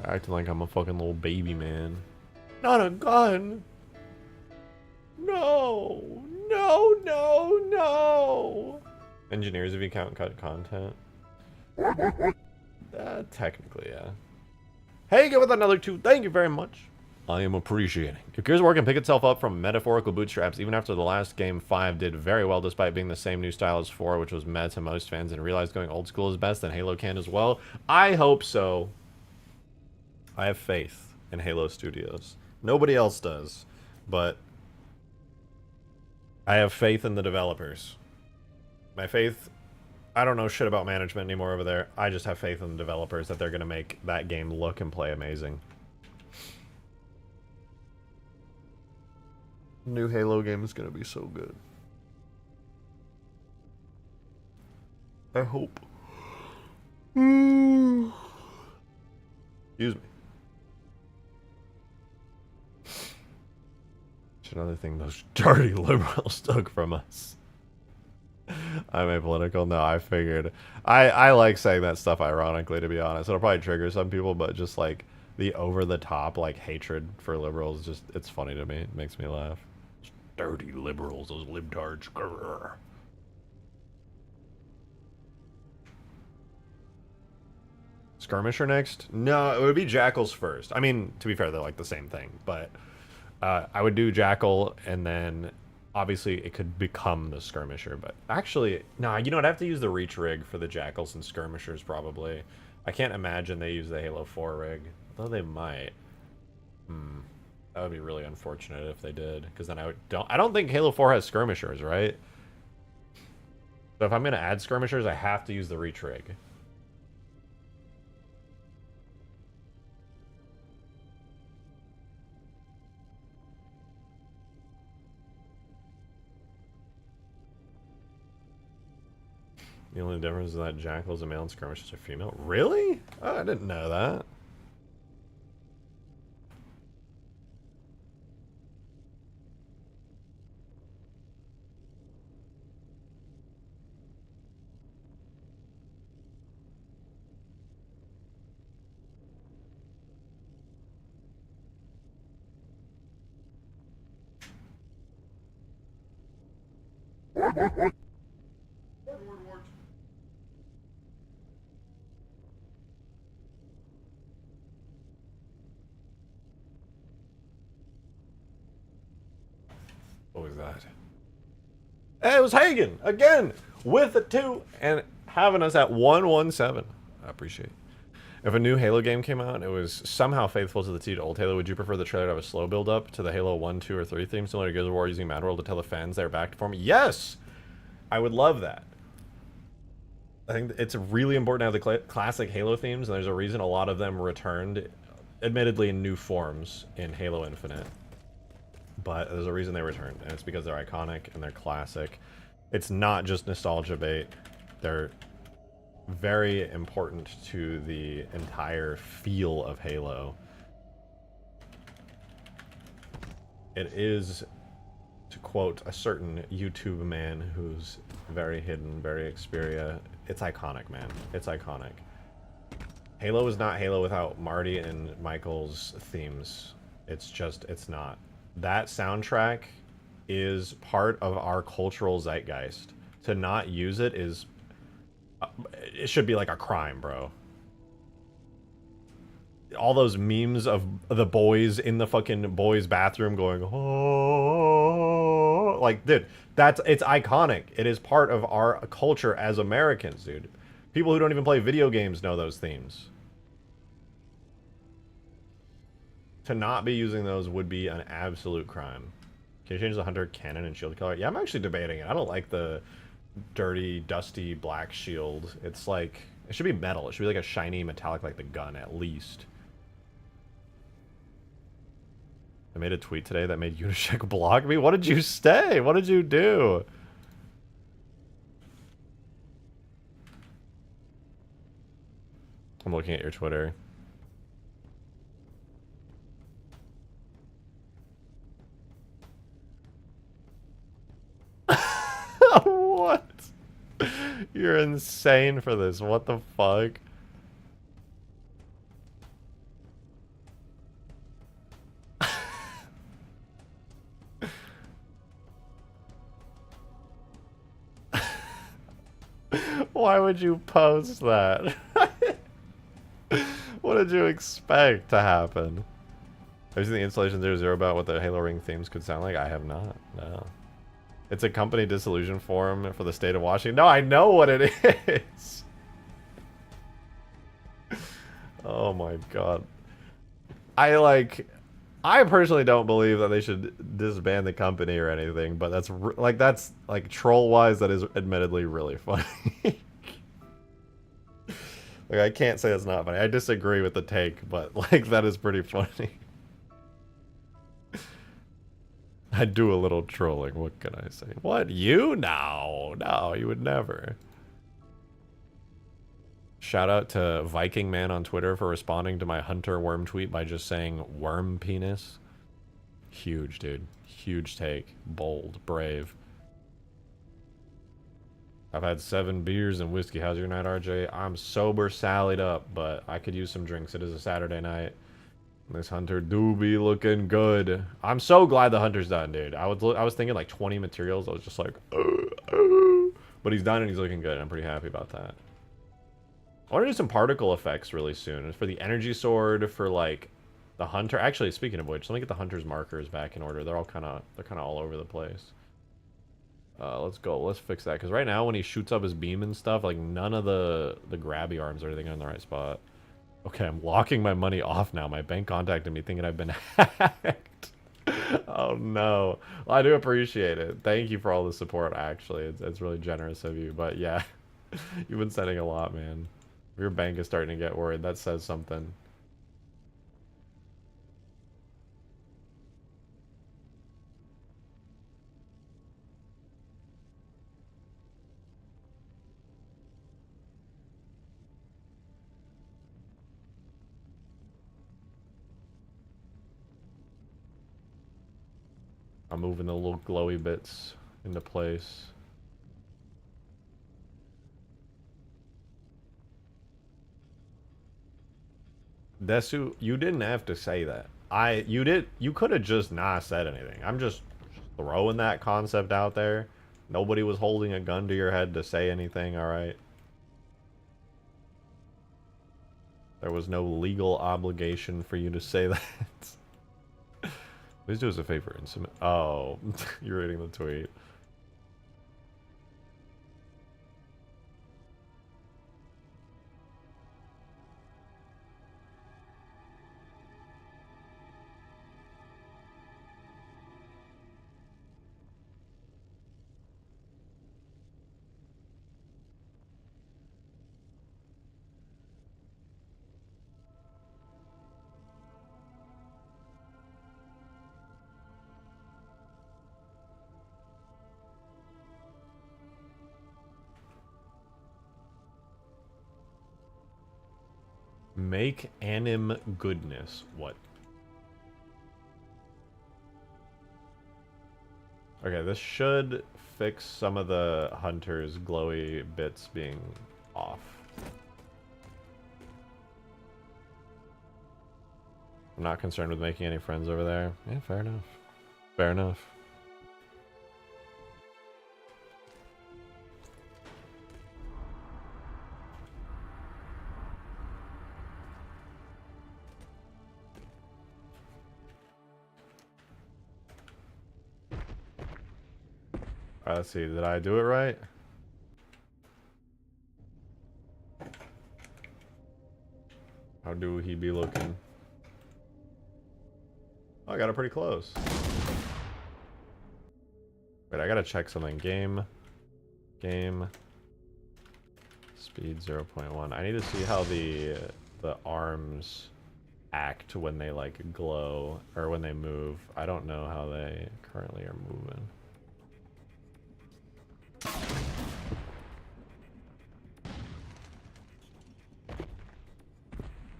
Acting like I'm a fucking little baby, man. Not a gun! No! No, no, no! Engineers, if you count cut content. Technically, yeah. Hey, get with another 2. Thank you very much. I am appreciating. If Gears of War can pick itself up from metaphorical bootstraps, even after the last game, 5 did very well despite being the same new style as 4, which was meta to most fans, and realized going old school is best, then Halo can as well. I hope so. I have faith in Halo Studios. Nobody else does, but I have faith in the developers. My faith... I don't know shit about management anymore over there. I just have faith in the developers that they're going to make that game look and play amazing. New Halo game is going to be so good. I hope. Excuse me. It's another thing those dirty liberals took from us. I'm apolitical. No, I figured. I like saying that stuff ironically, to be honest. It'll probably trigger some people, but just like the over-the-top like hatred for liberals, just it's funny to me. It makes me laugh. Dirty liberals, those libtards. Grrr. Skirmisher next? No, it would be Jackals first. I mean, to be fair, they're like the same thing, but I would do Jackal, and then obviously it could become the Skirmisher, but actually, no, you know what, I'd have to use the Reach rig for the Jackals and Skirmishers, probably. I can't imagine they use the Halo 4 rig, though they might. That would be really unfortunate if they did, because then I don't think Halo 4 has Skirmishers, right? So if I'm going to add Skirmishers, I have to use the Reach rig. The only difference is that Jackal's a male and Skirmishers are female. Really? Oh, I didn't know that. What was that? Hey, it was Hagen again with a 2 and having us at 117. I appreciate it. If a new Halo game came out and it was somehow faithful to the T to old Halo, would you prefer the trailer to have a slow build up to the Halo 1, 2, or 3 theme, similar to Gears of War using Mad World to tell the fans they're back to form? Yes! I would love that. I think it's really important to have the classic Halo themes, and there's a reason a lot of them returned, admittedly in new forms, in Halo Infinite. But there's a reason they returned, and it's because they're iconic and they're classic. It's not just nostalgia bait. They're very important to the entire feel of Halo. It is, to quote a certain YouTube man who's very hidden, very Xperia, it's iconic, man. It's iconic. Halo is not Halo without Marty and Michael's themes. It's just, it's not. That soundtrack is part of our cultural zeitgeist. To not use it is... it should be like a crime, bro. all those memes of the boys in the fucking boys' bathroom going, oh, like, dude, it's iconic. It is part of our culture as Americans, dude. People who don't even play video games know those themes. To not be using those would be an absolute crime. Can you change the hunter cannon and shield color? Yeah, I'm actually debating it. I don't like the dirty, dusty black shield. It's like, it should be metal. It should be like a shiny metallic like the gun, at least. I made a tweet today that made Unishek block me. What did you say? What did you do? I'm looking at your Twitter. What? You're insane for this. What the fuck? Why would you post that? What did you expect to happen? Have you seen the installation 00 about what the Halo Ring themes could sound like? I have not. No. It's a company dissolution forum for the state of Washington. No, I know what it is. Oh my god. I personally don't believe that they should disband the company or anything, but that's like troll-wise, that is admittedly really funny. Like, I can't say it's not funny. I disagree with the take, but like that is pretty funny. I do a little trolling. What can I say? What? You? No. No, you would never. Shout out to Viking Man on Twitter for responding to my Hunter Worm tweet by just saying worm penis. Huge, dude. Huge take. Bold. Brave. I've had 7 beers and whiskey. How's your night, RJ? I'm sober, sallied up, but I could use some drinks. It is a Saturday night. This hunter do be looking good. I'm so glad the hunter's done, dude. I was thinking like 20 materials. I was just like, but he's done and he's looking good. I'm pretty happy about that. I want to do some particle effects really soon. For the energy sword, for like the hunter. Actually, speaking of which, let me get the hunter's markers back in order. They're kind of all over the place. Let's go. Let's fix that, because right now when he shoots up his beam and stuff, like none of the grabby arms or anything are in the right spot. Okay, I'm locking my money off now. My bank contacted me thinking I've been hacked. Oh no. Well, I do appreciate it. Thank you for all the support, actually. It's really generous of you. But yeah, you've been sending a lot, man. If your bank is starting to get worried, that says something. I'm moving the little glowy bits into place. Desu, you didn't have to say that. You could have just not said anything. I'm just throwing that concept out there. Nobody was holding a gun to your head to say anything, alright? There was no legal obligation for you to say that. Please do us a favor and submit. Oh, you're reading the tweet. Make anim goodness. What? Okay, this should fix some of the hunter's glowy bits being off. I'm not concerned with making any friends over there. Yeah, fair enough. Fair enough. Let's see, did I do it right? How do he be looking? Oh, I got it pretty close. Wait, I gotta check something. Game. Speed 0.1. I need to see how the arms act when they like glow or when they move. I don't know how they currently are moving.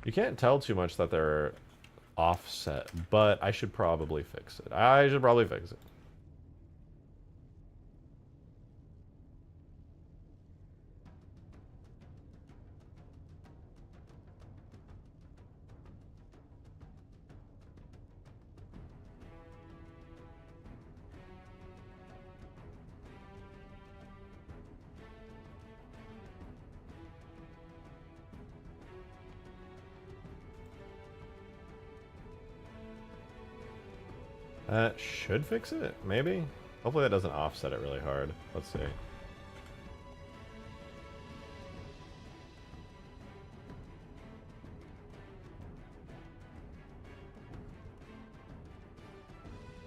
You can't tell too much that they're offset, but I should probably fix it. I should probably fix it. That should fix it, maybe? Hopefully that doesn't offset it really hard. Let's see.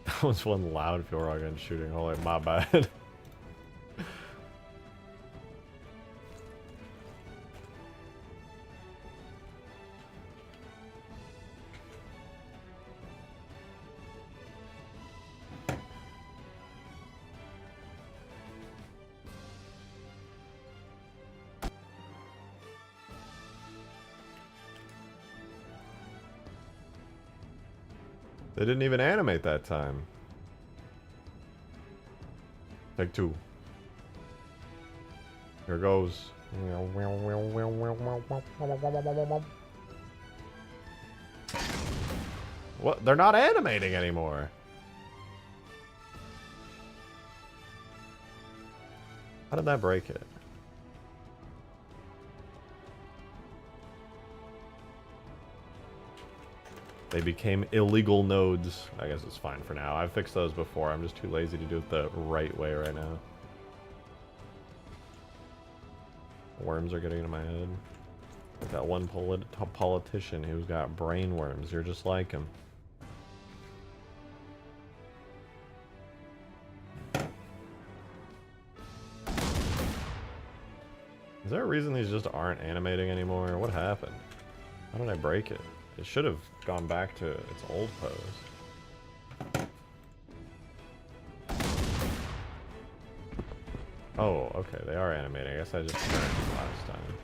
That was one loud Fjord gun shooting. Holy, my bad. They didn't even animate that time. Take two. Here goes. What? They're not animating anymore. How did that break it? They became illegal nodes. I guess it's fine for now. I've fixed those before. I'm just too lazy to do it the right way right now. Worms are getting into my head. Like that one politician who's got brain worms. You're just like him. Is there a reason these just aren't animating anymore? What happened? How did I break it? It should have gone back to its old pose. Oh, okay, they are animating. I guess I just turned it last time.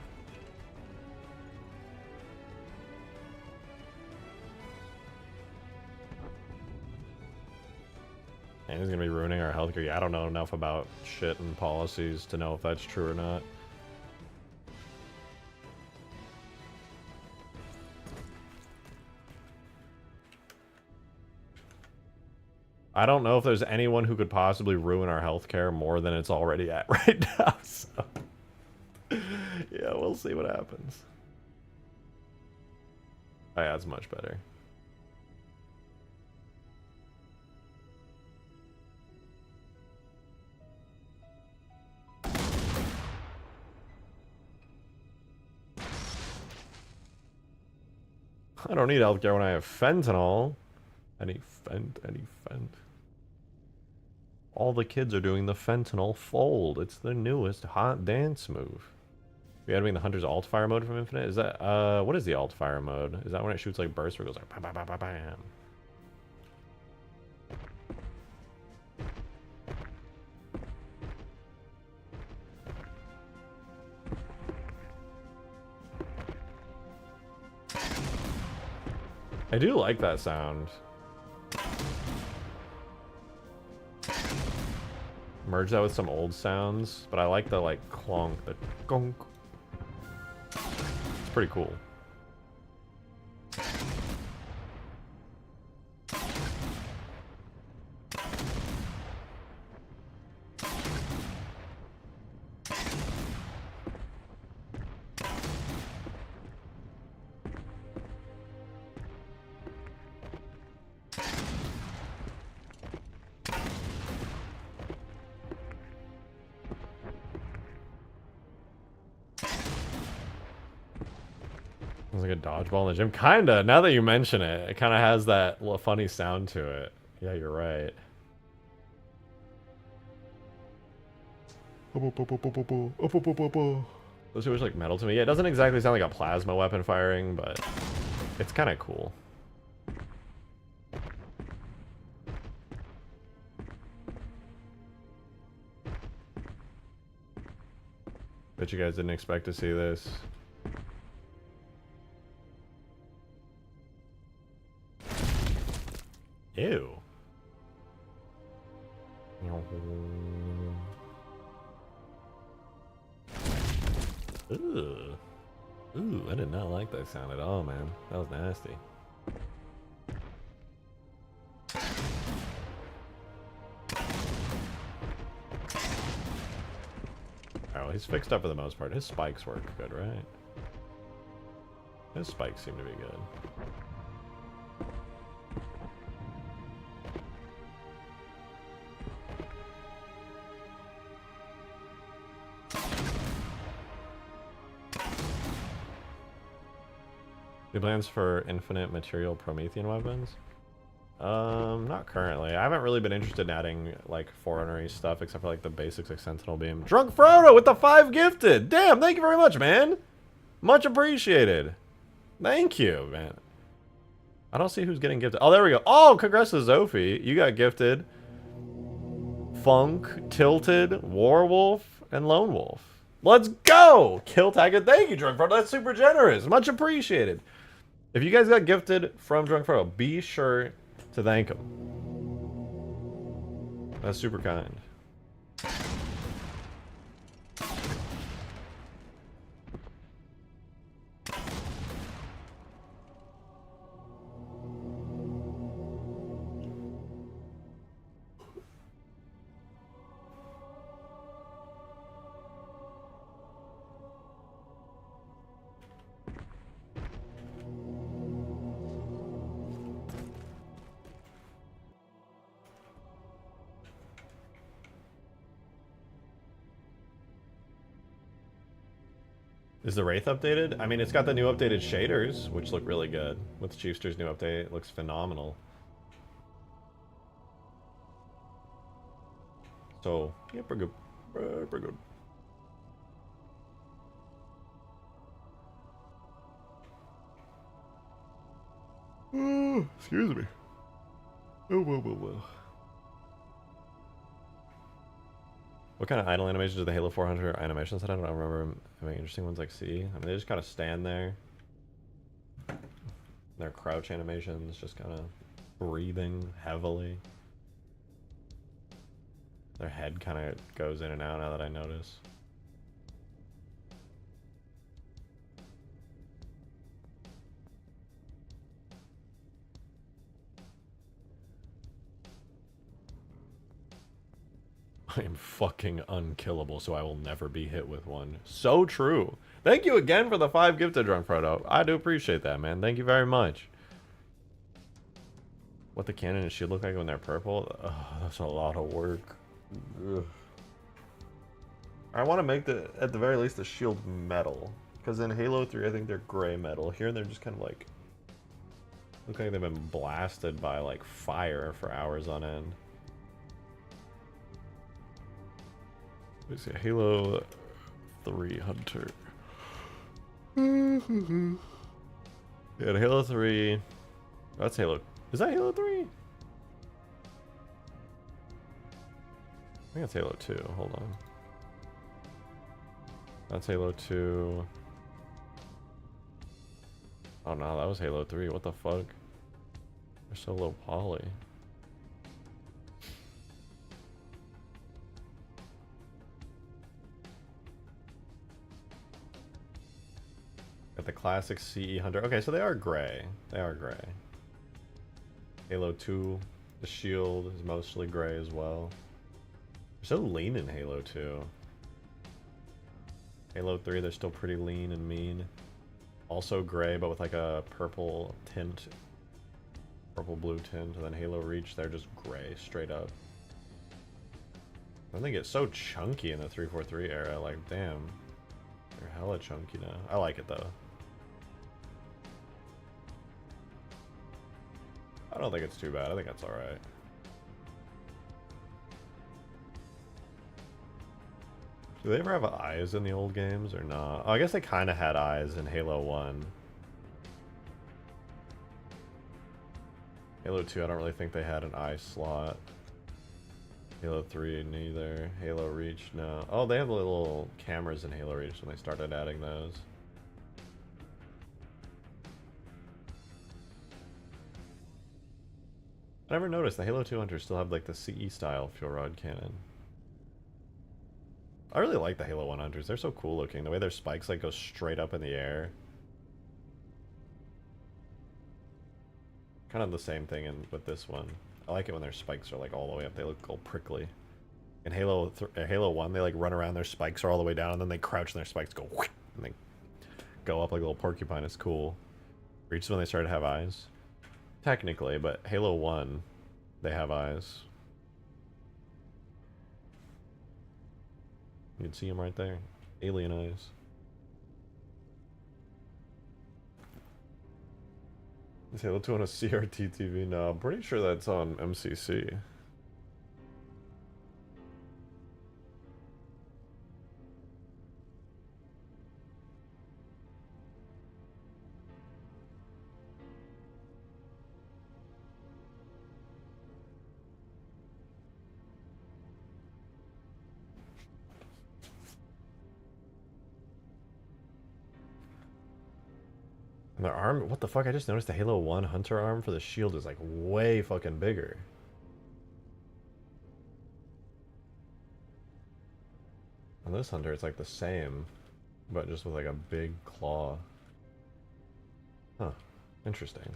And he's gonna be ruining our healthcare. Yeah, I don't know enough about shit and policies to know if that's true or not. I don't know if there's anyone who could possibly ruin our healthcare more than it's already at right now, so... yeah, we'll see what happens. Oh yeah, that's much better. I don't need healthcare when I have fentanyl. Any fent. All the kids are doing the fentanyl fold. It's the newest hot dance move. Are you having the Hunter's alt fire mode from Infinite? Is that, what is the alt fire mode? Is that when it shoots like bursts where it goes like bam, bam, bam, bam? I do like that sound. Merge that with some old sounds, but I like the like clonk, the gonk. It's pretty cool. It's like a dodgeball in the gym. Kinda, now that you mention it, it kind of has that little funny sound to it. Yeah, you're right. Those are like metal to me. Yeah, it doesn't exactly sound like a plasma weapon firing, but it's kind of cool. Bet you guys didn't expect to see this. Ew. Ooh. Ooh, I did not like that sound at all, man. That was nasty. Oh, he's fixed up for the most part. His spikes work good, right? His spikes seem to be good. Any plans for infinite material Promethean weapons? Not currently. I haven't really been interested in adding, like, Forerunner-y stuff, except for, like, the basics, like Sentinel Beam. Drunk Frodo with the 5 gifted! Damn, thank you very much, man! Much appreciated. Thank you, man. I don't see who's getting gifted. Oh, there we go. Oh, congrats to Zophie. You got gifted. Funk, Tilted, Warwolf, and Lone Wolf. Let's go! Kill Tag, thank you, Drunk Frodo. That's super generous. Much appreciated. If you guys got gifted from Drunk Frodo, be sure to thank him. That's super kind. Is the Wraith updated? I mean, it's got the new updated shaders, which look really good. With Chiefster's new update, it looks phenomenal. So, yeah, pretty good. Pretty good. Oh, excuse me. Oh, whoa, whoa, whoa. What kind of idle animations do the Halo 400 animations have? I don't remember having interesting ones like C. I mean, they just kind of stand there. Their crouch animations, just kind of breathing heavily. Their head kind of goes in and out now that I notice. I am fucking unkillable, so I will never be hit with one. So true. Thank you again for the 5 gifted, Drunk Frodo. I do appreciate that, man. Thank you very much. What the cannon and shield look like when they're purple? Oh, that's a lot of work. Ugh. I want to make at the very least, the shield metal. Because in Halo 3, I think they're gray metal. Here, they're just kind of like... look like they've been blasted by, like, fire for hours on end. Let's see, Halo 3 Hunter. Yeah, Halo 3. That's Halo. Is that Halo 3? I think that's Halo 2. Hold on. That's Halo 2. Oh no, that was Halo 3. What the fuck? They're so low poly. Got the classic CE Hunter. Okay, so they are gray. They are gray. Halo 2, the shield is mostly gray as well. They're so lean in Halo 2. Halo 3, they're still pretty lean and mean. Also gray, but with like a purple tint. Purple-blue tint. And then Halo Reach, they're just gray, straight up. I think it's so chunky in the 343 era. Like, damn. They're hella chunky now. I like it, though. I don't think it's too bad. I think that's alright. Do they ever have eyes in the old games or not? Oh, I guess they kind of had eyes in Halo 1. Halo 2, I don't really think they had an eye slot. Halo 3, neither. Halo Reach, no. Oh, they have the little cameras in Halo Reach when they started adding those. I never noticed the Halo 2 Hunters still have like the CE style fuel rod cannon. I really like the Halo 1 Hunters. They're so cool looking. The way their spikes like go straight up in the air. Kind of the same thing with this one. I like it when their spikes are like all the way up. They look all prickly. In Halo 1, they like run around, their spikes are all the way down, and then they crouch and their spikes go whoosh, and they go up like a little porcupine. It's cool. Reach is when they started to have eyes. Technically, but Halo 1, they have eyes. You can see them right there. Alien eyes. Is Halo 2 on a CRT TV? No, I'm pretty sure that's on MCC. And their arm, what the fuck? I just noticed the Halo 1 Hunter arm for the shield is like way fucking bigger. On this Hunter, it's like the same, but just with like a big claw. Huh. Interesting.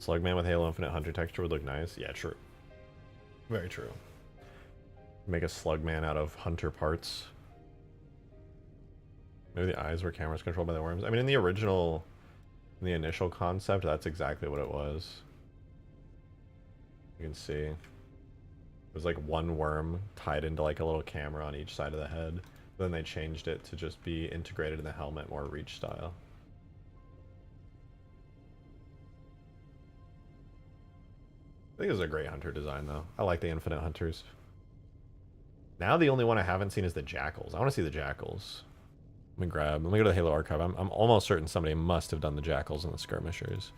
Slugman with Halo Infinite Hunter texture would look nice. Yeah, true. Very true. Make a Slugman out of Hunter parts. Maybe the eyes were cameras controlled by the worms. I mean, in the original, in the initial concept, that's exactly what it was. You can see. It was like one worm tied into like a little camera on each side of the head. Then they changed it to just be integrated in the helmet, more Reach style. I think it was a great Hunter design, though. I like the Infinite Hunters. Now the only one I haven't seen is the Jackals. I want to see the Jackals. Let me go to the Halo Archive. I'm almost certain somebody must have done the Jackals and the Skirmishers.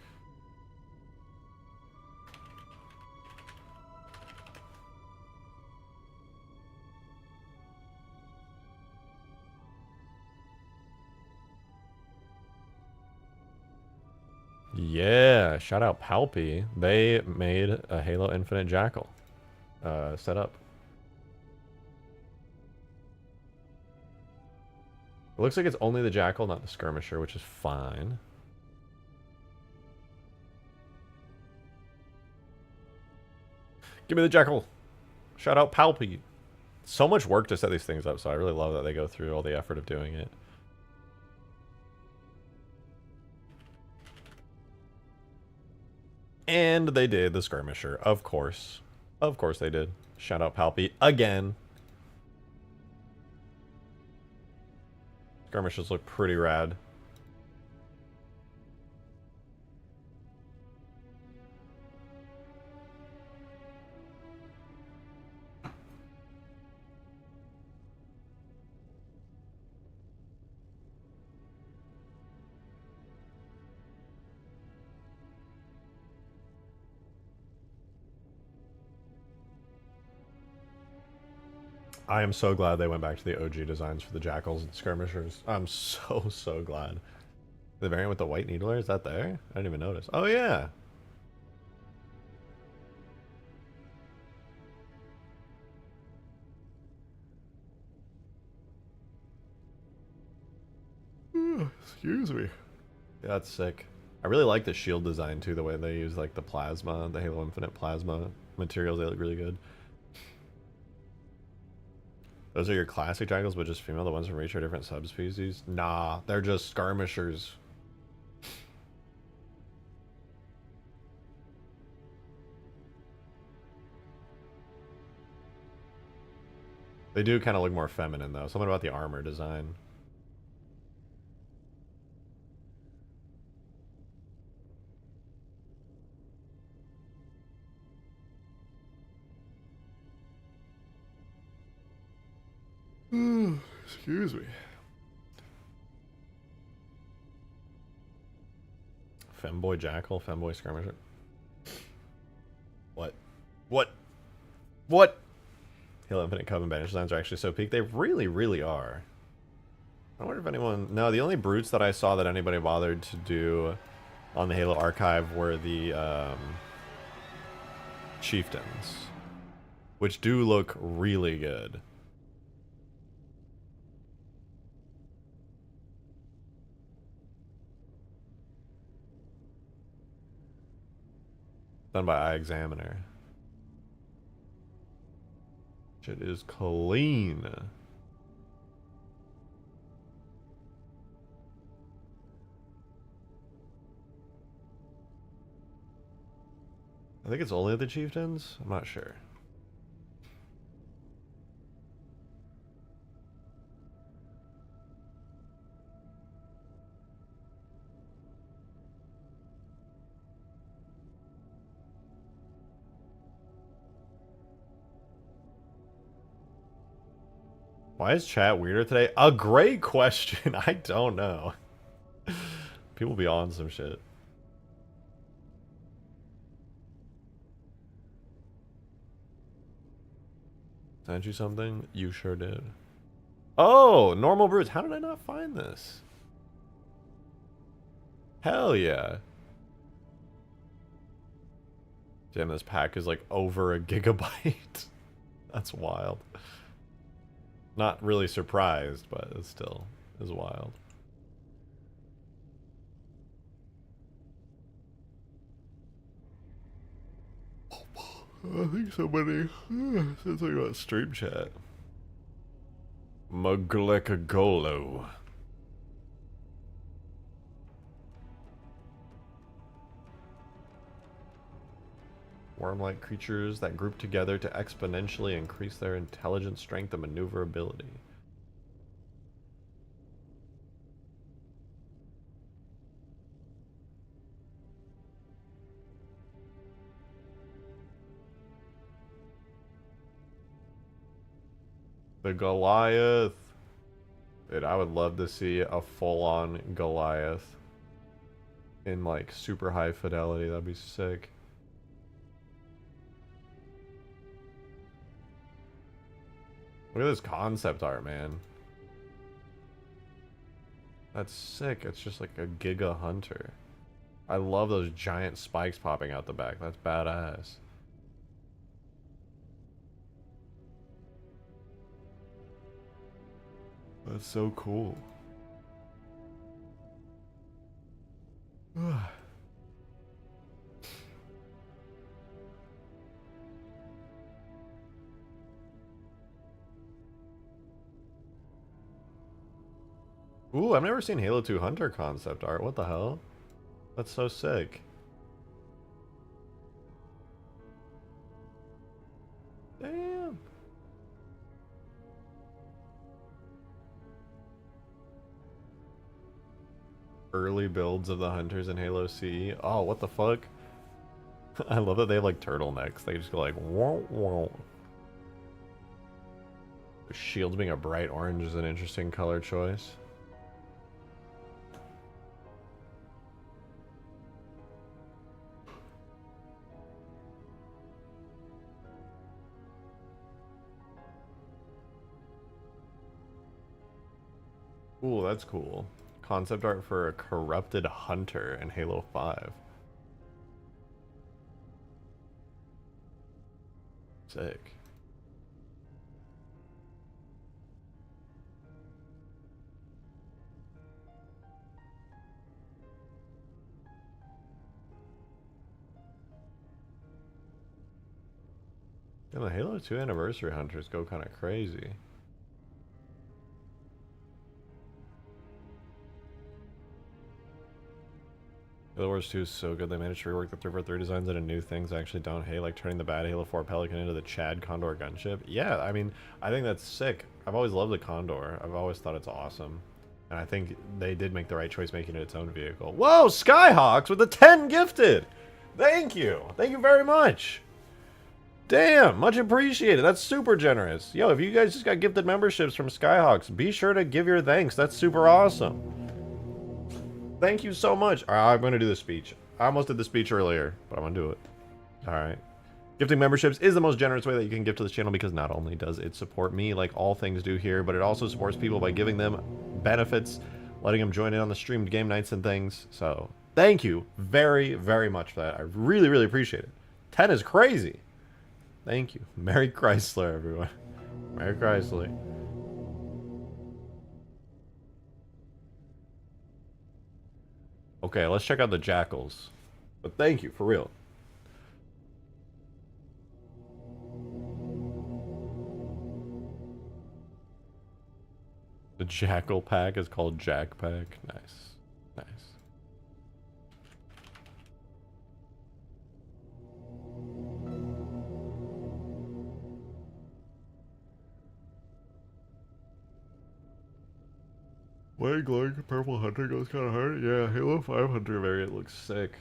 Yeah, shout out Palpy. They made a Halo Infinite Jackal set up. It looks like it's only the Jackal, not the Skirmisher, which is fine. Give me the Jackal. Shout out Palpy. So much work to set these things up, so I really love that they go through all the effort of doing it. And they did the Skirmisher, of course. Of course they did. Shout out Palpy again. Skirmishers look pretty rad. I am so glad they went back to the OG designs for the Jackals and Skirmishers. I'm so glad. The variant with the white needler, is that there? I didn't even notice. Oh, yeah. Excuse me. Yeah, that's sick. I really like the shield design, too, the way they use, like, the plasma, the Halo Infinite plasma materials. They look really good. Those are your classic Jackals, but just female. The ones from Reach are different subspecies. Nah, they're just Skirmishers. They do kind of look more feminine, though. Something about the armor design. Excuse me. Femboy Jackal, Femboy Skirmisher. What? What? What? Halo Infinite Coven banish designs are actually so peak. They really, really are. I wonder if anyone... No, the only brutes that I saw that anybody bothered to do on the Halo archive were the chieftains, which do look really good. Done by Eye Examiner. Shit is clean. I think it's only the chieftains? I'm not sure. Why is chat weirder today? A great question. I don't know. People be on some shit. Sent you something? You sure did. Oh, normal brutes. How did I not find this? Hell yeah. Damn, this pack is like over a gigabyte. That's wild. Not really surprised, but it still is wild. I think somebody said something about stream chat. Muglekagolo. Worm-like creatures that group together to exponentially increase their intelligence, strength, and maneuverability. The Goliath. Dude, I would love to see a full-on Goliath in like super high fidelity. That'd be sick. Look at this concept art, man. That's sick. It's just like a Giga Hunter. I love those giant spikes popping out the back. That's badass. That's so cool. Ooh, I've never seen Halo 2 Hunter concept art. What the hell? That's so sick. Damn. Early builds of the Hunters in Halo CE. Oh, what the fuck? I love that they have like turtlenecks. They just go like, whoa, whoa. Shields being a bright orange is an interesting color choice. Ooh, that's cool. Concept art for a corrupted hunter in Halo 5. Sick. And the Halo 2 anniversary hunters go kind of crazy. Halo Wars 2 is so good. They managed to rework the 343 designs into new things I actually don't hate, like turning the bad Halo 4 Pelican into the Chad Condor gunship. Yeah, I mean, I think that's sick. I've always loved the Condor. I've always thought it's awesome. And I think they did make the right choice making it its own vehicle. Whoa, Skyhawks with the 10 gifted! Thank you! Thank you very much! Damn, much appreciated. That's super generous. Yo, if you guys just got gifted memberships from Skyhawks, be sure to give your thanks. That's super awesome. Thank you so much. All right, I'm going to do the speech. I almost did the speech earlier, but I'm going to do it. All right. Gifting memberships is the most generous way that you can give to this channel because not only does it support me like all things do here, but it also supports people by giving them benefits, letting them join in on the streamed game nights and things. So thank you very, very much for that. I really, really appreciate it. 10 is crazy. Thank you. Merry Chrysler, everyone. Merry Chrysler. Okay, let's check out the jackals. But thank you, for real. The jackal pack is called Jack Pack. Nice. Nice. White glowing purple hunter goes kind of hard. Yeah, Halo 5 hunter variant looks sick.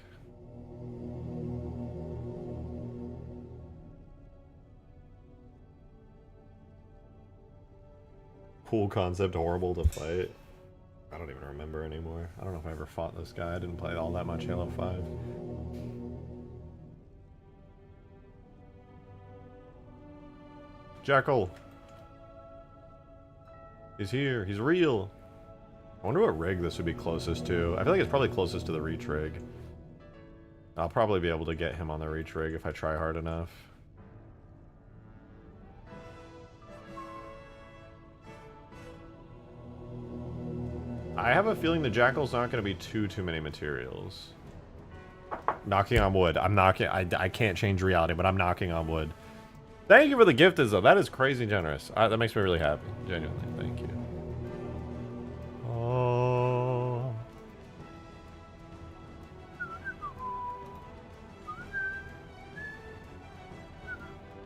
Cool concept, horrible to fight. I don't even remember anymore. I don't know if I ever fought this guy. I didn't play all that much Halo 5. Jackal. He's here. He's real. I wonder what rig this would be closest to. I feel like it's probably closest to the reach rig. I'll probably be able to get him on the reach rig if I try hard enough. I have a feeling the Jackal's not going to be too many materials. Knocking on wood. I'm knocking. I can't change reality, but I'm knocking on wood. Thank you for the gift, Izzo. That is crazy generous. That makes me really happy. Genuinely. Thank you. Oh.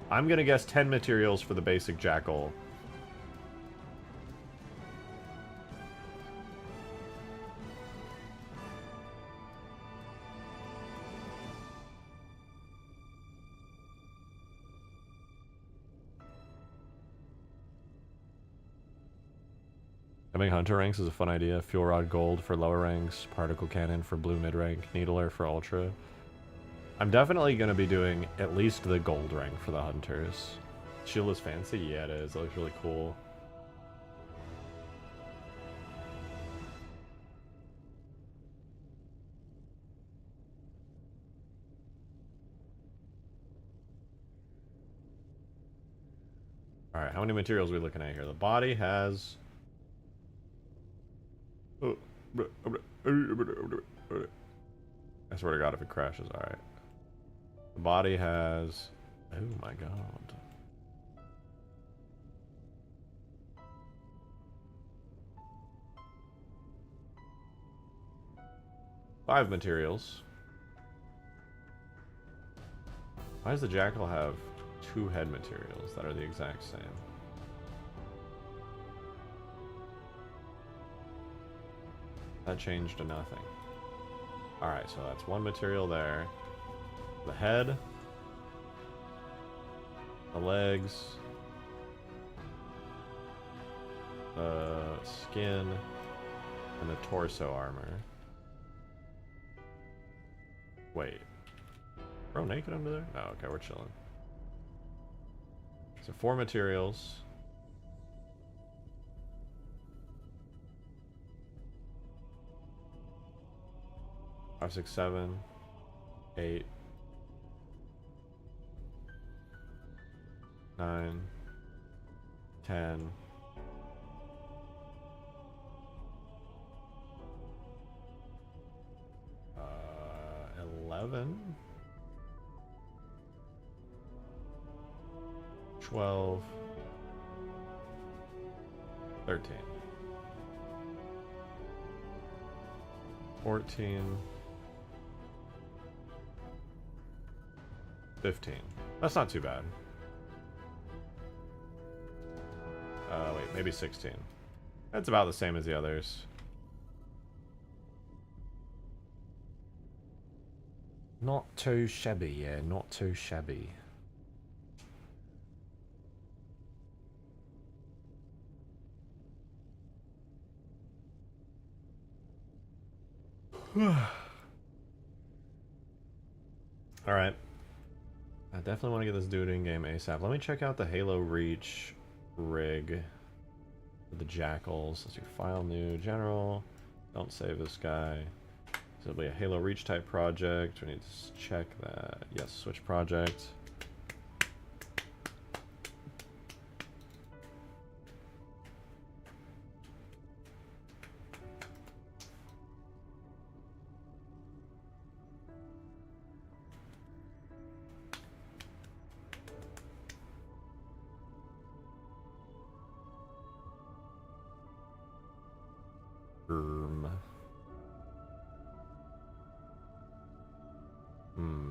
I'm going to guess 10 materials for the basic Jackal. Having hunter ranks is a fun idea. Fuel rod gold for lower ranks, particle cannon for blue mid rank, needler for ultra. I'm definitely going to be doing at least the gold rank for the hunters. Shield is fancy? Yeah, it is. It looks really cool. Alright, how many materials are we looking at here? The body has... I swear to God if it crashes, alright. The body has... Oh my god. Five materials. Why does the Jackal have 2 head materials that are the exact same? That changed to nothing. Alright, so that's 1 material there. The head. The legs. The skin. And the torso armor. Wait. Bro, naked under there? Oh, okay, we're chilling. So 4 materials. 5, 6, 7, 8, 9, 10. 11, 12, 13, 14, 15. That's not too bad. Wait, maybe 16. That's about the same as the others. Not too shabby, yeah, not too shabby. Alright. I definitely want to get this dude in game ASAP. Let me check out the Halo Reach rig. The Jackals. Let's do file new general. Don't save this guy. So it'll be a Halo Reach type project. We need to check that. Yes, switch project.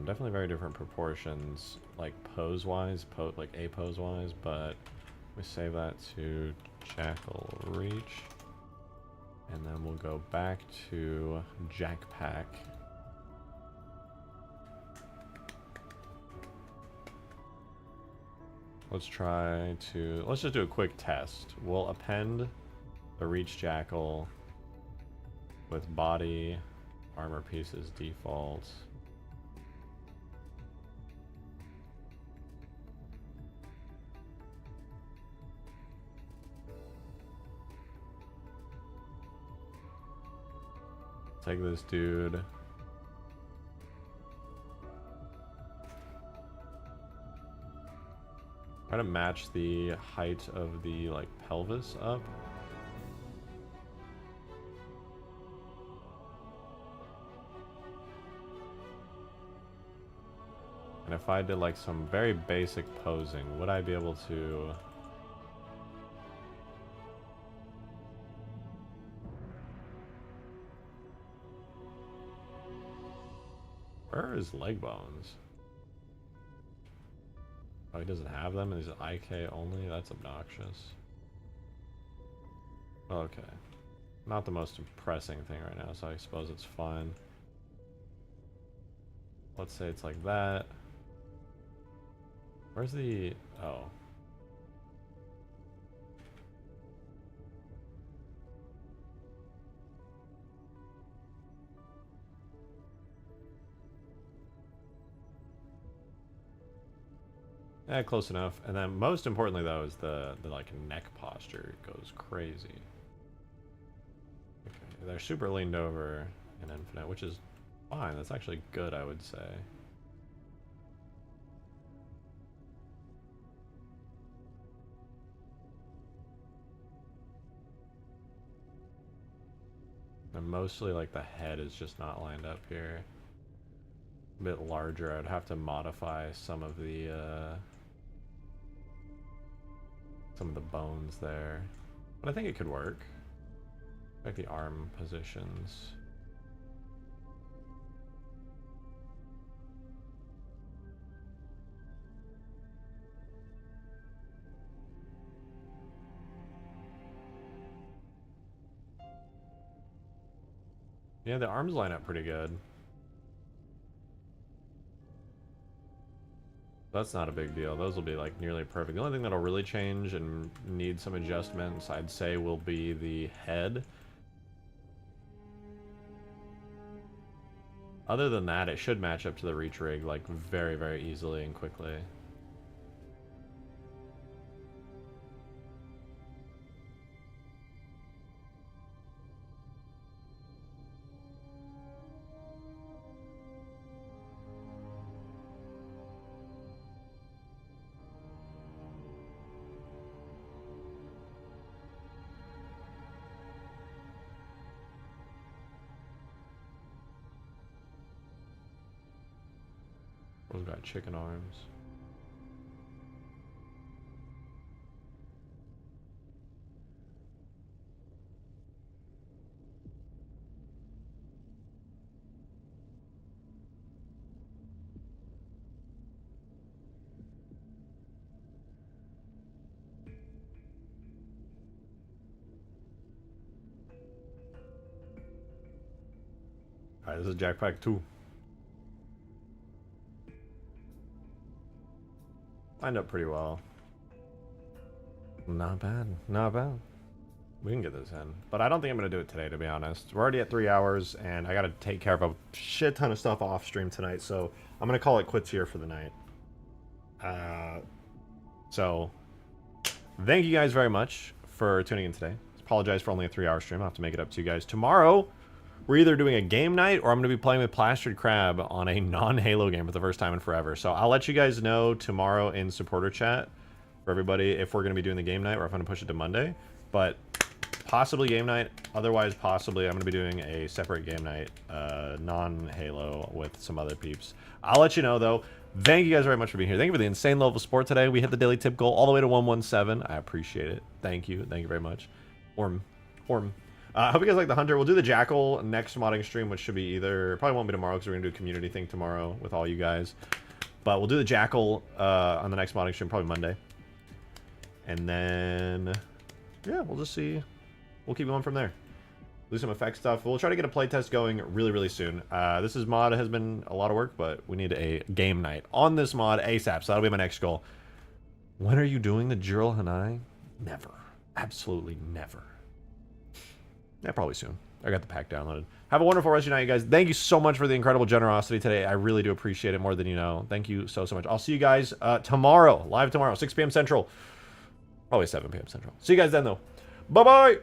Definitely very different proportions, like pose-wise, like A pose-wise, but we save that to Jackal Reach, and then we'll go back to Jackpack. Let's just do a quick test. We'll append the Reach Jackal with body, armor pieces default. Take this dude. Try to match the height of the like pelvis up. And if I did like some very basic posing, would I be able to... Where are his leg bones? Oh, he doesn't have them and he's IK only? That's obnoxious. Okay. Not the most impressing thing right now, so I suppose it's fine. Let's say it's like that. Where's the... Oh. Yeah, close enough. And then most importantly though is the like neck posture goes crazy. Okay, they're super leaned over in Infinite, which is fine. That's actually good, I would say. And mostly like the head is just not lined up here. A bit larger. I'd have to modify some of the bones there, but I think it could work. Like the arm positions. Yeah, the arms line up pretty good. That's not a big deal. Those will be like nearly perfect. The only thing that'll really change and need some adjustments, I'd say, will be the head. Other than that, it should match up to the Reach rig like very, very easily and quickly. We've got chicken arms. Alright, this is Jackpack 2. Lined up pretty well. Not bad. Not bad. We can get this in. But I don't think I'm going to do it today, to be honest. We're already at 3 hours, and I got to take care of a shit ton of stuff off stream tonight, so I'm going to call it quits here for the night. So, thank you guys very much for tuning in today. Apologize for only a 3-hour stream. I'll have to make it up to you guys. Tomorrow, we're either doing a game night or I'm going to be playing with Plastered Crab on a non-Halo game for the first time in forever. So I'll let you guys know tomorrow in supporter chat for everybody if we're going to be doing the game night or if I'm going to push it to Monday. But possibly game night. Otherwise, possibly I'm going to be doing a separate game night, non-Halo with some other peeps. I'll let you know, though. Thank you guys very much for being here. Thank you for the insane level of support today. We hit the daily tip goal all the way to 117. I appreciate it. Thank you. Thank you very much. Orm. I hope you guys like the Hunter. We'll do the Jackal next modding stream, which should be either... Probably won't be tomorrow because we're going to do a community thing tomorrow with all you guys. But we'll do the Jackal on the next modding stream, probably Monday. And then... Yeah, we'll just see. We'll keep going from there. Do some effect stuff. We'll try to get a playtest going really, really soon. This mod has been a lot of work, but we need a game night on this mod ASAP. So that'll be my next goal. When are you doing the Juril Hanai? Never. Absolutely never. Yeah, probably soon. I got the pack downloaded. Have a wonderful rest of your night, you guys. Thank you so much for the incredible generosity today. I really do appreciate it more than you know. Thank you so, so much. I'll see you guys tomorrow. Live tomorrow, 6 p.m. Central. Probably 7 p.m. Central. See you guys then, though. Bye-bye!